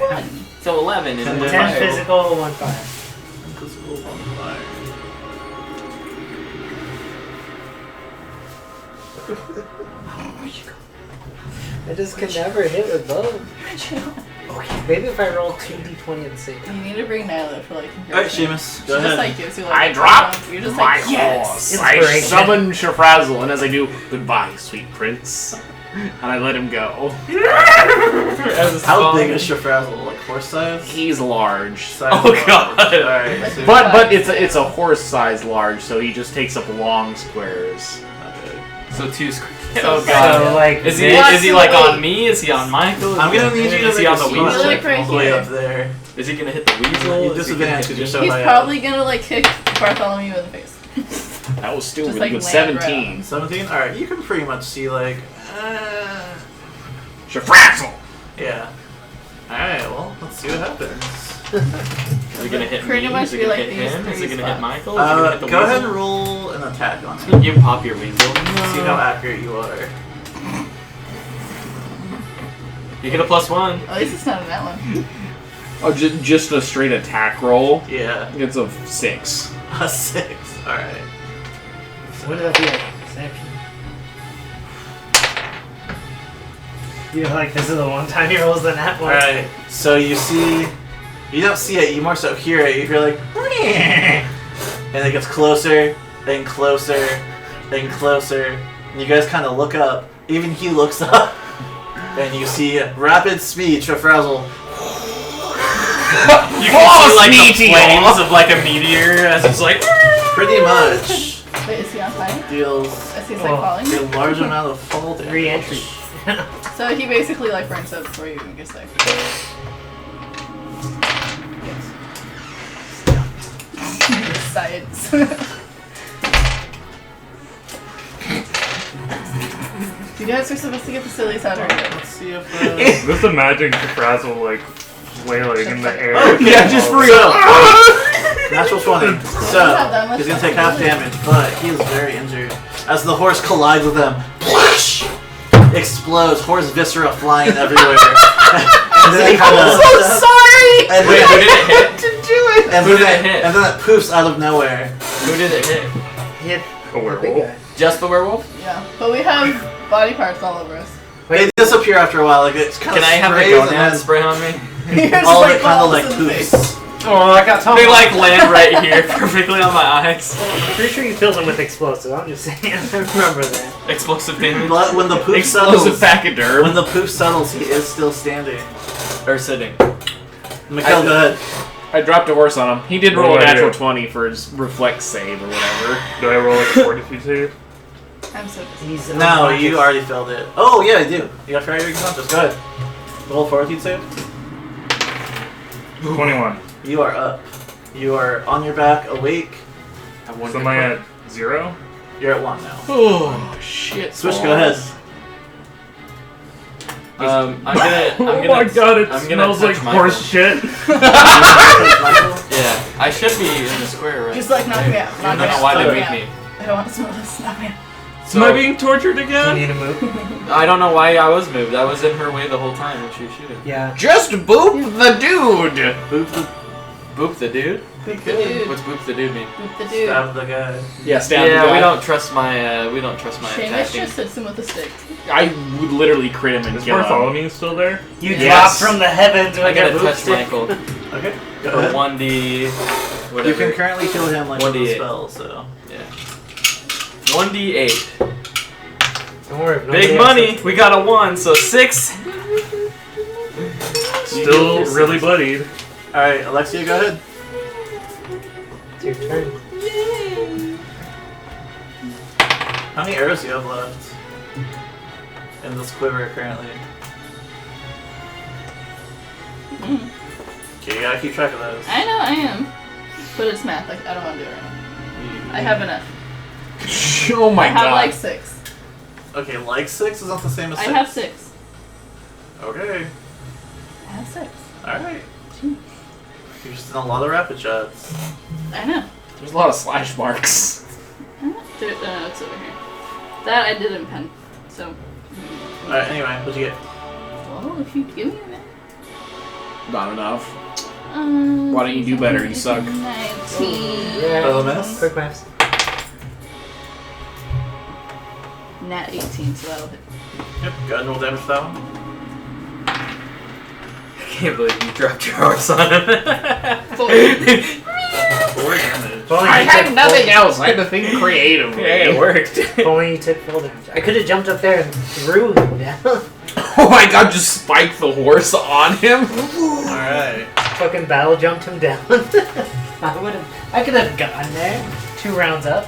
So 11 is And the 10 fire. physical, 1 fire. Physical on fire. I just can never hit with both. Maybe if I roll 2d20 at the same You time. need to bring Nyla for like Alright, comparison. Seamus, She go just ahead. like gives you like I a drop You're just my like yes. horse. I Inspiration. summon Shafrazzle, and as I do, goodbye, sweet prince. And I let him go. As it's How falling. big is Shafrazzle? Like horse size? He's large. Size Oh, large. God. Alright, so But it's a horse size large, so he just takes up long squares. So 2 squares. So Oh So, god. like, Is he this- like on me? Is he on Michael? I'm gonna need you to Is he make on a the spot weasel? Like right all the way here. up there. Is he gonna hit the weasel? You Is he disadvantage gonna because you're hit so He's high probably gonna like kick Bartholomew in the face. That was still Just, really like, good. land right 17. 17? Alright, you can pretty much see like Shafrazzle! yeah. Alright, well, let's see what happens. Is he gonna hit Pretty me? much Is he be gonna like hit these him? Is he three gonna hit spots. Michael? Is he gonna hit the Go ahead and weasel? roll an attack on him. You pop your weasel. See how accurate you are. You get a +1. At least it's not in that one. Oh, just a straight attack roll? Yeah. It's a 6. A 6. Alright. What did that be? Like, perception? You're like, this is the one time he rolls the nat one. Alright, so you see, you don't see it, you more so hear it. You hear like, and it gets closer, and closer, and closer. And you guys kind of look up. Even he looks up, and you see rapid speed, Shafrazzle. You can see like the flames of like a meteor as it's like. Pretty much Wait, is he on fire? deals As he's Oh. like a falling? large amount of fall damage. Re-entry. So he basically like burns up before you even get there. Science. You guys are supposed to get the silly sound right. Let's see if. Just imagine Frazzle like flailing in the air. Yeah, just for real. Natural 20. have that So, much he's gonna take half damage, but he is very injured. As the horse collides with them, explodes, horse viscera flying everywhere. And then it kind I'm of. so sorry! And Wait, who then, did it hit? To do it! and Who then did it hit? And then it poofs out of nowhere. Who did it hit? Hit A the big werewolf. guy. Just the werewolf? Yeah, but we have body parts all over us. They disappear after a while. Like it's kind Can of. I have the gonad spray on me? Here's All of like it kind of balls like in the face. poofs. Oh, I got Tom. They like land right here, perfectly on my eyes. I'm pretty sure you filled them with explosives. I'm just saying. I remember that. Explosive damage. But when the poof Explosive settles, pachyderm. when the poof settles, he is still standing. Or sitting. Mikhail, go ahead. I dropped a horse on him. He did What roll a do I natural do? 20 for his reflex save or whatever. Do I roll like a fortitude save? I'm so busy. He's No, unconscious. you already failed it. Oh yeah, I do. You got Fairy Unconscious. Go ahead. Roll fortitude save. 21. You are up. You are on your back, awake. I wonder So am I at 0? You're at 1 now. Oh, shit. Switch, go ahead. I'm gonna. Oh my god, it I'm gonna smells like touch Michael. horse shit. Michael? Yeah, I should be in the square, right? Just like knock me out. I Knock don't me know out. why knock they me make out. me. I don't want to smell this. Knock me out. Am I being tortured Do you again? need to move? I don't know why I was moved. I was in her way the whole time when she was shooting. Yeah. Just boop the dude! Boop the Boop the dude? Boop the dude. What's boop the dude mean? Boop the dude. stab the guy. Yeah, stab the Yeah, guy. we don't trust my Seamus attacking. just hits him with a stick. I would literally crit him and Is kill him. Bartholomew still there? You Yes. drop from the heavens I with your gotta touch boomstick. Michael Okay. Go for ahead. 1d. You Whatever. can currently kill him like with a 1d8. spell, so. Yeah. 1d8. Don't worry. if nobody Big else money. is- We got a 1, so 6. Still really bloodied. Alright, Alexia, go ahead. It's your turn. How many arrows do you have left in this quiver currently? Okay, you gotta keep track of those. I know I am, but it's math. Like I don't want to do it right now. I have enough. Oh my I have god. like 6. Okay, like 6 is not the same as I 6. have 6. Okay, I have 6. alright. You're just in a lot of rapid shots. I know. There's a lot of slash marks. It's over here. That I did in pen. So. Alright, anyway, what'd you get? Well, if you give me a minute. Not enough. Why don't you do better? You suck. 19. Another miss? Quick maths. Nat 18, so that'll hit. Yep, go ahead and roll damage for that one. I can't believe you dropped your horse on him. 4 damage. If only I you had took nothing else. I had to think creatively. Yeah, it worked. If only you took full damage. I could have jumped up there and threw him down. Oh my god, just spike the horse on him. Alright. Fucking battle jumped him down. I could have gotten there. 2 rounds up.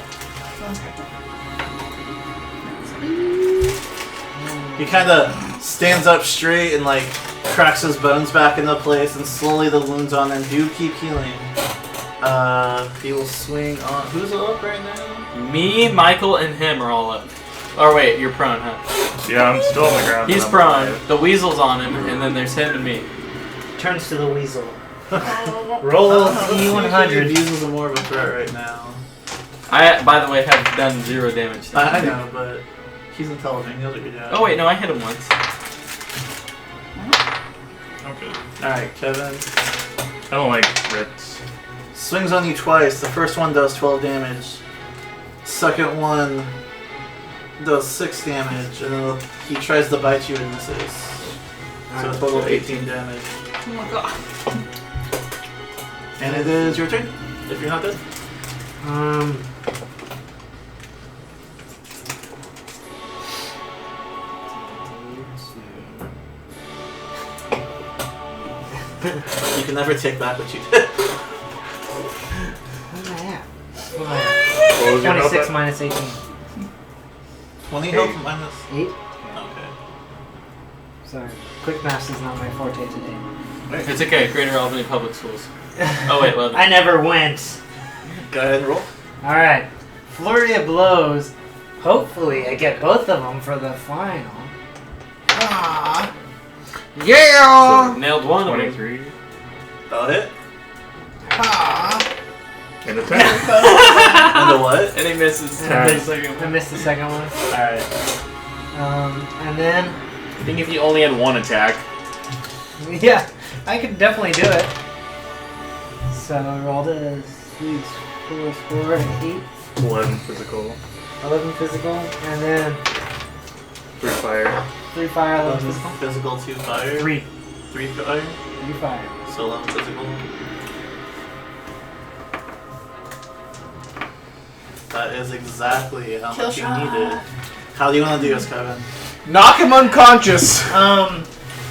He kind of stands up straight and like cracks his bones back into place, and slowly the wounds on him do keep healing. He will swing on. Who's up right now? Me, Michael, and him are all up. Oh wait, you're prone, huh? Yeah, I'm still on the ground. He's but I'm prone. alive. The weasel's on him, and then there's him and me. Turns to the weasel. Roll D100 D100. uses a more of a threat right now. I, by the way, have done 0 damage. to him. I know, but he's intelligent. He'll do a good job. Oh wait, no, I hit him once. Okay. Alright, Kevin. I don't like crits. Swings on you twice. The first one does 12 damage. Second one does 6 damage, and then he tries to bite you and misses. So a total of 18 damage. Oh my god. And it is your turn, if you're not dead. You can never take back what you did. What am I at? What was your 26 health at? minus 18. 20 health minus. 8? Okay. Sorry. Quick maths is not my forte today. It's okay, Greater Albany Public Schools. Oh wait, well, I never went. Go ahead and roll. Alright. Flurry of blows. Hopefully I get both of them for the final. Ah. Yeah. so nailed one of them. 23. That'll hit. Ah. And the 10. And the what? And he misses. I The missed, second I one. missed the second one. Alright. And then, I think if you only had one attack. yeah, I could definitely do it. So I rolled a 4 score and 8. 11 physical. 11 physical, and then 3 fire. 3 fire, 11 physical. Physical, 2 fire. 3. 3 fire. 3 fire. So 11 physical. That is exactly how Kill much you shot. needed. How do you want to do this, Kevin? Knock him unconscious.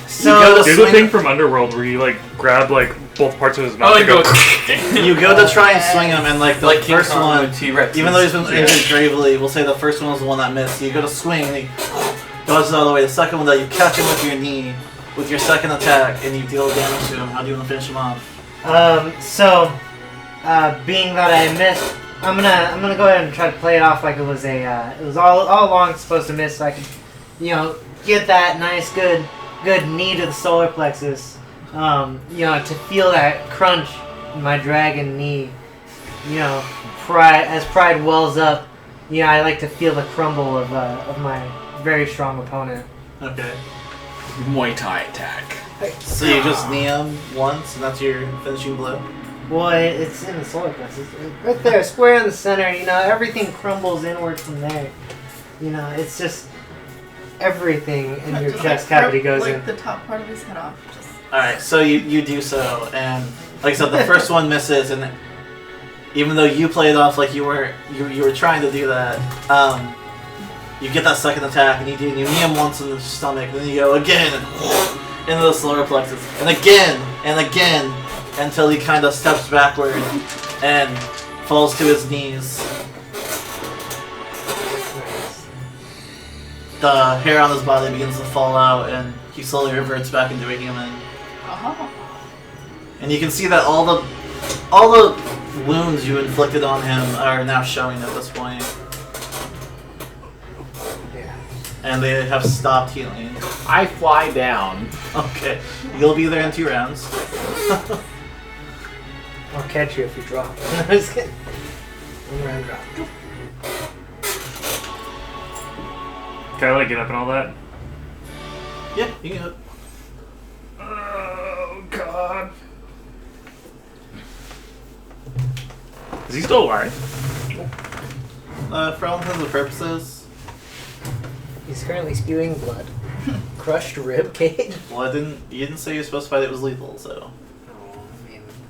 So go to Do the swing- thing from Underworld where you like grab like both parts of his mouth Oh, and and go. go. You go to try and swing him, and like the Like King first Kong one, with T-Rex. even though he's been injured gravely, we'll say the first one was the one that missed. You go to swing, and he dodges out of the way. The second one, that you catch him with your knee, with your second attack, and you deal damage to him. How do you want to finish him off? Being that I missed, I'm gonna go ahead and try to play it off like it was it was all along supposed to miss, so I could, get that nice good knee to the solar plexus, to feel that crunch in my dragon knee, pride wells up, I like to feel the crumble of my very strong opponent. Okay. Muay Thai attack. So you just knee him once, and that's your finishing blow? Well, it's in the solar plexus. Right there, square in the center, everything crumbles inward from there. It's just everything in your Just, chest like, cavity rip, goes like, in. the top part of his head off. Just Alright, so you do so, and like I said, the first one misses, and even though you played off like you were trying to do that, you get that second attack, and you knee him once in the stomach, and then you go again into the solar plexus, and again, until he kind of steps backward and falls to his knees. The hair on his body begins to fall out, and he slowly reverts back into a human. And you can see that all the wounds you inflicted on him are now showing at this point. Yeah. And they have stopped healing. I fly down. Okay. You'll be there in 2 rounds. I'll catch you if you drop. I'm just kidding. One round drop. Can I like get up and all that? Yeah, you can go. Oh god. Is he still alive? For all intents and purposes, He's currently spewing blood. Crushed rib cage. well, you didn't say you're supposed to fight it was lethal, so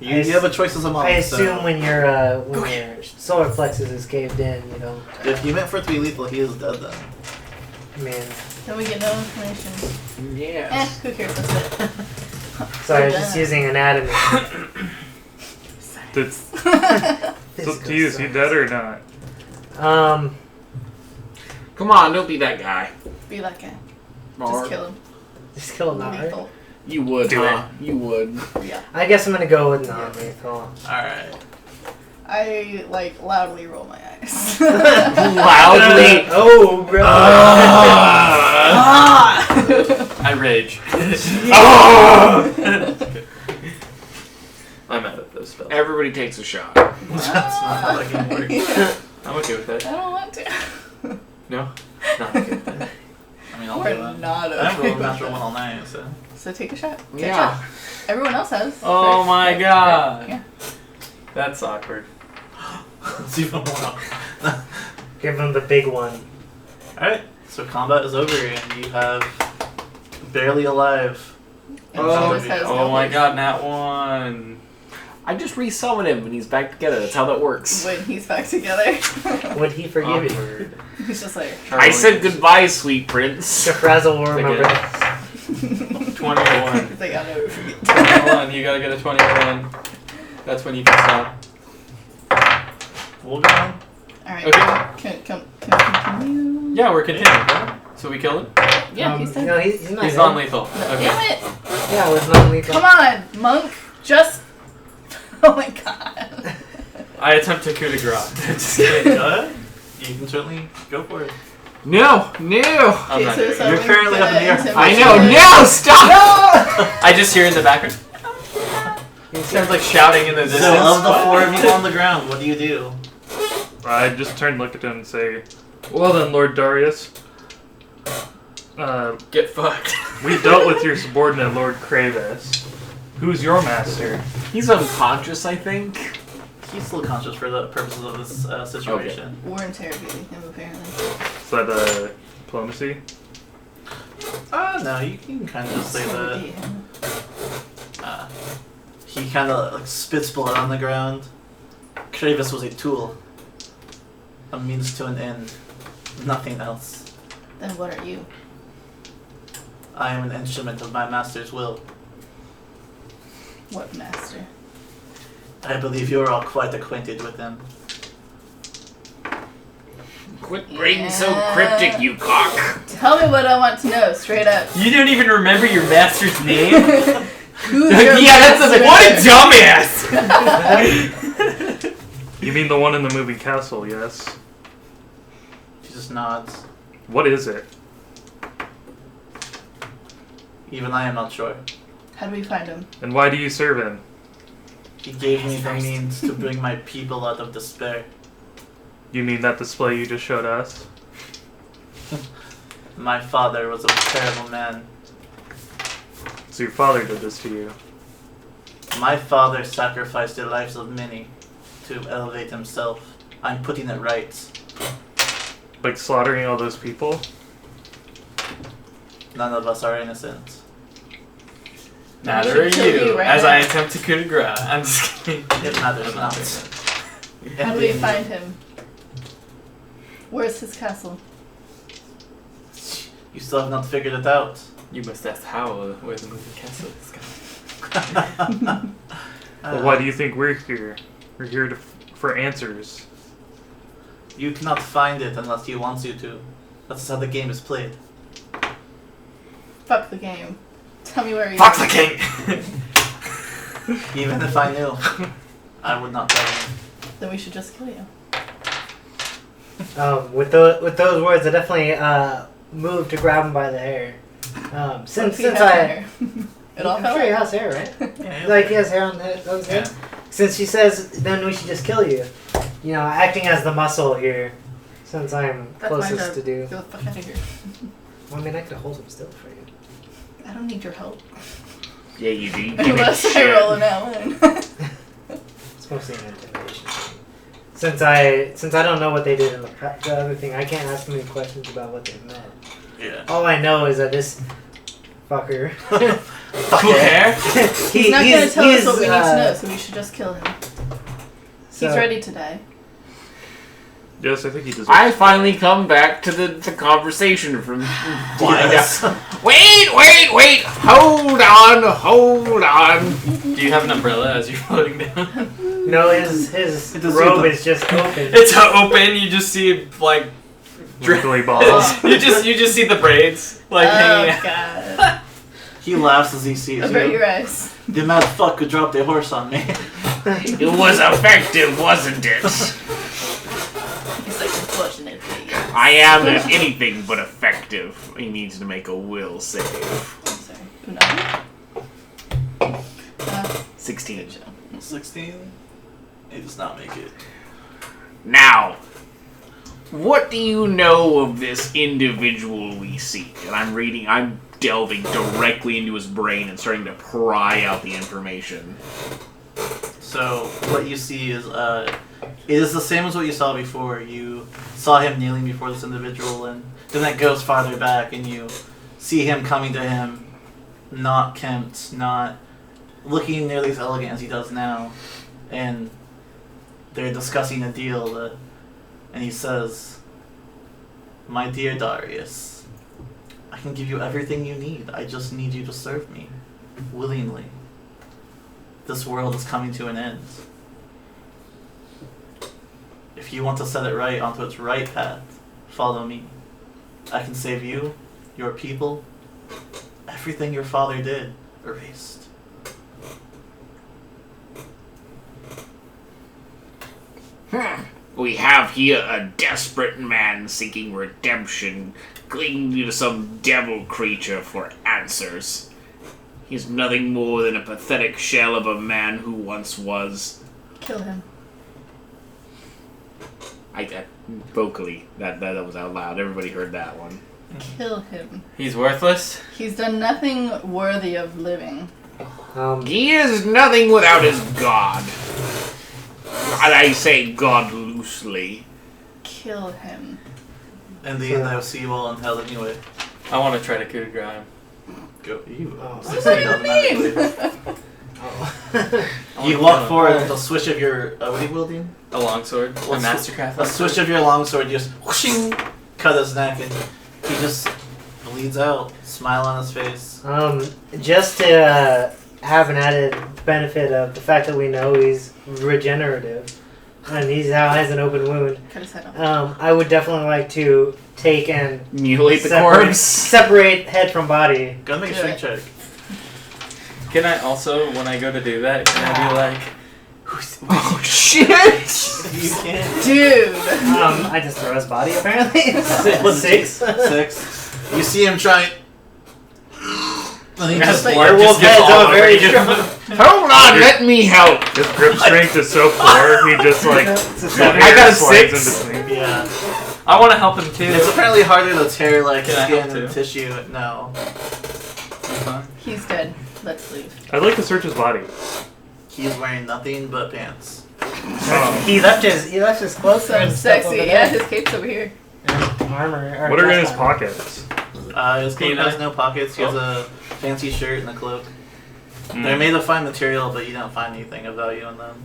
I mean, you have a choice as a monk. I assume so when your solar plexus is caved in, if you meant for it to be lethal, he is dead then. Man. then we get no information. Yeah. Who cares? That's it. So I was just using anatomy. So to you, is he dead or not? Come on, don't be that guy. Be that guy. Or Just kill him. Just kill him outright. Lethal. You would, Do huh? You would. Yeah. I guess I'm gonna go with non-lethal. Alright. I loudly roll my eyes. Loudly. Oh, bro. I rage. I'm out of those spells. Everybody takes a shot. That's not how that game works. I'm okay with I that. don't want to. No? Not okay with that. I mean, I'll do We're that. not I haven't okay rolled a with natural that. one all night, so. So take a shot. Take a Yeah. shot. Everyone else has. Oh right? my Right, god. right, yeah. That's awkward. It's even more. Give him the big one. Alright, so combat is over, and you have barely alive. in front Oh, of you. has Oh no my face. god, Nat 1. I just resummon him when he's back together. That's how that works. When he's back together. Would he forgive you? Awkward. He's just like. I said goodbye, sweet prince. Frazzle will remember Again. this. 21. He's like, I'll never forget. 21. You gotta get a 21. That's when you can stop. We'll go on. Alright. Okay. Can we continue? Yeah, we're continuing. Right? So we kill him? Yeah, he's dead. No, he's not He's dead. non-lethal. Damn Okay. it! Yeah, with non-lethal. Come on, monk. Just. Oh my god. I attempt to coup de grace. Just kidding. Go ahead. You can certainly go for it. No, no. I'm not doing it. You're currently up in the air. I know. No, stop. I just hear in the background. It sounds like shouting in the distance. So, of the 4 of you on the ground, what do you do? I just turn and look at him and say, "Well then, Lord Darius, Get fucked. We dealt with your subordinate, Lord Kravis. Who's your master? He's unconscious, I think. He's still conscious for the purposes of this situation. We're interrogating him, apparently. Is that diplomacy? No, you can kind of say that. Interrogate him. He kind of like spits blood on the ground. Kravis was a tool, a means to an end, nothing else. Then what are you? I am an instrument of my master's will. What master? I believe you are all quite acquainted with him. Quit being so cryptic, you cock. Tell me what I want to know, straight up. You don't even remember your master's name? Who's Yeah, your that's master? what a dumbass! You mean the one in the movie Castle, yes? She just nods. What is it? Even I am not sure. How do we find him? And why do you serve him? He gave me the means to bring my people out of despair. You mean that display you just showed us? My father was a terrible man. So your father did this to you? My father sacrificed the lives of many to elevate himself. I'm putting it right. Like slaughtering all those people? None of us are innocent. Neither I are should kill you, you right as now. I attempt to coup de grace. I'm just kidding. It matters not. How do we find him? Where's his castle? You still have not figured it out. You must ask how, where the movie castle is going. Well, why do you think we're here? We're here for answers. You cannot find it unless he wants you to. That's how the game is played. Fuck the game. Tell me where he Fuck is. the king! Even if I knew, I would not tell you. Then we should just kill you. With those words, I definitely moved to grab him by the hair. Since He has I, hair. It all I'm fell sure he out. has hair, right? Yeah, Like he has hair on his head. Since she says, then we should just kill you. You know, acting as the muscle here, since I'm That's my closest job. to do. Get the fuck out of here. Well, I mean, I could hold him still for you. I don't need your help. Yeah, you do. You Unless I roll an Ellen. It's mostly an intimidation thing. Since I don't know what they did in the other thing, I can't ask them any questions about what they meant. Yeah. All I know is that this fucker. Cool hair? He's not gonna tell us what we need to uh, know, so we should just kill him. So- He's ready to die. Yes, I think he deserves I finally come back to the conversation from Yes. Wait! Hold on! Do you have an umbrella as you're floating down? No, his It does robe either. is just open. It's open, you just see, like, Wiggly balls. you just see the braids, like, hanging Oh out. god. He laughs as he sees Avert you. your eyes. The mad fuck who dropped a horse on me. It was effective, wasn't it? He's like, unfortunately. I am anything but effective. He needs to make a will save. I'm sorry. No. 16. 16? He does not make it. Now, what do you know of this individual we seek? And I'm delving directly into his brain and starting to pry out the information. So, what you see is, it is the same as what you saw before. You saw him kneeling before this individual, and then it goes farther back, and you see him coming to him, not kempt, not looking nearly as elegant as he does now, and they're discussing a deal, and he says, "My dear Darius, I can give you everything you need. I just need you to serve me, willingly. This world is coming to an end. If you want to set it right onto its right path, follow me. I can save you, your people, everything your father did, erased." We have here a desperate man seeking redemption, clinging to some devil creature for answers. He's nothing more than a pathetic shell of a man who once was. Kill him. I vocally, that was out loud. Everybody heard that one. Kill him. He's worthless. He's done nothing worthy of living. He is nothing without his god. And I say god loosely. Kill him. And the end, I will see you all in hell anyway. I want to try to coup de grace. Go. You. What does that mean? You walk forward with a swish of your. What are you wielding? A longsword. A mastercraft. A swish of your longsword, you just whooshing, cut his neck, and he just bleeds out. Smile on his face. Just to have an added benefit of the fact that we know he's regenerative, and he now has an open wound. Cut his head off. I would definitely like to take and Mutilate the corpse. separate head from body. Go make a strength check. Can I also, when I go to do that, can I be like, Oh shit! You can't. Dude! I just throw his body apparently. Six. 6. You see him trying. And he just like- Werewolf heads are very strong. Hold on, let me help. His grip strength is so poor, he just like. I got a slides 6. in between. Yeah. I want to help him too. It's apparently harder to tear like Can I skin help and too? tissue. No. He's dead. Let's leave. I'd like to search his body. He's wearing nothing but pants. He left his clothes So and stuff sexy. over Yeah, there. his cape's over here. Armor. or What are in his chest armor. pockets? His coat has no pockets. He has a fancy shirt and a cloak. They're made of fine material, but you don't find anything of value in them.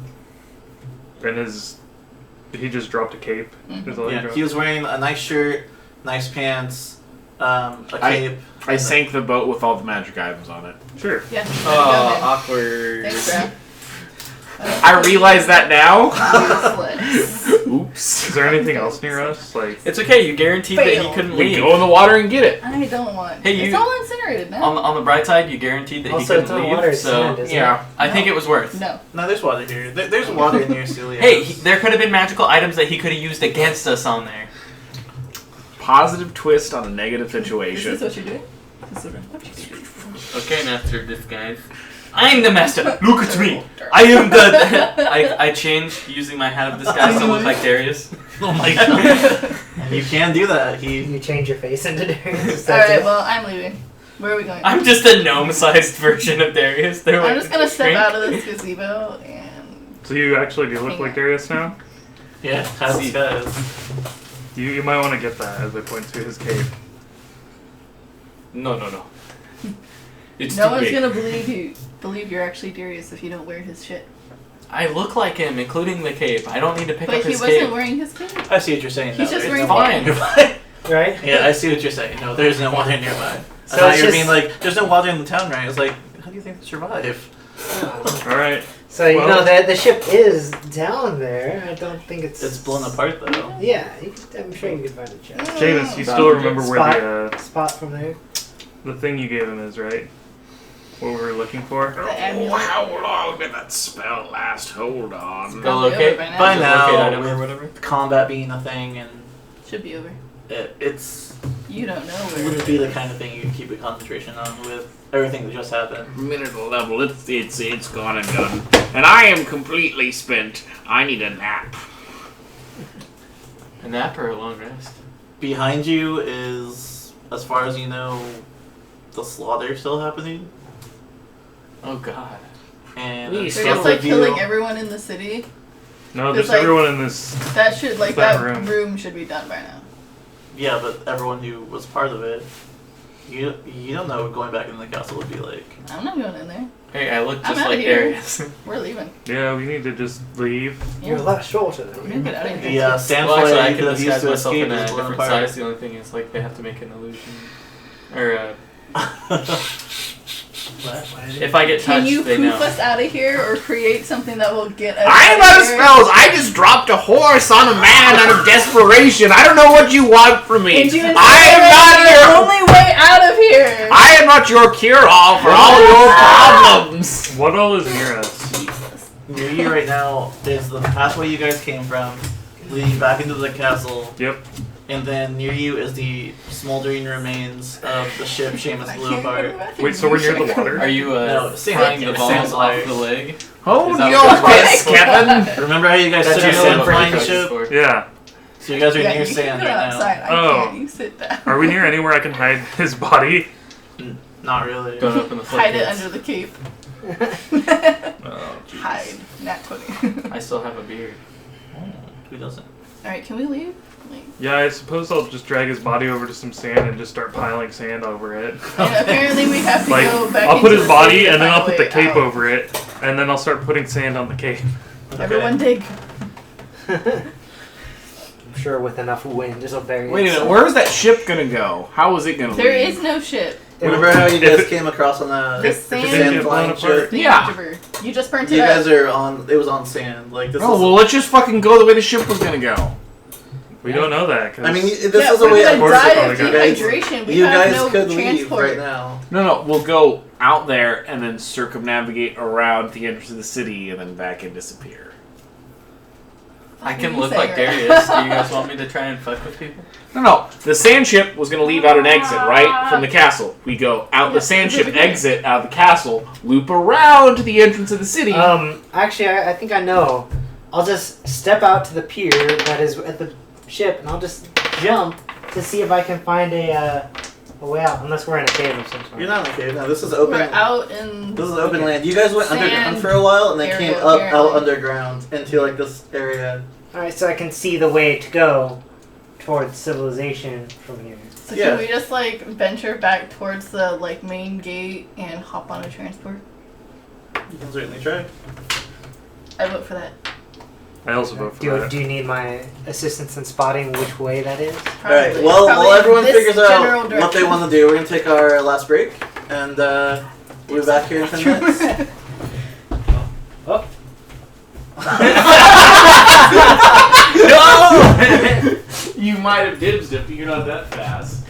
And he just dropped a cape. Is all he Yeah, dropped? he was wearing a nice shirt, nice pants, a cape. I sank the boat with all the magic items on it. Sure. Yeah. Oh, awkward. Thanks, bro. I realize that now. Useless. Oops. Is there anything else near us? Like, It's okay. You guaranteed that he Fail. couldn't We leave. go in the water and get it. I don't want. Hey, It's you- all incinerated now. On the bright side, you guaranteed that Also, he it's couldn't not leave. water, it's so sand, isn't Yeah. I think it was worth. No. No, there's water here. There's water in here, Celia. Hey, there could have been magical items that he could have used against us on there. Positive twist on a negative Is this situation. what you're doing? This is what you're doing. Okay, master of disguise. I'm the master. Look at me. I am the. I changed using my hat of disguise to look like Darius. Oh my god. And you can do that. You change your face into Darius. Alright, well, I'm leaving. Where are we going? I'm just a gnome-sized version of Darius. They're like I'm just gonna step shrink. out of this gazebo and. so you actually do look like Darius now? Yeah, has disguise. You might want to get that as I point to his cape. No. It's No too one's big. gonna believe you're actually Darius if you don't wear his shit. I look like him, including the cape. I don't need to pick But up he his wasn't cape. wearing his cape. I see what you're saying. He's no, just there's wearing no fine. water nearby. Right? Yeah, I see what you're saying. No, there's no water nearby. So I thought it's you were just- being like, there's no water in the town, right? It's like, how do you think they survive? Alright. So you Well- know that the ship is down there. I don't think it's. It's blown apart though. Yeah, I'm sure you could find a chest. Javis, you still remember where Spot from there. the thing you gave him is, right? What we were looking for? The Oh, amulet. how long did that spell last? Hold on. Go Probably locate. over by now. By Just now, locate item or with whatever. combat being a thing, and Should be over. it's You don't know it where. wouldn't be the kind of thing you could keep a concentration on with everything that just happened. Minute level, it's gone and done. And I am completely spent. I need a nap. A nap or a long rest? Behind you is, as far as you know, the slaughter still happening, Oh god. and We it's They're still just like of you- killing everyone in the city. No, There's, just like- everyone in this. That should like That that room. room should be done by now. Yeah, but everyone who was part of it, you don't know what going back into the castle would be like. I'm not going in there. Hey, I look I'm just outta like here. Darius. We're leaving. Yeah, we need to just leave. You're a lot shorter than We're me. gonna get out of The here. sand Well, actually, flare I you can could have used disguise to myself escape in a is blown different apart. size. The only thing is, like, they have to make an illusion. Or, if I get Can touched, you they poof know. us out of here or create something that will get us I am out out of of here? spells. I just dropped a horse on a man out of desperation. I don't know what you want from me. Did you I am incinerate not the your. only way out of here? I am not your cure-all for all your problems. What all is near us? Near you right now is the pathway you guys came from, leading back into the castle, Yep. and then near you is the smoldering remains of the ship Seamus I blew can't go to the apart. bathroom. Wait, so we're near the water? Are you, No, prying the balls Sam's off like- the leg? Hold Is that your what you're piss, saying? Kevin. Remember how you guys That's took your a sin for flying cookies. ship? Yeah. So you guys are Yeah, near you sand can go right outside. now. I Oh. can't. You sit down. Are we near anywhere I can hide his body? Not really. Don't open the Hide it floodgates. under the cape. Oh, jeez. Hide. Nat 20. I still have a beard. Who doesn't? Alright, can we leave? Like, Yeah, I suppose I'll just drag his body over to some sand and just start piling sand over it. and apparently we have to Like, go back I'll put into his the body city to and then find I'll a put the way cape out. over it, and then I'll start putting sand on the cape. Everyone dig. I'm sure with enough wind, it'll bury Wait a minute, itself. where's that ship gonna go? How is it gonna There leave? is no ship. Remember how you If guys it- came across on The the sand. sand get flying blown apart. ship? The Yeah. river. You just burnt You it guys up. are on. It was on sand. Like this. Oh, is, well, let's just fucking go the way the ship was gonna go. We don't know that. 'Cause I mean, this Yeah, is a we're way. gonna of course die it's of probably gonna- dehydration. We You have guys no could leave transport. right now. No, we'll go out there and then circumnavigate around the entrance of the city and then back and disappear. I What are can you look saying like right Darius. Do now? you guys want me to try and fuck with people? No, the sand ship was gonna leave out an exit, right? From the castle. We go out the sand ship, exit out of the castle, loop around to the entrance of the city. Actually, I think I know. I'll just step out to the pier that is at the ship, and I'll just jump to see if I can find a way out. Unless we're in a cave of some sort. You're not in a cave. No, this is open. We're out in. This is open land. You guys went Sand underground for a while, and then area, came up out apparently. underground into like this area. All right, so I can see the way to go towards civilization from here. So Yeah. can we just like venture back towards the like main gate and hop on a transport? You can certainly try. I vote for that. I also vote for Do that. you need my assistance in spotting which way that is? All right. Probably. Well, Probably while everyone this figures general out what they direction. want to do, we're gonna take our last break, and we'll be back here in 10 minutes. Oh. No! You might have dibsed it, but you're not that fast.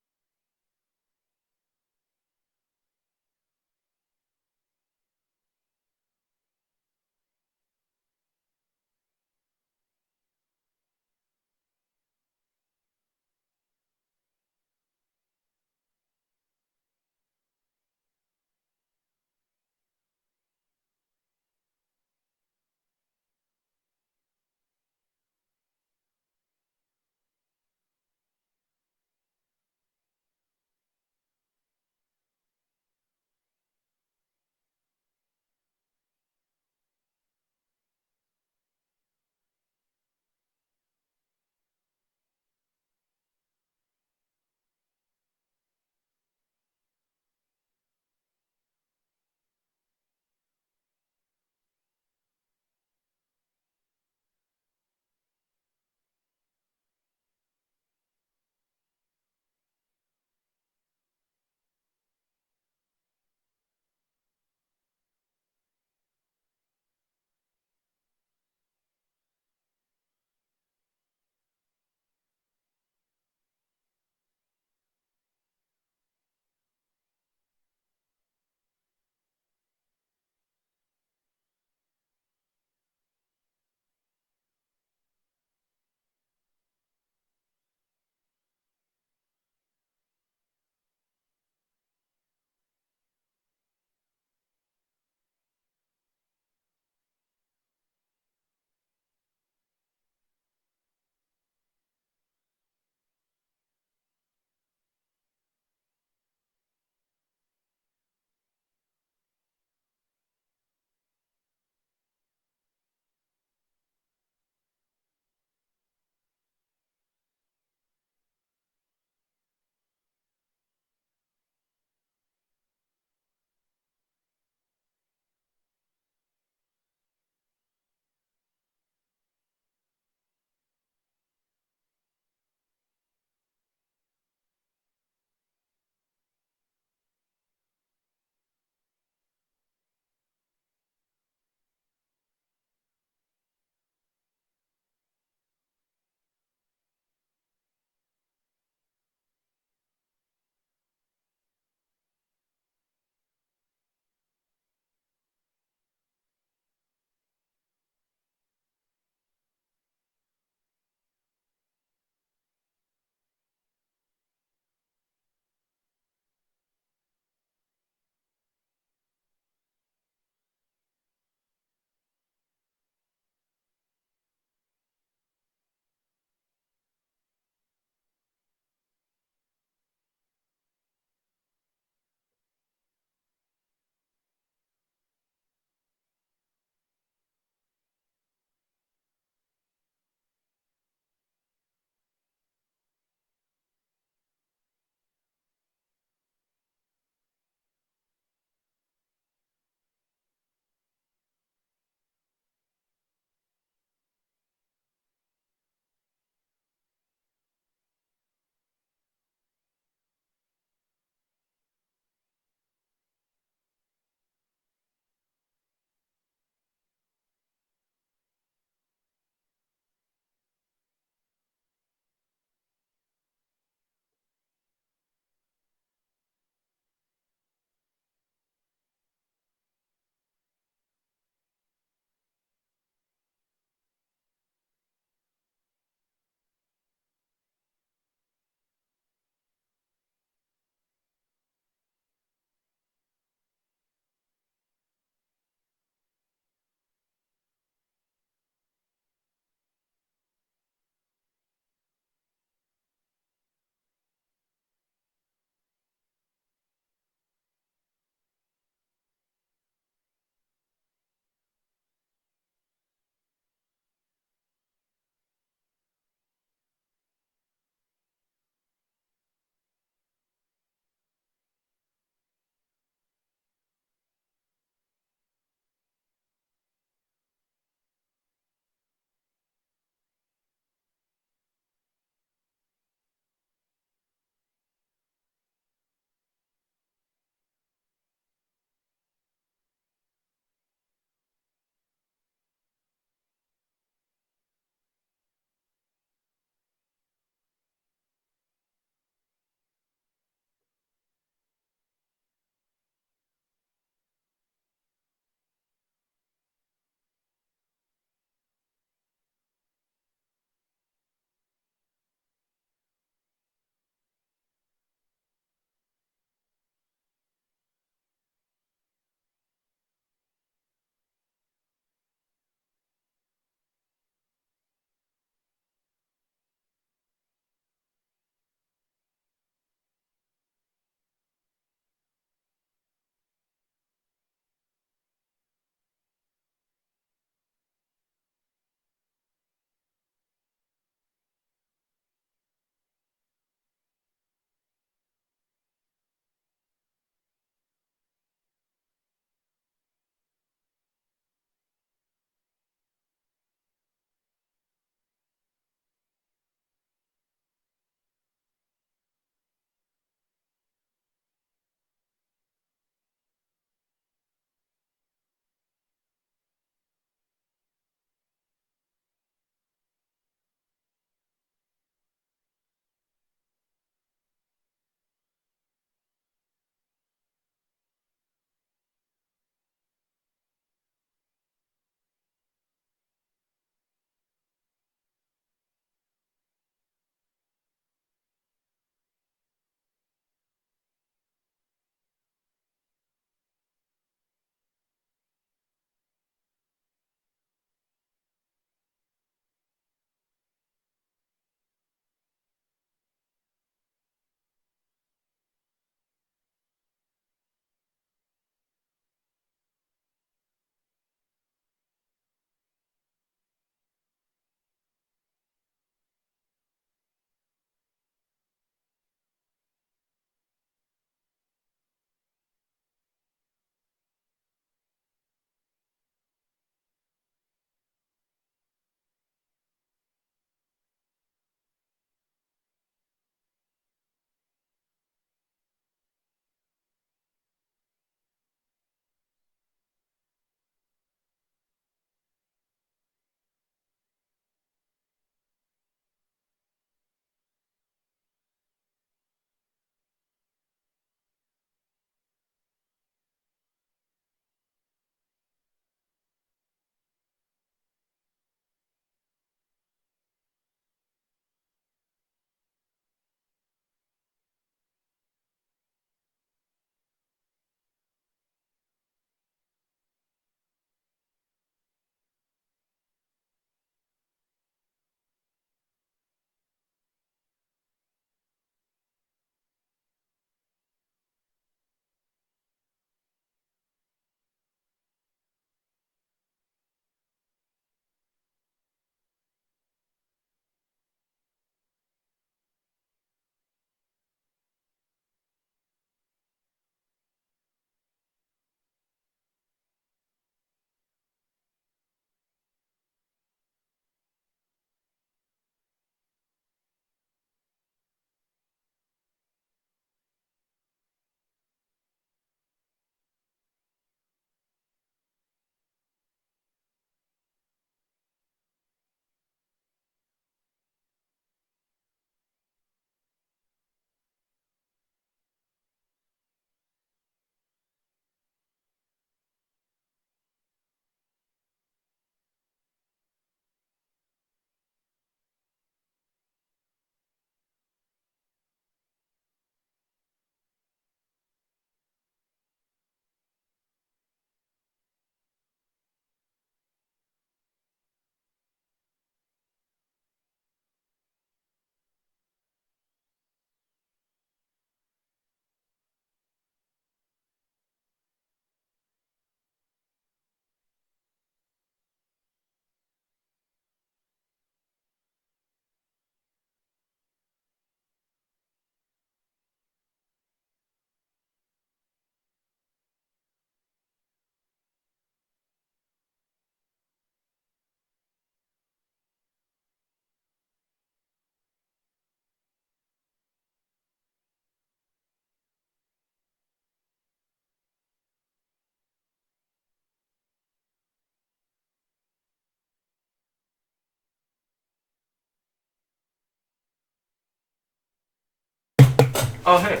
Oh, hey.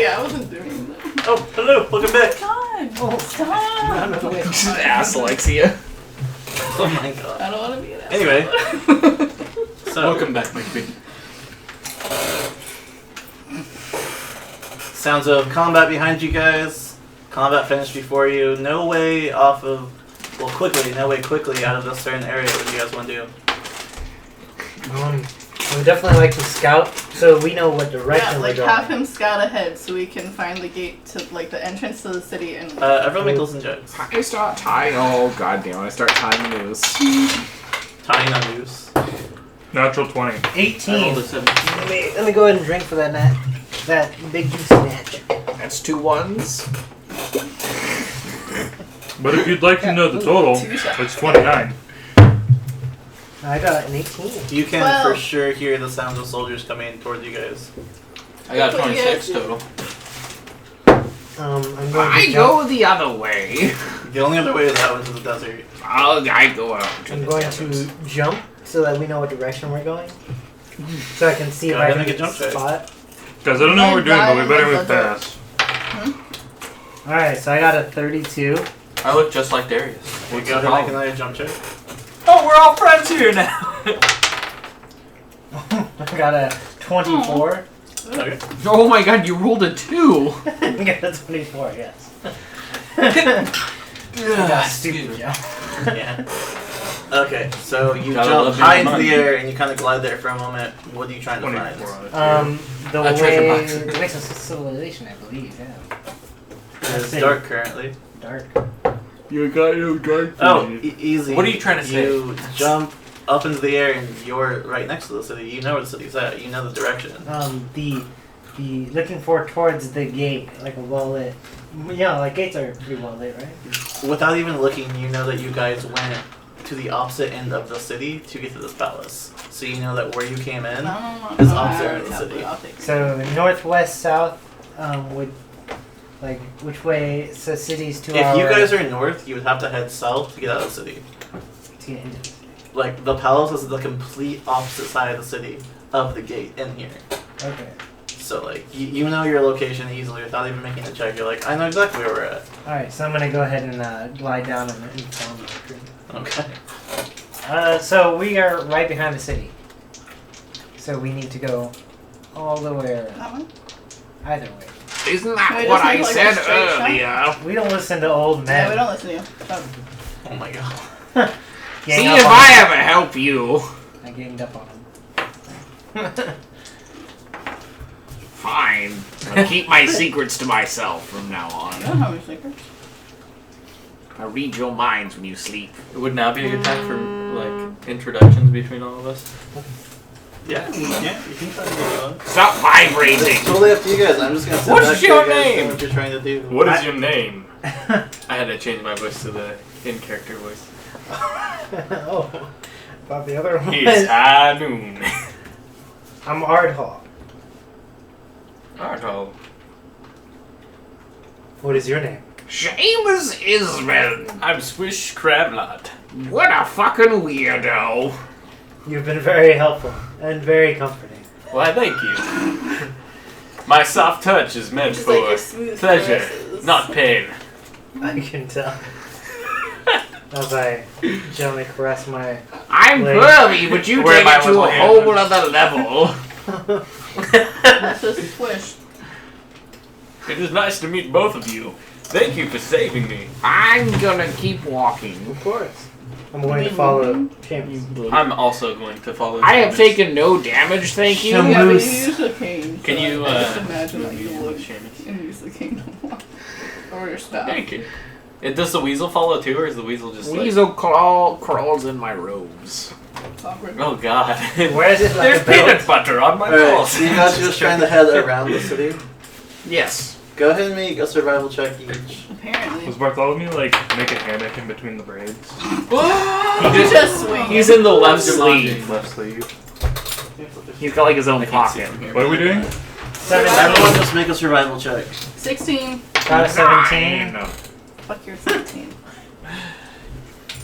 Yeah, I wasn't doing that. Oh, hello, welcome back. God, Oh, stop. Ass Alexia. Oh my god. I don't want to be an asshole. Anyway, so Welcome back, my queen. sounds of combat behind you guys. Combat finished before you. No way off of, well, quickly. No way quickly out of this certain area. What do you guys want to do? I would definitely like to scout so we know what direction Yeah, we're like going. have him scout ahead so we can find the gate to like the entrance to the city and. Everyone make listen checks. I start tying. Oh goddamn! I start tying noose. Tying on noose. Natural 20. 18. I rolled a 17. Let me go ahead and drink for that big juicy match. That's 2 1s. But if you'd like to know the total, Two shots. it's 29. I got an 18. You can Well- for sure hear the sounds of soldiers coming towards you guys. I got What do you 26 guys do? total. I'm going to I jump. go the other way. The only other way is out into the desert. I go out. I'm going to jump so that we know what direction we're going. So I can see if Go I ahead can and make a jump check. spot. Guys, I don't know what we're doing, but we better move Dying fast. Alright, so I got a 32. I look just like Darius. We What's go the ahead and make problem? another jump check. Oh, we're all friends here now. I got a 24. Okay. Oh my god! You rolled a 2. I got a 24, yes. Yeah, Stupid jump. Yeah. Okay, so you Gotta jump love high being into the money. air and you kind of glide there for a moment. What are you trying to 24 find? on it. The A treasure way box. the way of civilization, I believe, yeah. It's dark currently. Dark. You got your dark. Oh, easy. What are you trying to say? You jump up into the air and you're right next to the city. You know where the city's at. You know the direction. The looking for towards the gate, like a well lit. Yeah, like gates are pretty well lit, right? Without even looking, you know that you guys went to the opposite end of the city to get to this palace. So you know that where you came in. It's opposite end of the city. So northwest, south, would like which way? So cities to If our. you guys are north, you would have to head south to get out of the city. to get into the city. Like the palace is the complete opposite side of the city of the gate in here. Okay. So like you know your location easily without even making a check. You're like, I know exactly where we're at. All right, so I'm gonna go ahead and glide down and found the tree. Okay. So we are right behind the city. So we need to go all the way around. That one? Either way. Isn't that Wait, what isn't I it like a said straight shot? earlier? We don't listen to old Yeah, we men. don't listen to you. Oh. Oh my god. Gang See up if on I him. ever help you. I ganged up on him. Fine. I'll keep my secrets to myself from now You on. don't have any secrets. I read your minds when you sleep. It would now be a good time for like introductions between all of us. Yeah, you can try to get going. Stop vibrating. It's totally up to you guys. I'm just gonna sit What's back your here, guys, name? do what you're trying to do. What is your name? I had to change my voice to the in-character voice. Oh, about the other one. It's high noon. I'm Ardhall. Oh, What is your name? Seamus Israel. I'm Swish Crabnot. What a fucking weirdo. You've been very helpful and very comforting. Why, thank you. My soft touch is meant Just for like your smooth pleasure, caresses. not pain. I can tell. As I gently caress my. I'm Wait. pearly, but you Where take my it to little a hand? whole other level. That's just squish. It is nice to meet both of you. Thank you for saving me. I'm gonna keep walking. Of course. I'm going to follow Seamus. I'm also going to follow. I have Seamus. taken no damage, thank you. Some- Yeah, but you Moose. use the cane. Can so you, I just uh, imagine like you you look Seamus? and use the cane to walk. Or your staff. Thank you. Does the weasel follow too, or is the weasel just like... Weasel crawls in my robes. It's awkward. Oh god. Where is it? Like There's a belt? peanut butter on my Alright, balls. so you guys are just trying to head around the city. Yes. Go ahead and make a survival check each. Apparently. Does Bartholomew like make a hammock in between the braids? You just swing. He's in the left You're sleeve. Left sleeve. He's got like his own I can't see pocket. from here. What are we doing? 17. Everyone just make a survival check. 16. Got a 17. No. Fuck your 17.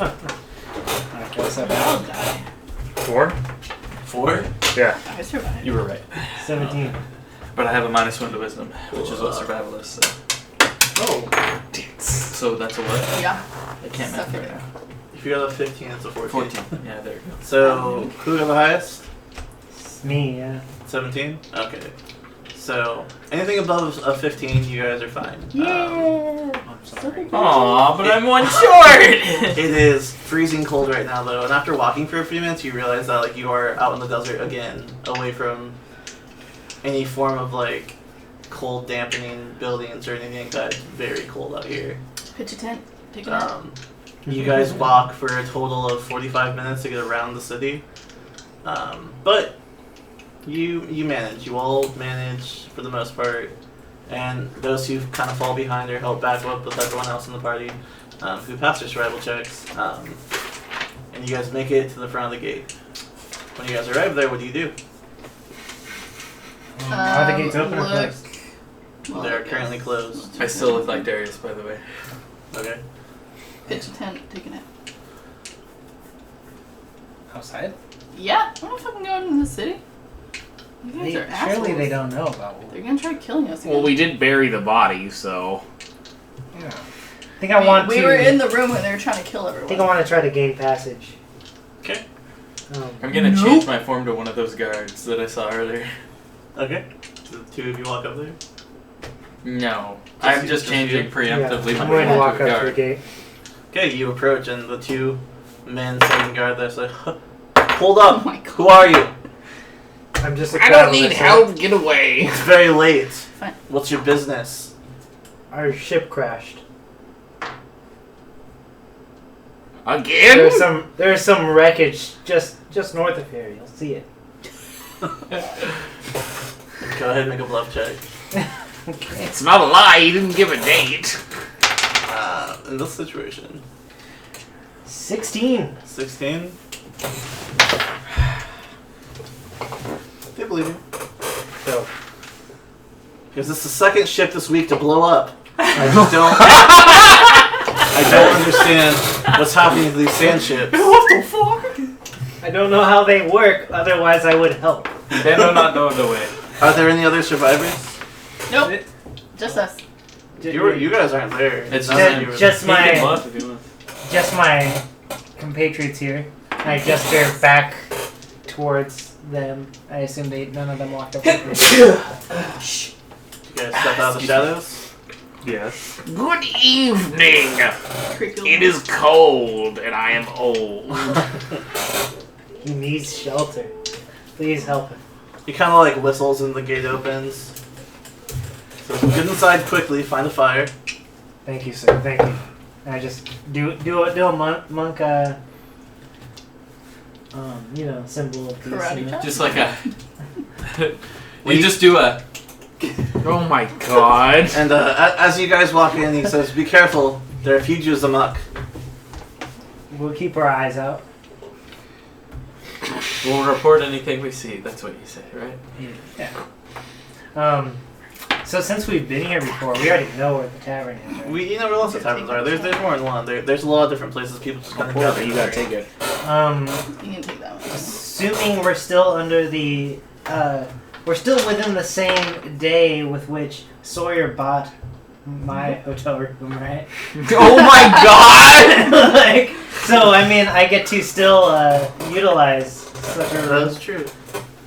Okay, so I'll die. 4? 4? Yeah. I survived. You were right. 17. But I have a -1 to wisdom, which is what survival is. So, Oh, so that's a what? Yeah. I can't Suck math it. right now. if you got a 15, it's a 14. 14. Yeah, there you go. So, who got the highest? It's me, yeah. 17? Okay. So, anything above a 15, you guys are fine. I'm sorry. Aw, but I'm one short! It is freezing cold right now, though, and after walking for a few minutes, you realize that like you are out in the desert again, away from any form of like cold dampening buildings or anything like that. It's very cold out here. Pitch a tent. Take a nap. You guys walk for a total of 45 minutes to get around the city, but you manage. You all manage for the most part. And those who kind of fall behind are helped back up with everyone else in the party who pass their survival checks. And you guys make it to the front of the gate. When you guys arrive there, what do you do? Are the gates open or Look. closed? Well, They're I guess. currently closed. I still look like Darius, by the way. Okay. Pitch a tent. Take a nap. Outside? Yeah. I'm not fucking going in the city. You guys are assholes. Surely they don't know about what They're gonna try killing us again. Well, we did bury the body, so. Yeah. I think I want we to. were in the room when they were trying to kill I everyone. think I want to try to gain passage. Okay. I'm gonna Nope. change my form to one of those guards that I saw earlier. Okay. The two of you walk up there. No. Just I'm you- just just changing you? preemptively I'm my going to form walk to a up to the guard. gate. Okay, you approach, and the two men standing guard there say, "Hold Oh up! my god. Who are you?" I'm just a I don't traveler, need sir. help. Get away. It's very late. Fine. What's your business? Our ship crashed. Again? There's some wreckage just north of here. You'll see it. Go ahead and make a bluff check. Okay. It's not a lie. He didn't give a date. In this situation. 16. 16? They believe you. So Because it's the second ship this week to blow up. I just don't... I don't understand what's happening to these sand ships. what the fuck? I don't know how they work. Otherwise, I would help. They do not know the way. Are there any other survivors? Nope. Just us. You guys aren't there. It's None just- of you were just there. my- He can bluff if you want. Just my compatriots here. I gesture back towards them. I assume none of them walked up with me. You guys step out of the shadows? Yes. Good evening. Creepy It is cold, and I am old. He needs shelter. Please help him. He kind of like whistles and the gate opens. So get inside quickly, find a fire. Thank you, sir. Thank you. And I just do a monk symbol of peace. Karate You know? chop? Just like a. You just do a. Oh my god. And as you guys walk in, he says, "Be careful. There are fugitives amok." We'll keep our eyes out. We'll report anything we see. That's what you say, right? Yeah. So since we've been here before, we already know where the tavern is, right? You know where lots of taverns are. There's more than one. There's a lot of different places people just kind of Porter, you gotta take it. You can take that one. Assuming we're still under the, we're still within the same day with which Sawyer bought my hotel room, right? Oh my god! Like, so I mean, I get to still utilize such a room. That's true.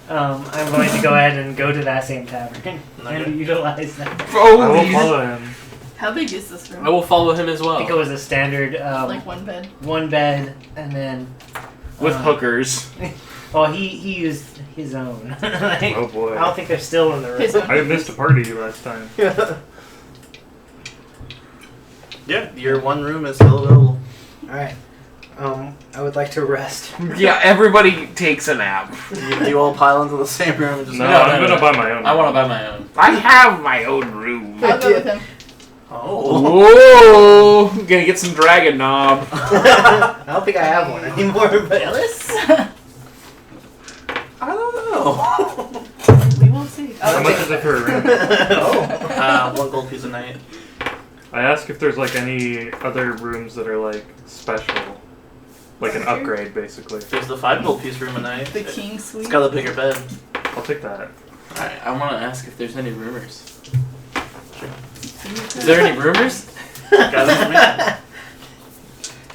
I'm going to go ahead and go to that same tavern Okay. and utilize that. Oh, I will follow him. How big is this room? I will follow him as I well. think it was a standard Like one bed. one bed, and then With hookers. well, he used his own. Like, Oh boy. I don't think they're still in the His room. own. I missed a party last time. Yeah, your one room is still available. All right. I would like to rest. Yeah, everybody takes a nap. You all pile into the same room and just No, No, I'm no, gonna no. buy my own. I want to buy my own. I have my own room. I'll go with him. Oh. Whoa! Gonna get some dragon knob. I don't think I have one anymore, but Jealous? I don't know. We will see. How much is it for a room? oh, 1 gold piece a night. I ask if there's like any other rooms that are like special. Like an upgrade, basically. There's the 5 gold piece room a night. The king suite. It's got a bigger bed. I'll take that. Alright, I want to ask if there's any rumors. Is there any rumors? Got information.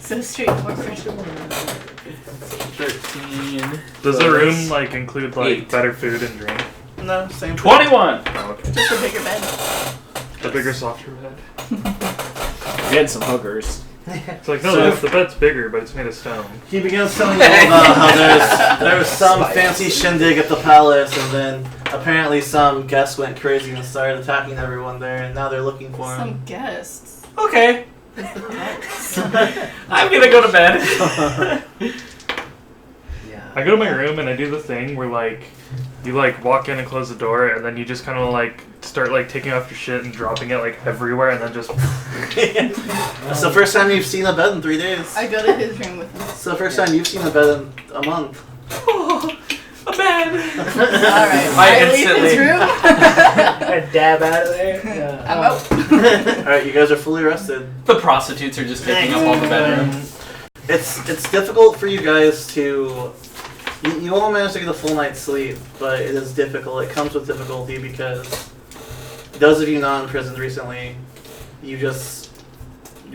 So straightforward. 13. Does the room like include like 8. better food and drink? No, same. 21! Oh, okay. Just a bigger bed. A bigger, softer bed. We had some hookers. It's like no, So- the bed's bigger, but it's made of stone. He begins telling you all about how there was some fancy shindig at the palace, and then apparently some guests went crazy and started attacking everyone there, and now they're looking for him. Some guests. Okay. I'm gonna go to bed. Yeah. I go to my room and I do the thing where like you like walk in and close the door, and then you just kind of like start like taking off your shit and dropping it like everywhere, and then just. It's the first time you've seen a bed in 3 days. I go to his room with him. It's the first time you've seen a bed in a month. Oh, a bed. Alright, I I leave his instantly- room. I dab out of there. I'm out. Alright, you guys are fully rested. The prostitutes are just taking up all the bedroom. It's difficult for you guys to... You all manage to get a full night's sleep, but it is difficult. It comes with difficulty because those of you not imprisoned recently, you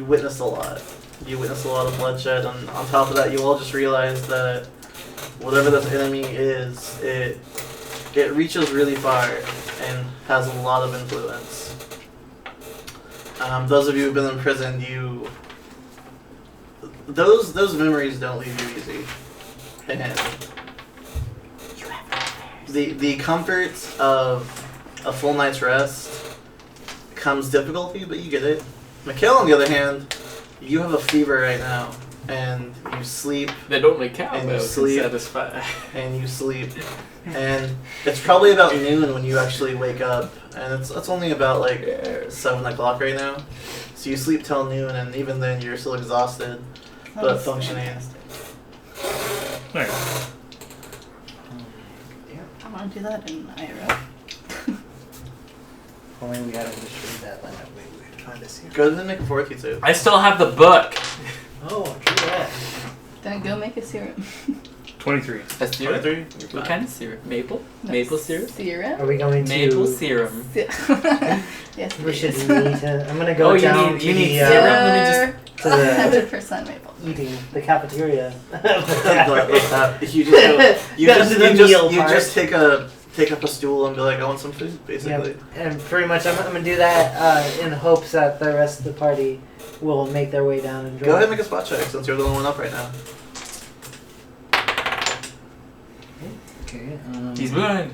witnessed a lot. You witnessed a lot of bloodshed, and on top of that, you all just realized that whatever this enemy is, it reaches really far and has a lot of influence. Those of you who've been imprisoned, those memories don't leave you easy. And the comfort of a full night's rest comes difficulty, but you get it. Mikhail, on the other hand, you have a fever right now, and you sleep, That only cow And you milk can sleep. satisfy. and you sleep, and it's probably about noon when you actually wake up, and it's only about like 7 o'clock right now. So you sleep till noon, and even then you're still exhausted, but That's functioning. fantastic. Nice. I want to do that in IRL. Only we hadn't destroyed that lineup. We would find us here. Go ahead and make a fortitude save. I still have the book. Oh, true that. Then go make a serum. 23. A syrup? 23? What kind of syrup? Maple? No, Maple syrup? Serum? Are we going to? Maple serum. Yes, We should please. need to. I'm gonna go Oh, you down need- to you need the, syrup? Let me to the 100% maple. eating the cafeteria. You just go, you Gotta just do the you just meal you part. just take up a stool and be like, I want some food, basically. Yep. And pretty much, I'm gonna do that in hopes that the rest of the party will make their way down and join. Go ahead and make a spot check since you're the only one up right now. Okay. He's moving.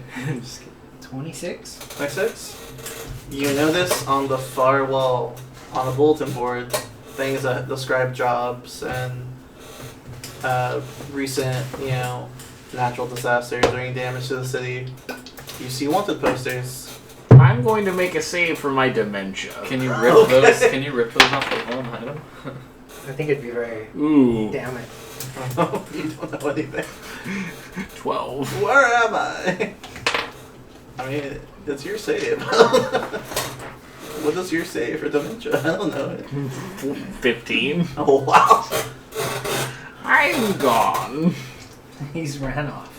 26. 26. You notice on the far wall, on a bulletin board, things that describe jobs and recent, natural disasters or any damage to the city. You see wanted posters. I'm going to make a save for my dementia. Can you rip Okay. those? Can you rip those off the wall and hide them? I think it'd be very. Ooh, Damn it. You don't know anything. 12. Where am I? I mean, it's your save. What does your save for dementia? I don't know it. 15. Oh, wow. I'm gone. He's ran off.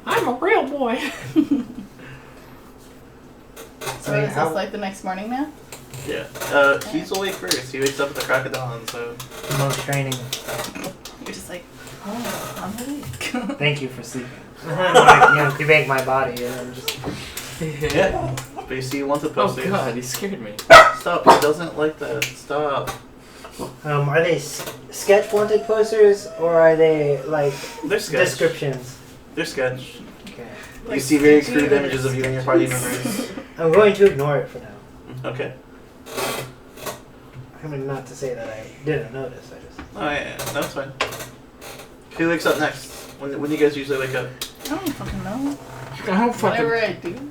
I'm a real boy. So is this like the next morning now? Yeah. He's awake first. He wakes up at the crack of dawn, so. Most training. You're just like, oh, I'm awake. Thank you for sleeping. You make my body, and I'm just. Yeah. But you see wanted Oh posters. god, he scared me. Stop. He doesn't like that. Stop. Are they sketch wanted posters or are they like They're sketch. descriptions? They're sketch. Okay. You see very crude images of you and your party members. I'm going to ignore it for now. Okay. I mean, not to say that I didn't notice. I just. Oh yeah, that's fine. Who wakes up next? When do you guys usually wake up? I don't fucking know. I don't Whatever I do.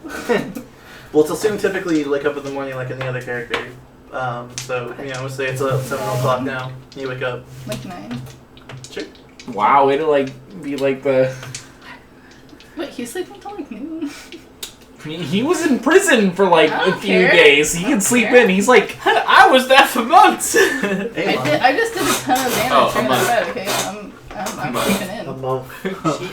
Well, it's assumed typically you wake up in the morning like any other character. So, let's say it's 7 o'clock now. You wake up. Like 9. Sure. Wow, it'll be like the. Wait, he's sleeping until like noon? He was in prison for like I a don't few care. days. He can sleep in. He's like, I was there for months. Hey, Mom. I just did a ton of damage Oh, a during month. that bed, okay? I'm sleeping A in. month. Shit.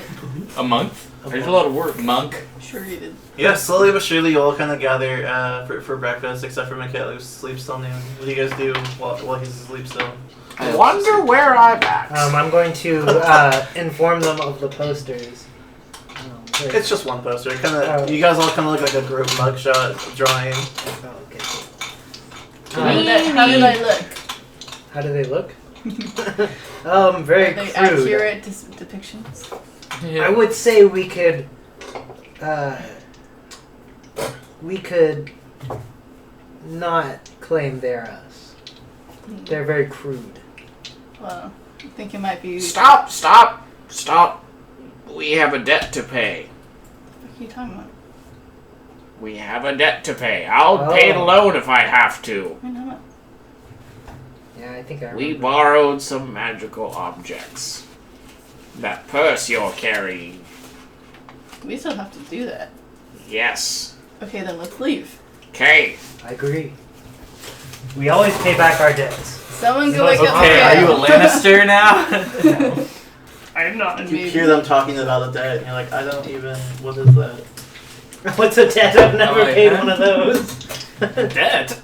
A month? There's a lot of work. Monk. Sure you did. Yeah, slowly but surely you all kind of gather for breakfast, except for Mikhail, who sleeps till noon. What do you guys do while he's asleep still? I wonder where I'm at. I'm going to inform them of the posters. It's just one poster. You guys all kind of look like a group mugshot drawing. How did I look? How do they look? Very Are they crude. accurate depictions? I would say we could not claim they're us. They're very crude. Well, I think it might be. Stop! We have a debt to pay. What are you talking about? We have a debt to pay. I'll pay the loan if I have to. I know. Yeah, I think I remember. We borrowed some magical objects. That purse you're carrying. We still have to do that. Yes. Okay, then let's leave. Okay. I agree. We always pay back our debts. Someone go wake up Okay, are you a Mikhail. Lannister now? I'm not. You hear them talking about a debt, and you're like, I don't even. What is that? What's a debt? I've never Oh, paid yeah. one of those. Debt?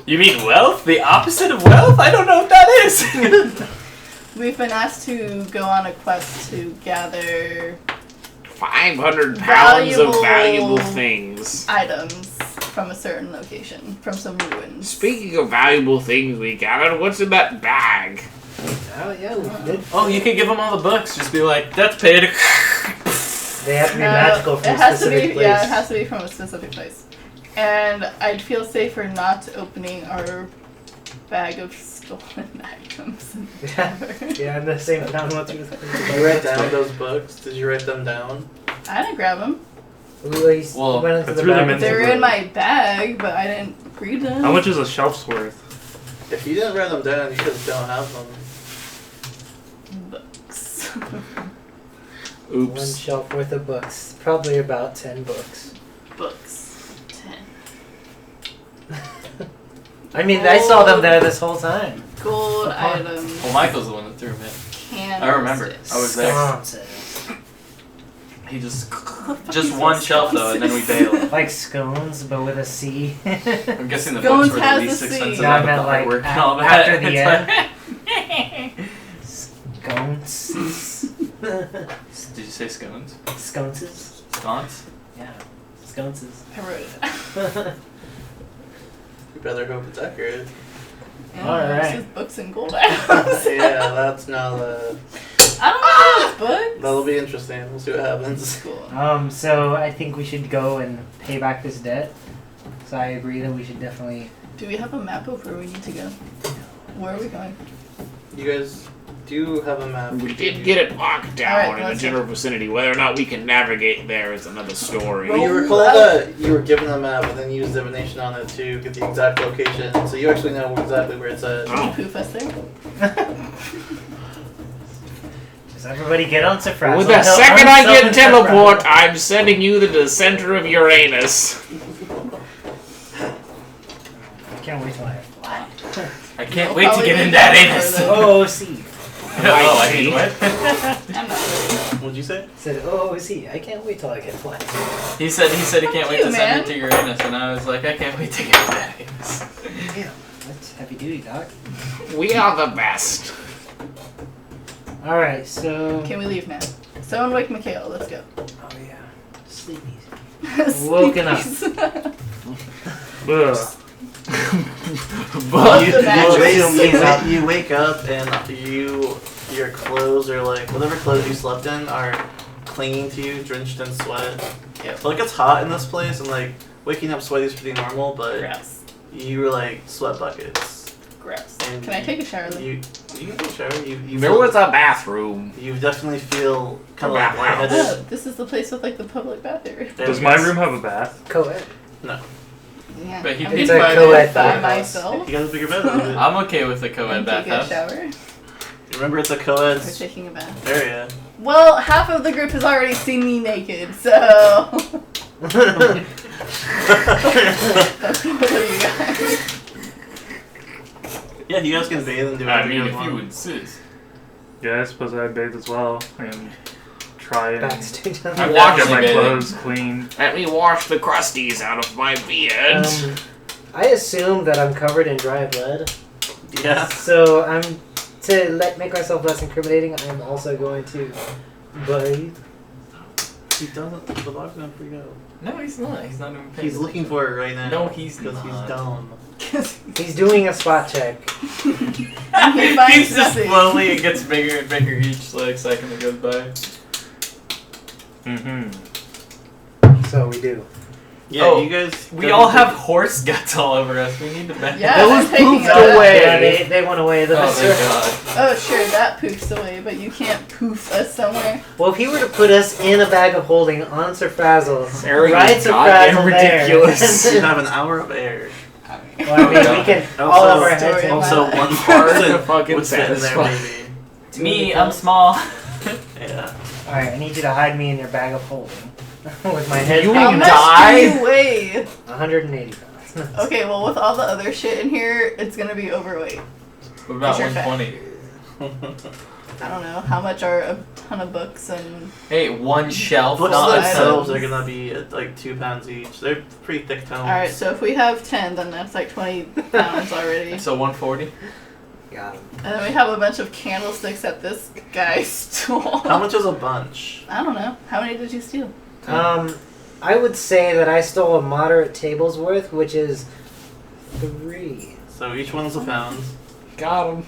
You mean wealth? The opposite of wealth? I don't know what that is. We've been asked to go on a quest to gather 500 pounds of Valuable- valuable things. items from a certain location, from some ruins. Speaking of valuable things we gathered, what's in that bag? Oh yeah, we did. Oh, you could give them all the books. Just be like, that's paid. They have to be No, magical from it a has to specific be, place. Yeah, it has to be from a specific place. And I'd feel safer not opening our bag of stolen items. Yeah, in the same town once you Did you write down those books? Did you write them down? I didn't grab them. Well, went into I the threw them back. in. They were in my bag, but I didn't read them. How much is a shelf's worth? If you didn't write them down, you just don't have them. Books. One Oops. shelf worth of books. Probably about 10 books. Books. 10. I mean, I saw them there this whole time. Gold Upon- items. Well, Michael's the one that threw him in. Candles. I remember. I was there. Sconces. He just one shelf though, and then we bailed. Like scones, but with a C. I'm guessing the Scones books were the has least the C. expensive. No, I out of meant the like artwork and all that. after the It's end. Scones. Did you say scones? Sconces? Sconce? Yeah. Sconces. I wrote it. You better hope it's accurate. Yeah, Alright. This is books and gold items. Yeah, that's now I don't know those books. that'll be interesting. We'll see what happens. Cool. So I think we should go and pay back this debt. So I agree that we should definitely. Do we have a map of where we need to go? Where are we going? You guys do have a map. We did get it locked down Alright, in the let's general vicinity. Whether or not we can navigate there is another story. Well, you recall that you were given a map and then you used divination on it to get the exact location, so you actually know exactly where it's at. Can you poof us there? Just everybody get on Safrazzle. With the second I get teleport, I'm sending you to the center of Uranus. I can't wait till I fly. I can't We'll wait to probably get be in that back anus. for the- Oh, see. Oh, I mean, what? I'm not ready. What'd you say? Said, oh, see. I can't wait till I get fly. He said he can't wait you, to send man. it to Uranus, and I was like, I can't wait to get in that anus. Yeah, that's heavy duty, doc. We are the best. All right, so. Can we leave now? Someone wake Mikhail. Let's go. Oh yeah, sleep easy. Woken up. Ugh. But The mattress. You wake up and your clothes are like whatever clothes you slept in are clinging to you, drenched in sweat. Yep. So like it's hot in this place, and like waking up sweaty is pretty normal, but Gross. you were like sweat buckets. Gross. And Can I take a shower then? You can take a shower. You There feel- was a bathroom. You definitely feel kind of A like bath house. lightheaded. Oh, this is the place with like the public bathroom. Does my room have a bath? Co-ed. Yeah. But he I'm paid gonna by go the- by by myself. You got a bigger bed. a little bit. I'm okay with the co-ed And take a bathhouse. shower. Remember, it's a co-ed Or taking a bath. area. Well, half of the group has already seen me naked, so. What do you guys? Yeah, you guys can bathe and do I whatever mean, you if want. you insist. Yeah, I suppose I'd bathe as well and try and backstage. I'm get watching my it. clothes clean. Let me wash the crusties out of my beard. I assume that I'm covered in dry blood, Yeah. so make myself less incriminating. I'm also going to bathe. He doesn't. The dog's gonna freak out. No, he's not. He's not even paying He's looking for it right now. No, he's because not. he's dumb. He's doing a spot check. And he finds He's just nothing. slowly, it gets bigger and bigger each like second that goes by. So we do. Yeah, Oh, you guys. We all have horse guts all over us. We need to back. Yeah, Those I'm taking poofed it out. away. Yeah, they went away. Oh thank God. Oh, sure, that poofs away, but you can't poof us somewhere. Well, if he were to put us in a bag of holding on Sir Frazzle, Eric right is Sir goddamn Frazzle there. ridiculous. You have an hour of air. Well, I mean, we can all of our heads Story in. of my Also, life. one Hard to person fucking would fit in there, satisfy. maybe. Me, I'm small. Yeah. Alright, I need you to hide me in your bag of holding. With my head You How hanging much die? do you weigh? 180 pounds. Okay, well, with all the other shit in here, it's gonna be overweight. What about Sure, fat. 120? I don't know. How much are a ton of books and... Hey, one shelf. Books not a themselves ton. are gonna be at like 2 pounds each. They're pretty thick tomes. Alright, so if we have 10, then that's like 20 pounds already. So 140. Got him. And then we have a bunch of candlesticks that this guy stole. How much is a bunch? I don't know. How many did you steal? I would say that I stole a moderate table's worth, which is 3. So each one's a pound. Got him.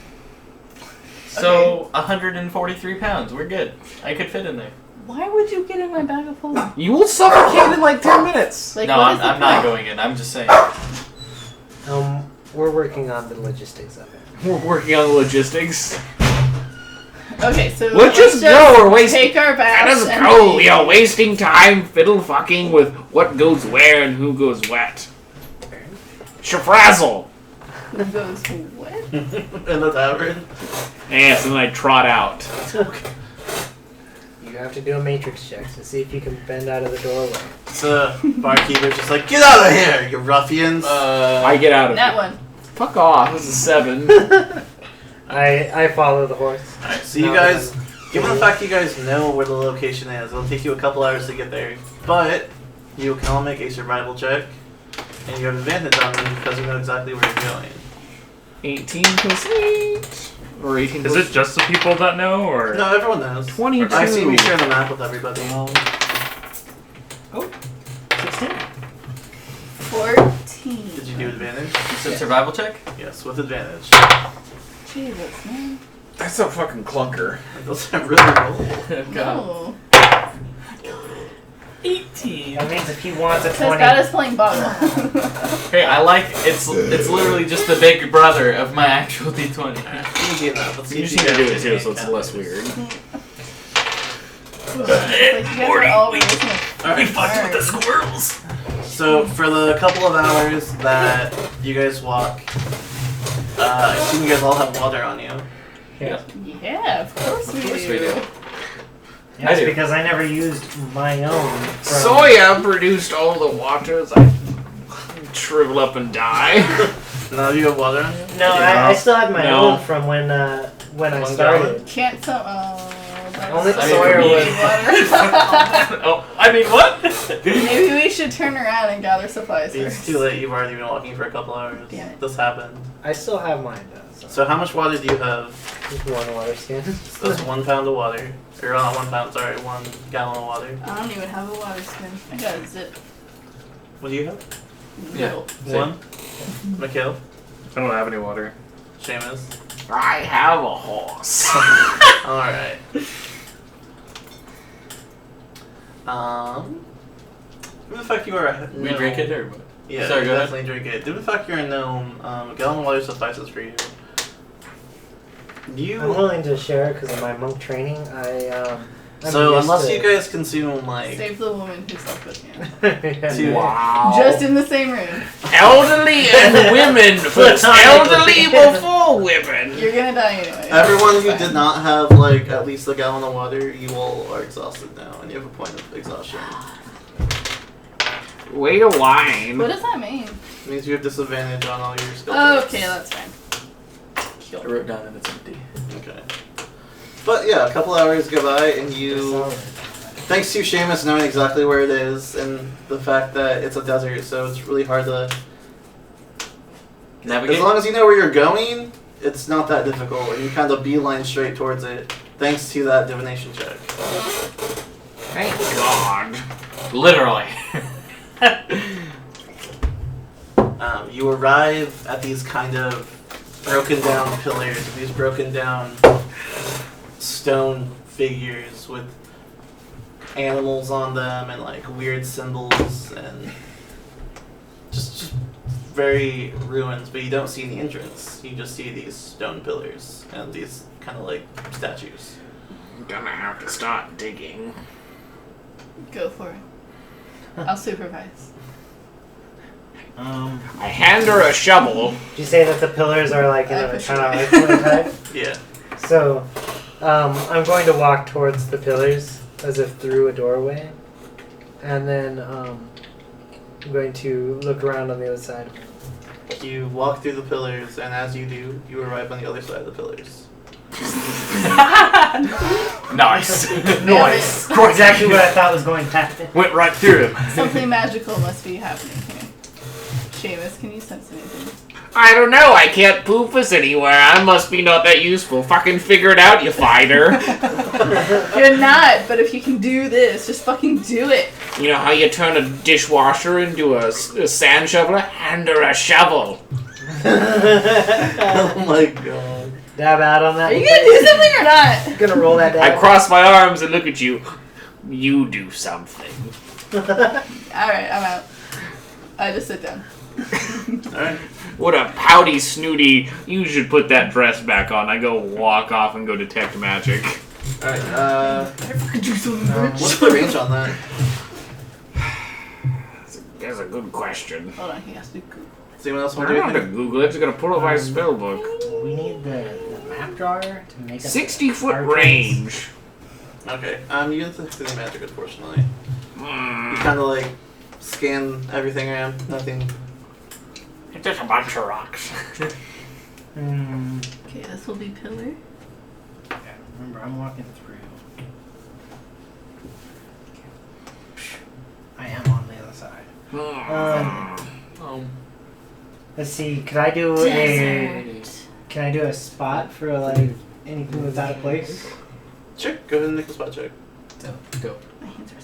So 143 pounds. We're good. I could fit in there. Why would you get in my bag of holding? You will suffocate in like 10 minutes. Like, No, what I'm, is the I'm not point? going in. I'm just saying. We're working on the logistics of it. We're working on the logistics. Okay, so Let's just go. We're wasting. take our Let baths us and go. leave. We are wasting time fiddle fucking with what goes where and who goes what. Shafrazzle. Who goes what? In the tavern. Yes, and then I trot out. You have to do a matrix check to see if you can bend out of the doorway. So barkeeper's just like, get out of here, you ruffians. I get out of That it. one. Fuck off. This is 7. I follow the horse. Alright, so you No, guys, then- given the fact you guys know where the location is, it'll take you a couple hours to get there. But you can all make a survival check, and you have advantage on them because you know exactly where you're going. 18 plus 8. Or 18 Is plus it just the people that know, or No, everyone knows. 22. I see we share the map with everybody. 16. 14. Did you do advantage? You said survival check? Yes, with advantage. Jesus, man. That's a fucking clunker. Those are really roll. Oh, God. No. 18. That means if he wants a Because 20. God is playing bottle. Hey, I like it's literally just the big brother of my actual D20. Easy enough. Let's see You if just need to guys do it can too, make so it's count. less weird. Like, you guys are all releasing a Alright, fucked with the squirrels. So for the couple of hours that you guys walk, I assume you guys all have water on you. Yeah. Yeah, of course we do. That's I do. because I never used my own. From... Soya produced all the waters. I shrivel up and die. Now you have water on you? No, I still had my No. own from when I One started. Can't some. Only that's Sawyer for me. was- Oh, I mean what? Maybe we should turn around and gather supplies It's first. too late. You've already been walking for a couple hours. Damn it. This happened. I still have mine though. So how much water do you have? Just one water skin. That's 1 pound of water. Or not 1 pound, sorry, 1 gallon of water. I don't even have a water skin. I got a zip. What do you have? Yeah. Little. One? Mikhail? I don't have any water. Seamus? I have a horse. Alright. Given the fact you are a We gnome- drink it or what? Yeah, Sorry, you go ahead. definitely drink it. Given the fact you're a gnome, a gallon of water suffices for you. I'm You. willing to share because of my monk training. I'm So used unless to- you guys consume like Save the woman who slept with you. two, Wow. Just in the same room. Elderly and women first. Elderly before women. You're gonna die anyway. everyone who Fine. did not have like at least a gallon of water, you all are exhausted now, and you have a point of exhaustion. Way to whine. What does that mean? It means you have disadvantage on all your skill Oh, checks. okay, that's fine. I wrote down and it's empty. Okay. But yeah, a couple hours go by and It's you solid. thanks to Seamus knowing exactly where it is and the fact that it's a desert, so it's really hard to... Navigate. As long as you know where you're going, it's not that difficult. And you kind of beeline straight towards it, thanks to that divination check. Thank God. Literally. You arrive at these kind of broken down pillars, these broken down stone figures with animals on them and like weird symbols and just very ruins, but you don't see the entrance. You just see these stone pillars and these kind of like statues. I'm gonna have to start digging. Go for it. I'll supervise. I hand her a shovel. Did you say that the pillars are like in I a push kind of it. isolate type? Yeah. So, I'm going to walk towards the pillars as if through a doorway, and then I'm going to look around on the other side. You walk through the pillars, and as you do, you arrive on the other side of the pillars. Nice. Nice. Exactly what I thought was going to happen. Went right through him. Something magical must be happening here. Seamus, can you sense anything? I don't know, I can't poop us anywhere. I must be not that useful. Fucking figure it out, you fighter. You're not, but if you can do this, just fucking do it. You know how you turn a dishwasher into a sand shoveler? Hand her a shovel. Oh my god. Dab out on that. Are you gonna do something or not? Gonna roll that I down. cross my arms and look at you. You do something. Alright, I'm out. I just sit down. Alright. What a pouty, snooty, you should put that dress back on. I go walk off and go detect magic. Alright, do something. what's the range on that? That's a good question. Hold on, he has to Google. Does anyone else I want to don't do have to anything? Google it. I'm just gonna pull up my spell book. We need the map drawer to make us 60-foot arcades. range. Okay, you get the magic, unfortunately. You Mm. kind of like scan everything around, nothing. It's just a bunch of rocks. Okay, this will be pillar. Yeah, remember, I'm walking through. I am on the other side. Let's see. Could I do Can I do a spot for like anything that's out of place? Sure, go ahead and make a spot check. Go. My hands are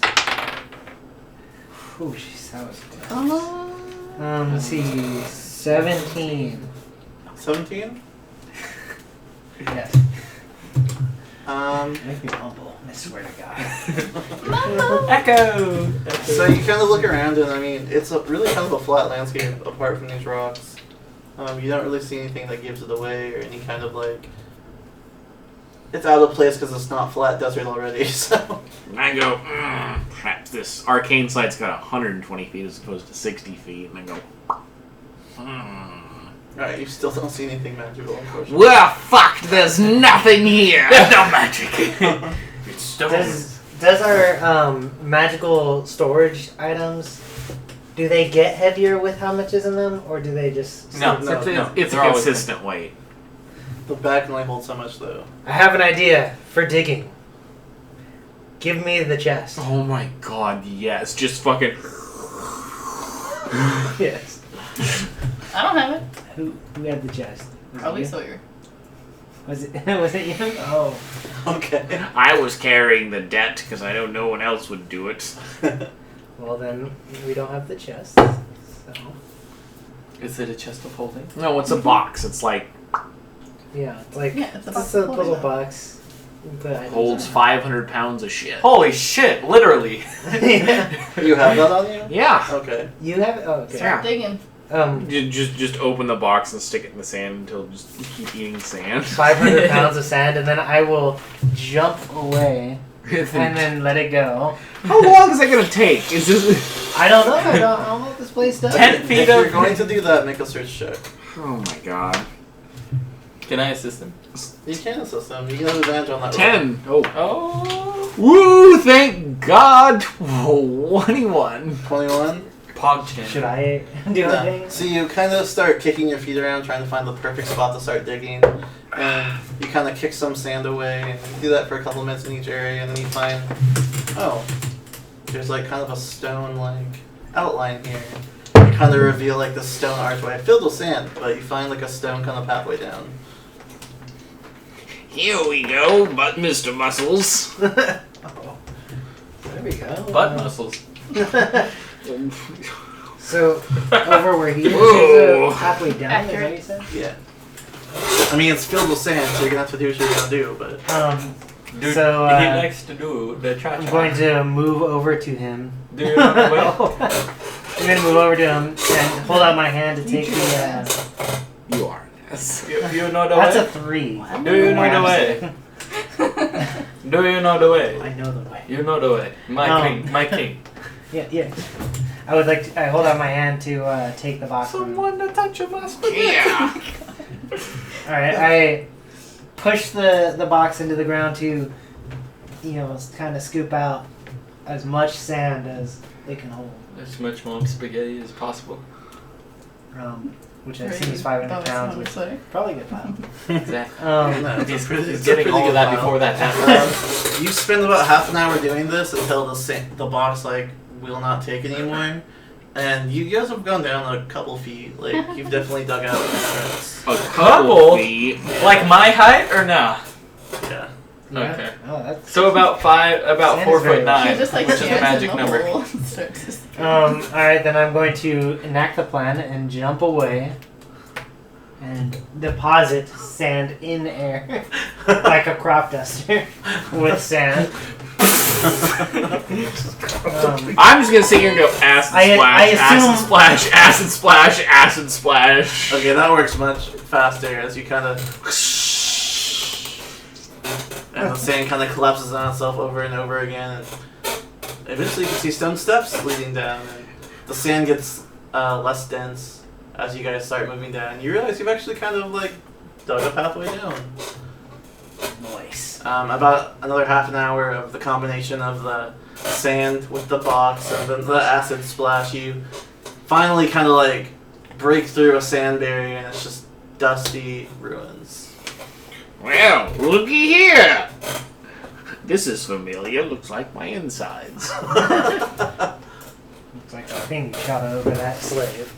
Oh, jeez, that was close. Oh. Let's see. 17. 17? Yes. Make me humble. I swear to God. Echo. So you kind of look around, and I mean, it's a really kind of a flat landscape apart from these rocks. You don't really see anything that gives it away, or any kind of like. It's out of place because it's not flat desert already. So. I go, perhaps this arcane site's got 120 feet as opposed to 60 feet, and I go, Alright, you still don't see anything magical, unfortunately. we're fucked. There's nothing here. There's no magic. It's stone. Does our magical storage items, do they get heavier with how much is in them, or do they just... No. It's They're a always consistent weight. The bag can only hold so much, though. I have an idea for digging. Give me the chest. Oh my god, yes. Just fucking. Yes. I don't have it. Who had the chest? Was Probably it you? Sawyer. Was it you? Oh. Okay. I was carrying the debt because I know no one else would do it. Well, then we don't have the chest. So. Is it a chest of holding? No, it's a box. It's like Yeah, it's like Yeah, it's a box it's a of holding puzzle them. box. You can put items holds in. 500 pounds of shit. Holy shit! Literally. Yeah. You have that on you? Yeah. Okay. You have it? Oh, okay. Yeah. Digging. Just open the box and stick it in the sand until just keep eating sand. 500 pounds of sand, and then I will jump away and then let it go. How long is that gonna take? Is this? I don't know. I don't know what this place does. 10 feet If you're of. going to do that, make a search check. Oh my god. Can I assist him? You can assist them. You can have advantage on that. 10. Oh. Oh. Woo! Thank God. 21. 21. Pog chin. Should I do No. anything? So you kind of start kicking your feet around, trying to find the perfect spot to start digging. And you kind of kick some sand away, and you do that for a couple minutes in each area, and then you find Oh, there's like kind of a stone like outline here. You kind of reveal like the stone archway filled with sand, but you find like a stone kind of pathway down. Here we go, but Mr. Muscles. Oh. There we go. Butt muscles. So, over where he is, Whoa. there's a halfway down, is that what you said? Yeah. I mean, it's filled with sand, so you're gonna have to do what you're gonna do, but. Dude, So, he likes to do the cha-cha. I'm going to move over to him. Do you know the way? I'm going to move over to him and hold out my hand to take the. You are an ass. You know the That's way? a 3. Do you know the way? Do you know the way? I know the way. You know the way. My king. My king. Yeah. I would like to. I hold out my hand to take the box. Someone to touch my spaghetti. Yeah. All right, I push the box into the ground to, kind of scoop out as much sand as they can hold. As much more spaghetti as possible. Which I assume is 500 pounds. Which probably good pound. Exactly. He's He's getting all of that before that happens. You spend about half an hour doing this until the box like will not take anymore, and you guys have gone down a couple feet. Like you've definitely dug out the entrance. A Couple? couple feet. Like my height or nah? Yeah. Okay. Oh, that's. So about Sand 4'9", She just like which is a stands magic in the number. hole and starts to All right, then I'm going to enact the plan and jump away and deposit sand in air like a crop duster with sand. I'm just gonna sit here and go acid I splash, acid assume- splash, acid splash, acid splash. Okay, that works much faster as you kind of. And the sand kind of collapses on itself over and over again. And eventually, you can see stone steps leading down, and the sand gets less dense as you guys start moving down. You realize you've actually kind of like dug a pathway down. Nice. About another half an hour of the combination of the sand with the box and then the acid splash, you finally kind of like break through a sand barrier, and it's just dusty ruins. Well, looky here. This is familiar. Looks like my insides. Looks like a thing shot over that slave.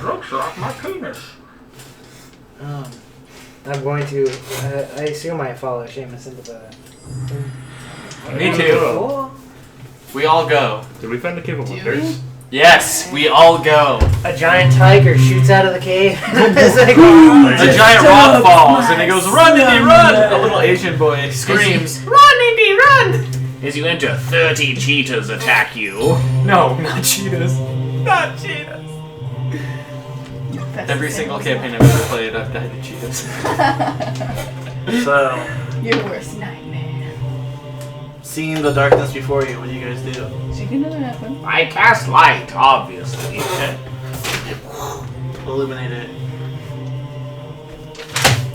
Looks like my penis. I'm going to. I assume I follow Seamus into the. Me too. Cool. We all go. Did we find the cave of Do wonders? Yes, we all go. A giant tiger shoots out of the cave. It's like, A giant rock falls and it goes, "Run, Indy, run!" A little Asian boy screams, "Run, Indy, run!" As you enter, 30 cheetahs attack you. No, not cheetahs. Not cheetahs. Every single campaign I've ever played, I've died to cheetahs. So, Your worst nightmare. seeing the darkness before you, what do you guys do? Did you get another weapon? I cast light, obviously. Illuminate it.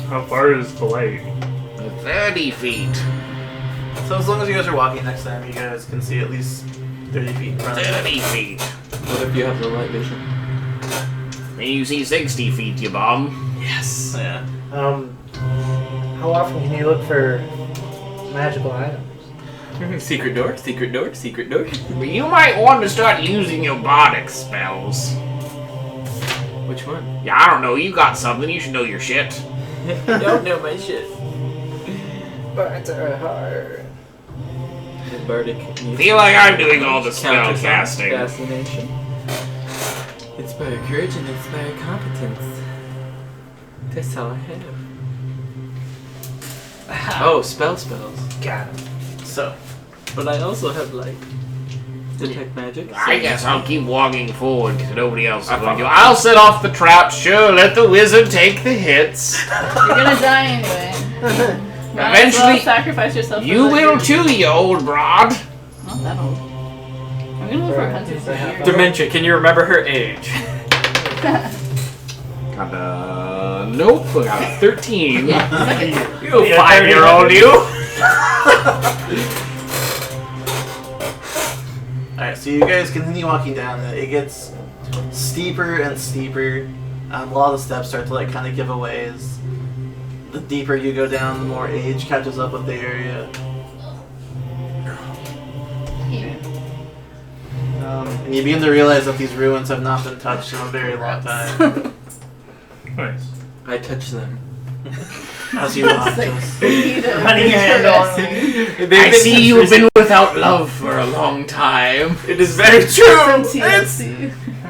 How far is the light? 30 feet. So as long as you guys are walking next time, you guys can see at least 30 feet in front of you. 30 feet. What if you have the light vision? And you see 60 feet, you bum. Yes. Yeah. how often can you look for magical items? Secret door, secret door, secret door. You might want to start using your bardic spells. Which one? Yeah, I don't know. You got something. You should know your shit. I don't know my shit. Birds are hard. The bardic. Feel like I'm doing all the spell Counter casting. Fascination. Inspire courage and inspire competence. That's all I have. Oh, spells. Got him. So, But I also have like detect magic. I guess I'll keep walking forward because nobody else is going to. I'll set off the trap. Sure, let the wizard take the hits. You're gonna die anyway. Might as well Eventually, sacrifice yourself. you for will the- too, you old broad. Not that old. I'm gonna live for hundreds of years. Dementia. Can you remember her age? Got a nope. I got a 13. Yeah, suck it. You 5-year-old, you. alright, so you guys continue walking down, and it gets steeper and steeper. A lot of the steps start to like kind of give away as the deeper you go down, the more age catches up with the area. And you begin to realize that these ruins have not been touched in a very long time. Nice. I touch them. As you watch this. Running your hand on them. I see you've been without love for a long time. It is very true.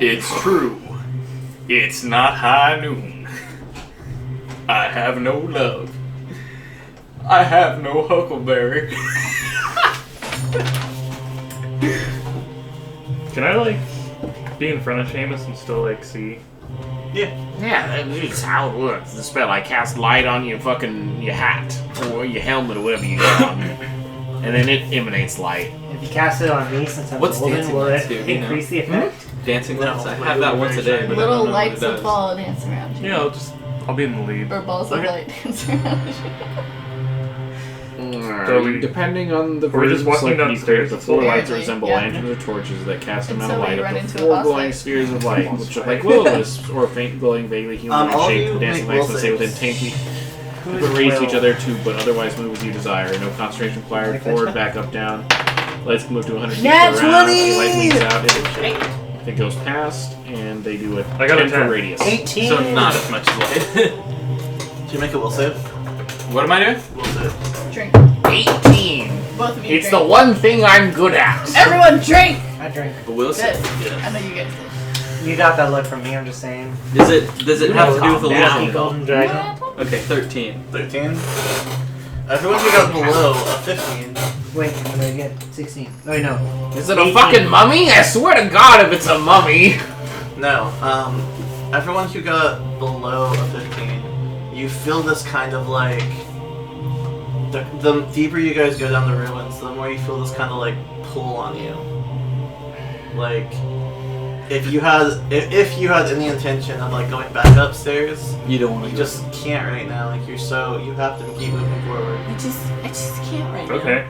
It's true. It's not high noon. I have no love. I have no huckleberry. Can I like be in front of Seamus and still like see? Yeah, that's how it works. The spell, I cast light on your hat or your helmet or whatever you got on, and then it emanates light. If you cast it on me, since I'm What's golden, dancing will lights it do, you know? increase the effect? Dancing No, lights. I but have it that would once a very day, but I Little don't know what it lights of does. fall dance around you. Yeah, I'll be in the lead. Or balls of Okay. light dance around you. So we- Depending on the we're just version walking selected, you downstairs. create the four lights Apparently, resemble yeah. lanterns or torches that cast a And amount of so we light run up into to a four boss glowing fight. spheres of light, which are like will-o-wisps or faint glowing vaguely humanoid all shaped you dancing make lights that will stay within saves. 10 feet. You can raise to each other too, but otherwise move as you desire. No concentration required. Like that Forward, shot? back, up, down. Lights can move to 100 feet Nat per round. 20! The light leads out. If it goes past, and they do it I got a 10 foot 10. radius. 18. So not as much as light. Did you make a will save? What am I doing? Will save. Drink. 18! Both of you It's the drink. one thing I'm good at! Everyone drink! I drink. But will Good. say. I know you guys did. You got that look from me, I'm just saying. Does it have to do with the Calm lucky? down. Golden dragon. Okay, 13. 13. Everyone who got below a 15. Wait, what did I get? 16. Oh, wait, no. Is it a 18. fucking mummy? I swear to God if it's a mummy! No, everyone who got below a 15, you feel this kind of like. The deeper you guys go down the ruins, the more you feel this kind of like pull on you. Like, if you had any intention of like going back upstairs, You don't want you to just can't right now. Like you have to keep moving forward. I just can't right Okay.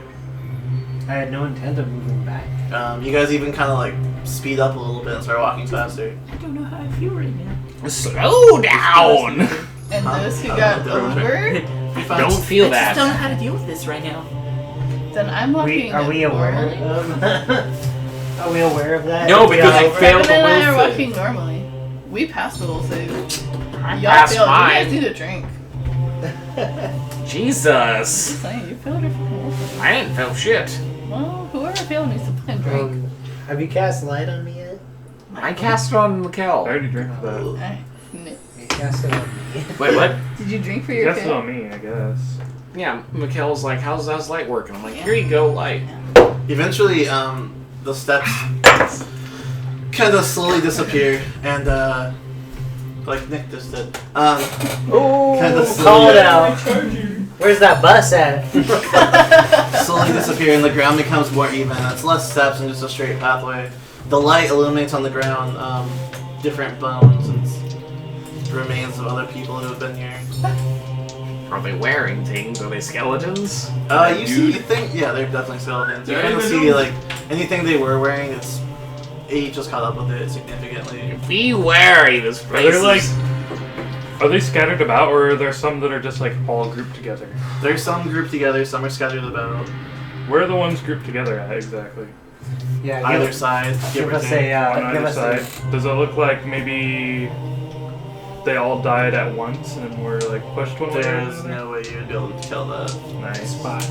I had no intent of moving back. You guys even kind of like speed up a little bit and start walking faster. I don't know how I feel right now. Slow down! And those who I got don't know. over, Don't feel I just don't know that. how to deal with this right now. then I'm walking Are we aware normally. of Are we aware of that? No, We because got I over failed it? Kevin and I are will save. walking normally. We passed the will save. I Y'all passed failed. You guys mine. need a drink. Jesus. Just saying, you failed your fucking will save. I didn't feel shit. Well, whoever failed needs to fucking drink. Have you cast light on me yet? I cast it on I Mikkel. already drank for that. You cast it on me. Wait, what? Did you drink for You your guessed it kid? on me, I guess. Yeah, Mikkel's like, how's light working? I'm like, here you go, light. Eventually, the steps kind of slowly disappear, and like Nick just did, Oh, kind of call it slowly, out. Where's that bus at? slowly disappear, and the ground becomes more even. It's less steps and just a straight pathway. The light illuminates on the ground different bones and remains of other people who have been here. Are they wearing things? Are they skeletons? You think, yeah, they're definitely skeletons. You Yeah, kind of they see do. like anything they were wearing. It's age just caught up with it significantly. Be wary, this Are place there like is... are they scattered about, or are there some that are just like all grouped together? There's some grouped together, some are scattered about. Where are the ones grouped together at exactly? Yeah, Either give, side, give give or us take. a On give either us side. Does it look like maybe they all died at once and were like pushed one way or There's another? no way you would be able to tell that. a Nice. spot.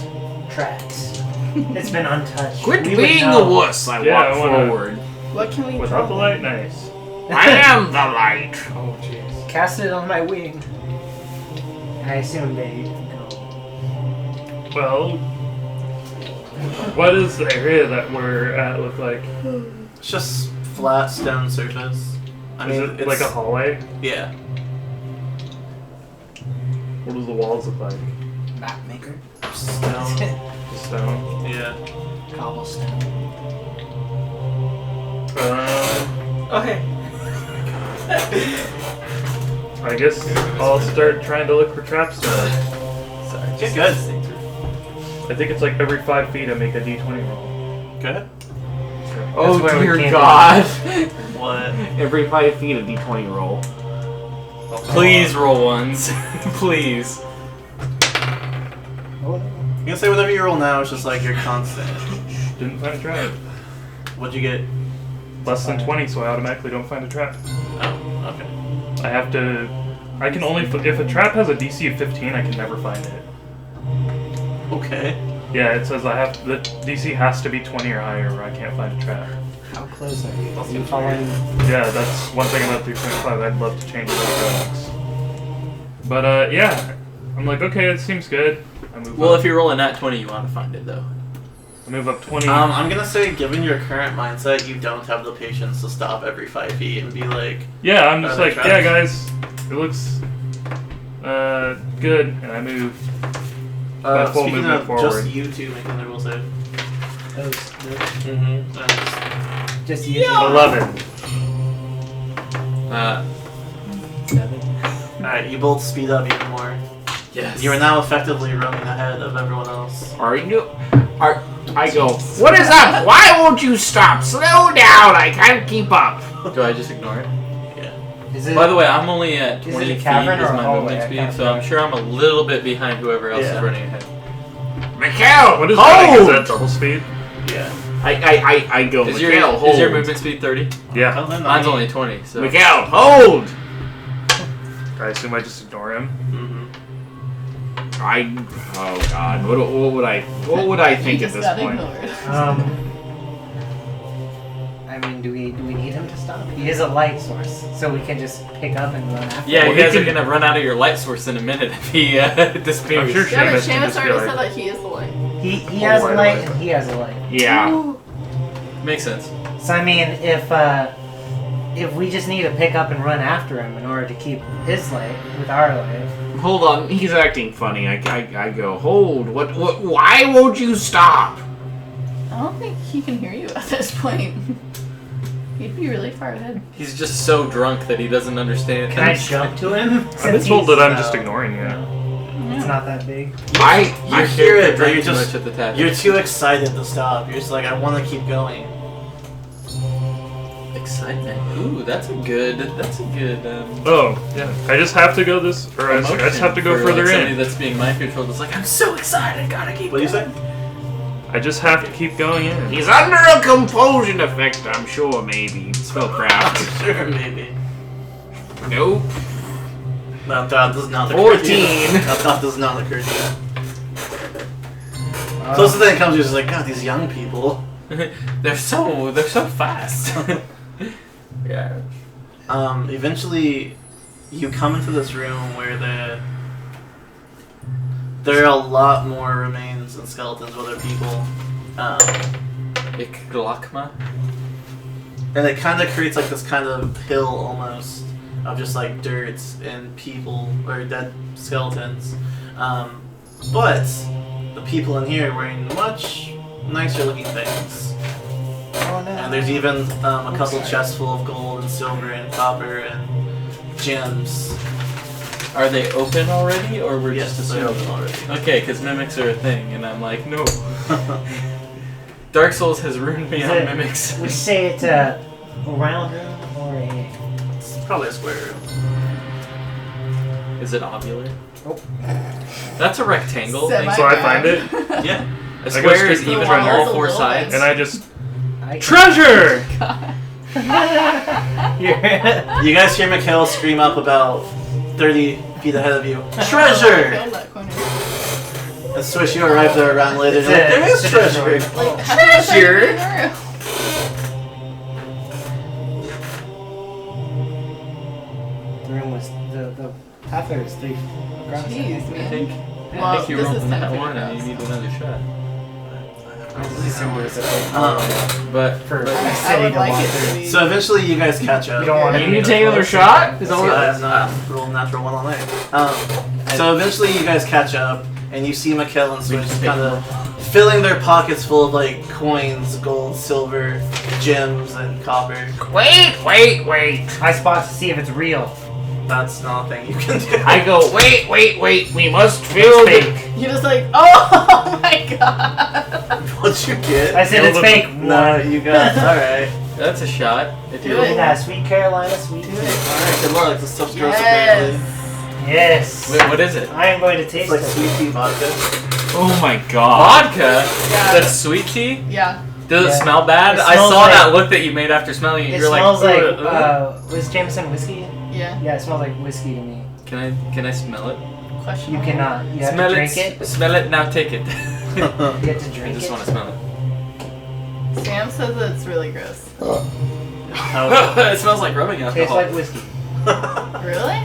Tracks. It's been untouched. Quit We would being a know. wuss, I Yeah, walk I wanna- forward. What can we Without the draw? light, nice. I am the light. Oh jeez. Cast it on my wing. I assume they go. Well, what does the area that we're at look like? It's just flat stone surface. I Is mean, it it's like a hallway? yeah. What do the walls look like? Map maker. Stone. Just stone. Yeah. Cobblestone. Okay. I guess I'll start trying to look for traps. Sorry. Okay, good. I think it's like every 5 feet I make a d20 roll. Good. Oh where we dear came God. What? Every 5 feet a d20 roll. Please roll ones. Please. You can say whatever you roll now. It's just like you're constant. Didn't find a trap. What'd you get? Less than 20, so I automatically don't find a trap. Oh, okay. I have to. I can only. If a trap has a DC of 15, I can never find it. Okay. Yeah, it says I have. The DC has to be 20 or higher, or I can't find a trap. How close are you? That's Are you good. following? Yeah, that's one thing about 3.5. I'd love to change it up. But yeah, I'm like, okay, it seems good. I move Well, up. if you're rolling that 20, you want to find it though. I move up 20. I'm gonna say, given your current mindset, you don't have the patience to stop every 5 feet and be like, Yeah, I'm just Are like, there yeah, traps? guys, it looks good, and I move. My full speaking movement of forward. just you two making the roll save. Those, Mm-hmm. just you. 11. Alright, you both speed up even more. Yes. You are now effectively running ahead of everyone else. I go, what is up? Why won't you stop? Slow down. I can't keep up. Do I just ignore it? Yeah. Is it? By the way, I'm only at Is it 20 a feet cavern is or a my hallway? movement I speed, can't so I'm remember. sure I'm a little bit behind whoever else Yeah. is running ahead. Mikhail, What is that? Is hold! that double speed? Yeah. I go, Is Mikhail, hold. your movement speed 30? Yeah. Well, then, Mine's only 20, so. Mikhail, hold! I assume I just ignore him. Mm-hmm. Oh god, what would I think He at just this got point? ignored. I mean, do we need him to stop? He is a light source, so we can just pick up and run after Yeah, him. you guys are gonna run out of your light source in a minute if he disappears. I'm sure Yeah, but Seamus can Seamus just be already like, said that he is the light. He has a wide light awake. and he has a light. Yeah. Makes sense. So I mean, if we just need to pick up and run after him in order to keep his light with our light. Hold on, he's acting funny. I go, hold. What? Why won't you stop? I don't think he can hear you at this point. He'd be really far ahead. He's just so drunk that he doesn't understand. Can I jump to him? I've been told he's- that I'm just ignoring you. It's not that big. You hear it, but drank you're too just much at the tavern. you're too excited to stop. You're just like, I want to keep going. Excitement. Ooh, that's a good. Oh, yeah. I just have to go this, or I just have to go for, further like, somebody in. that's being mind controlled. It's like, I'm so excited, gotta keep What do you say? I just have to keep going in. He's under a compulsion effect, I'm sure, maybe. Spellcraft. Sure, maybe. Nope. That thought does not occur to you. 14. That thought does not occur to you. Closest thing that comes to you is like, God, these young people. they're so fast. Yeah. Eventually, you come into this room where there are a lot more remains and skeletons of other people. Ikglakma. And it kind of creates like this kind of hill almost of just like dirt and people or dead skeletons. But the people in here are wearing much nicer looking things. Oh no. And there's even a couple chests full of gold and silver and copper and gems. Are they open already, or we're Yes, just they're assuming? open already. Okay, because mimics are a thing, and I'm like, no. Dark Souls has ruined me Is on it- mimics. Would you say it's a round room or a? It's probably a square room. Is it ovular? Oh. That's a rectangle. Semi- So I find it, Yeah. A I go square straight is to the even front on all door. four sides. and I just I treasure. You're- You guys hear Mikhail scream up about 30 feet ahead of you. I Treasure! found that corner. And Swish, you arrive there around later. It's And you're like, there is a treasure! Like, how did I find Treasure. it? The room was the pathway was 3 across. Jeez, I man. think, Well, I think you this rolled is in that 10 one, and you feet need another shot. Um, For but a I city would to like walk it through. to be. so eventually you guys catch up. You don't want You need to take another shot? Is that I what? have not rolled natural one all night. So eventually you guys catch up, and you see Mikhail and Swish kind of filling their pockets full of like coins, gold, silver, gems, and copper. Wait. I spot to see if it's real. That's not a thing you can do. I go, wait. We must fill It's the... fake. You're just like, oh my god. What'd you get? I said it's fake. No, you got. Alright. that's a shot. If you Do Look it. at that, sweet Carolina, sweet tea. Alright, good luck. This stuff's gross apparently. Yes. Yes. Wait, what is it? I am going to It's taste like it. sweet tea vodka. Oh my god. Vodka? Yeah. That's sweet tea? Yeah. Does it Yeah. smell bad? It I smells saw like- that look that you made after smelling it. It You're smells like, like, was Jameson whiskey? Yeah. Yeah, it smells like whiskey to me. Can I smell it? Question. You cannot. You have Smell to drink it. Smell it, now take it. You have to I drink just it. want to smell it. Sam says that it's really gross. It smells like rubbing Tastes alcohol. like whiskey. Really?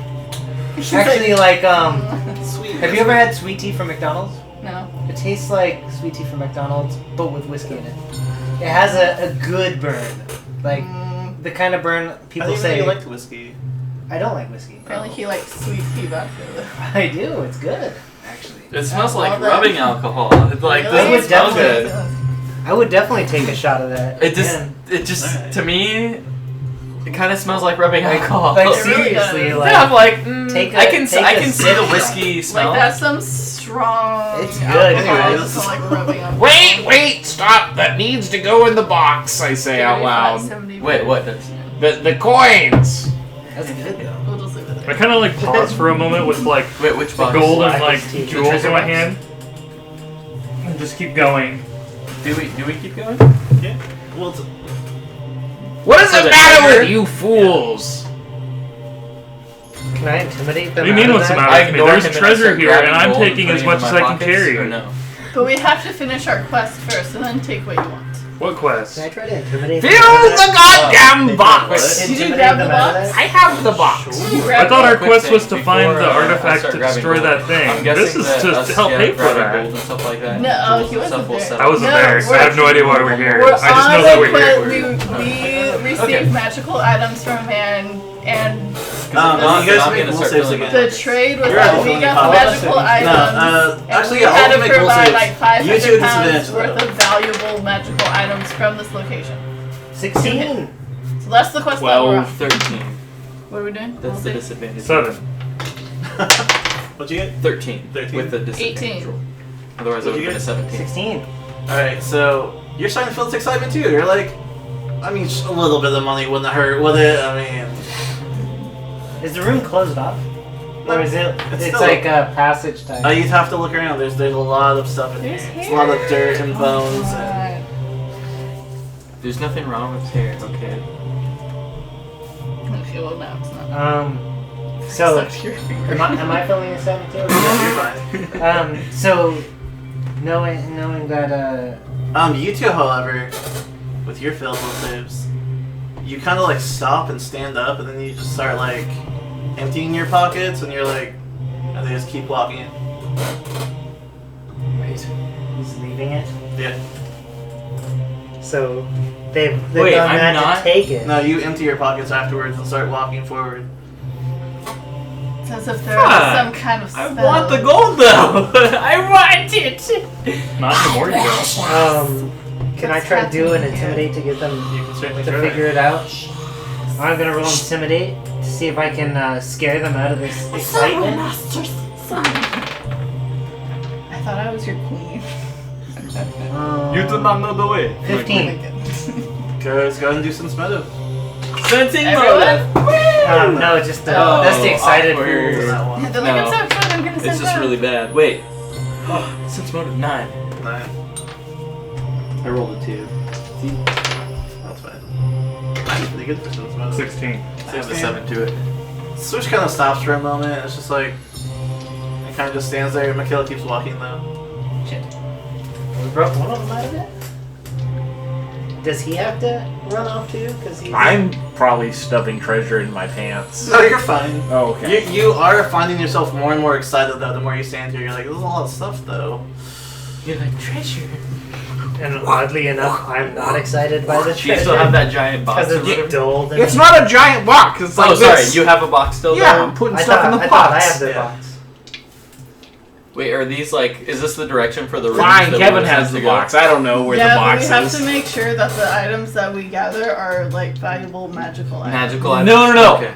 She's Actually, like, Sweet. have you ever had sweet tea from McDonald's? No. It tastes like sweet tea from McDonald's, but with whiskey in it. It has a good burn. Like, the kind of burn I people didn't say. really like the whiskey. I don't like whiskey. Apparently he likes sweet tea vodka. I do. It's good, actually. It smells I like love it. rubbing alcohol. It's like Really? this would smell definitely- good. I would definitely take a shot of that. It just Alright. to me, it kind of smells like rubbing alcohol. Like, It really seriously, does. like. yeah, I'm like, Take a- I can take I a can see sip the of whiskey smell. Like that's some strong. It's good. alcohol. Anyways. It smells like rubbing alcohol. Wait, stop! That needs to go in the box, I say out 35, loud. 70. Wait, what? The coins! That's good, though. We'll just leave it I there. kind of like pause for a moment with like Wait, which box? gold and Black like tea. jewels in my Treasure hand, and just keep going. Do we keep going? Yeah. Well, it's, What is So the the matter treasure- with you fools? Can I intimidate them? What do you mean out of what's the that? matter with me? ignore There's him and I treasure start here, and grabbing I'm gold and taking putting as it much in as my I can pockets, carry. or no? But we have to finish our quest first, and then take what you want. What quest? Can I try to intimidate Fill them? out of the that? goddamn Wait, box! Did you Intimidate grab the them out of box? that? I have the box. You I grabbed thought it? our Quick quest thing, was to find before, the I artifact start to grabbing destroy gold. that thing. I'm guessing This is that to us, help yeah, pay for grabbing that. gold and stuff like that. No, jewels he and wasn't stuff will there. set I wasn't No, there, so I we're- have no idea why we're here. We're I just on know that the we're quest. here. We received magical items from a man, and you guys make goal saves again. the trade was You're that at we only got five. magical No, items. and actually, we yeah, had all to make goal provide saves. like You two 500 at pounds disadvantage, worth though. of valuable magical items from this location. 16. So that's the quest that we're 12, on. 13. What are we doing? That's the We'll see. disadvantage. 7. What'd you get? 13. 13? With the disadvantage 18. roll. Otherwise, it What'd would you have been a get? 17. 16. Alright, so you're starting to feel this excitement too. You're like, I mean, a little bit of money wouldn't hurt, would it? I mean, Is the room closed off? Or is it? It's It's, still like a passage type. you'd have to look around. There's a lot of stuff in here. There's It's a lot of hair. dirt and Oh, bones. God. And There's nothing wrong with hair, okay? Okay, well, no, it's not. So Suck your finger. am I filling this out too? yeah, you're fine. So knowing that You two, however, with your failed will saves, you kind of like stop and stand up, and then you just start like emptying your pockets, and you're like, and they just keep walking. he's leaving it. Yeah. So they've Wait, done I'm that not- to take it. No, you empty your pockets afterwards and start walking forward. It's as if there was Fuck. some kind of I spell. want the gold though! I want it! Not anymore, you don't. Can I try to do an intimidate to get them You can certainly to try. figure it out? I'm gonna roll intimidate to see if I can scare them out of this excitement. I thought I was your queen. not know the way. 15. Go ahead and do some smedo. Sensing Everyone? motive! No, just Oh, that's the excited awkward. fools. That one. They're like, No. I'm so excited, I'm gonna It's send just them. really bad. Wait. Sense motive 9. 9. I rolled a 2. That's fine. That's pretty good for some smedo. 16. I have a 7 to it. Switch kind of stops for a moment. It's just like it kind of just stands there. Michaela keeps walking though. Shit. We broke one of them out of it? Does he have to run off too? Because he's. I'm probably stuffing treasure in my pants. No, you're fine. Oh, okay. You are finding yourself more and more excited though. The more you stand here, you're like, "There's a lot of stuff though." You're like, treasure. And oddly enough, I'm not excited by the Do you treasure. still have that giant box? Because or it's whatever? dulled. It's not a giant box. It's like Oh, sorry. this. You have a box still Yeah, there? I'm putting I stuff thought, in the I box. thought I have the Yeah. box. Wait, are these like, is this the direction for the rooms Fine, that Kevin we're has supposed the to go? box. I don't know where Yeah, the but box we have is. to make sure that the items that we gather are like valuable magical items. Magical items? No, no, no. Okay.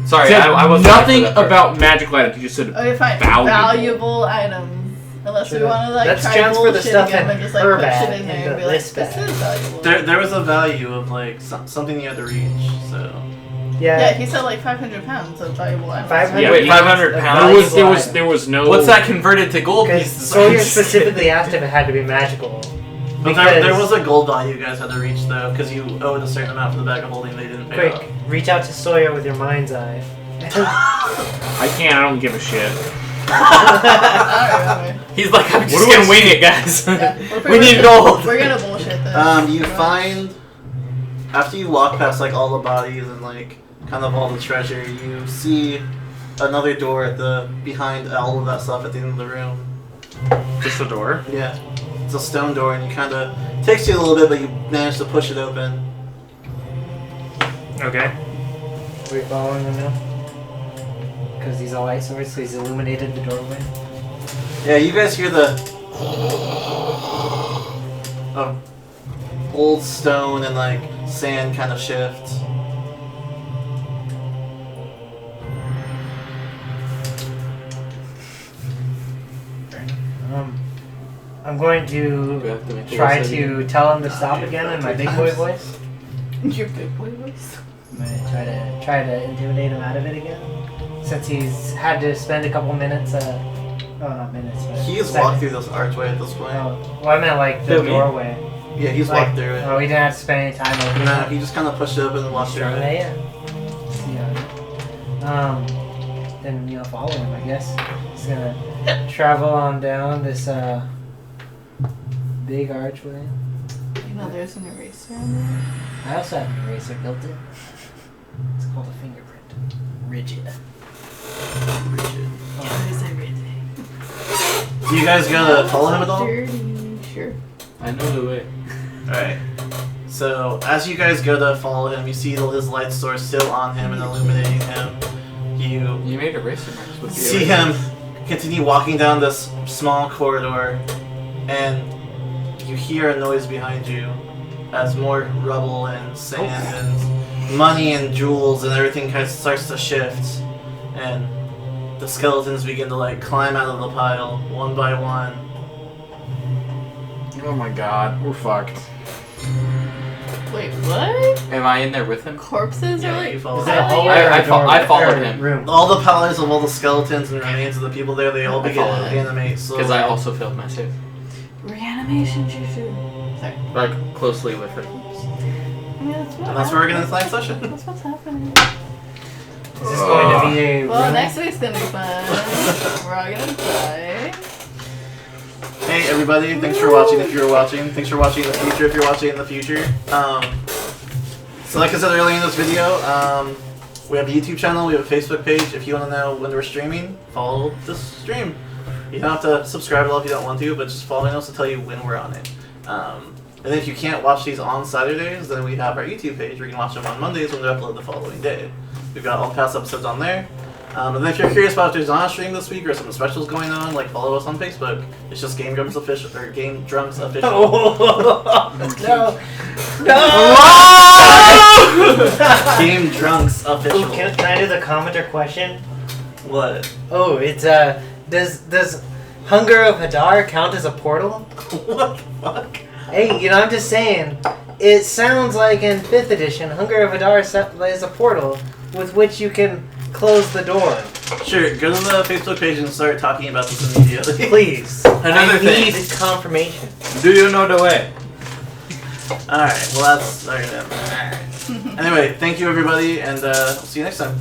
Sorry, Said I wasn't nothing ready for that part. about magical items. You just said Okay, fine. Valuable. Valuable items. Unless we Sure. want to like Let's try transfer the bullshit stuff again in and just like her put bag shit in there into and be like, this this bag. is valuable. There was a value of like something you had to reach. So Yeah, he said like 500 pounds of valuable items. 500 Yeah, wait, 500 of pounds? valuable There was no. What's that converted to gold Because pieces? Sawyer specifically asked if it had to be magical. But there was a gold value you guys had to reach though, because you owed a certain amount for the bag of holding they didn't pay Quick, reach out to Sawyer with your mind's eye. I can't. I don't give a shit. Alright, He's like, I'm just What do gonna I wing it, guys. okay. We need gold. We're gonna bullshit this. You find after you walk past like all the bodies and like kind of all the treasure, you see another door at the behind all of that stuff at the end of the room. Just a door? Yeah, it's a stone door, and you kind of takes you a little bit, but you manage to push it open. Okay. Are we following him now? Because he's all light swords, so he's illuminated the doorway. Yeah, you guys hear the old stone and like sand kind of shift. I'm going to try to tell him to stop again in my big boy voice. Your big boy voice. I'm gonna try to intimidate him out of it again, since he's had to spend a couple minutes. Not minutes, but He's seconds. walked through this archway at this point. Oh, well, I meant like the Who, me? doorway. Yeah, he's Like, walked through it. Oh, he didn't have to spend any time opening No, it. he just kind of pushed it open and walked through it. Yeah. Then follow him. I guess he's gonna travel on down this big archway. You know, there's an eraser on there. I also have an eraser built in. It's called a fingerprint. Rigid. Do you guys gotta follow him at all? Dirty. Sure. I know the way. Alright. So, as you guys go to follow him, you see his light source still on him and illuminating him. You You made eraser marks with the see eraser. him continue walking down this small corridor, and you hear a noise behind you as more rubble and sand and money and jewels and everything kind of starts to shift, and the skeletons begin to like climb out of the pile one by one. Oh my god, we're fucked. Wait, what? Am I in there with him? Corpses Yeah, are like. you follow Is him. it a Hell hallway yeah. or a I fo- doorway? I followed Or a him. Room. All the pallets of all the skeletons and remains of the people there, they all I begin to follow him. animate. Because I also failed my save. Reanimation juju. Sorry. Like, closely with it. I mean, that's what And that's where we're gonna end tonight's session. That's what's happening. Is this going to be a Well, room? next week's gonna be fun. We're all gonna play. Hey everybody, thanks for watching if you're watching. Thanks for watching in the future if you're watching in the future. So like I said earlier in this video, we have a YouTube channel, we have a Facebook page. If you want to know when we're streaming, follow this stream. You don't have to subscribe at all if you don't want to, but just following us to tell you when we're on it. And if you can't watch these on Saturdays, then we have our YouTube page where you can watch them on Mondays when they're uploaded the following day. We've got all past episodes on there. And then if you're curious about if there's not a stream this week or some specials going on, like follow us on Facebook. It's just Game Drunks Official or Game Drunks Official. No. Game Drunks Official. Ooh, can I do the commenter question? What? Oh, it's does Hunger of Hadar count as a portal? What the fuck? Hey, I'm just saying. It sounds like in 5th edition, Hunger of Hadar is a portal with which you can close the door. Sure, go to the Facebook page and start talking about this immediately. Please. Another I thing. need confirmation. Do you know the way? Alright, well that's alright. Anyway, thank you everybody, and see you next time.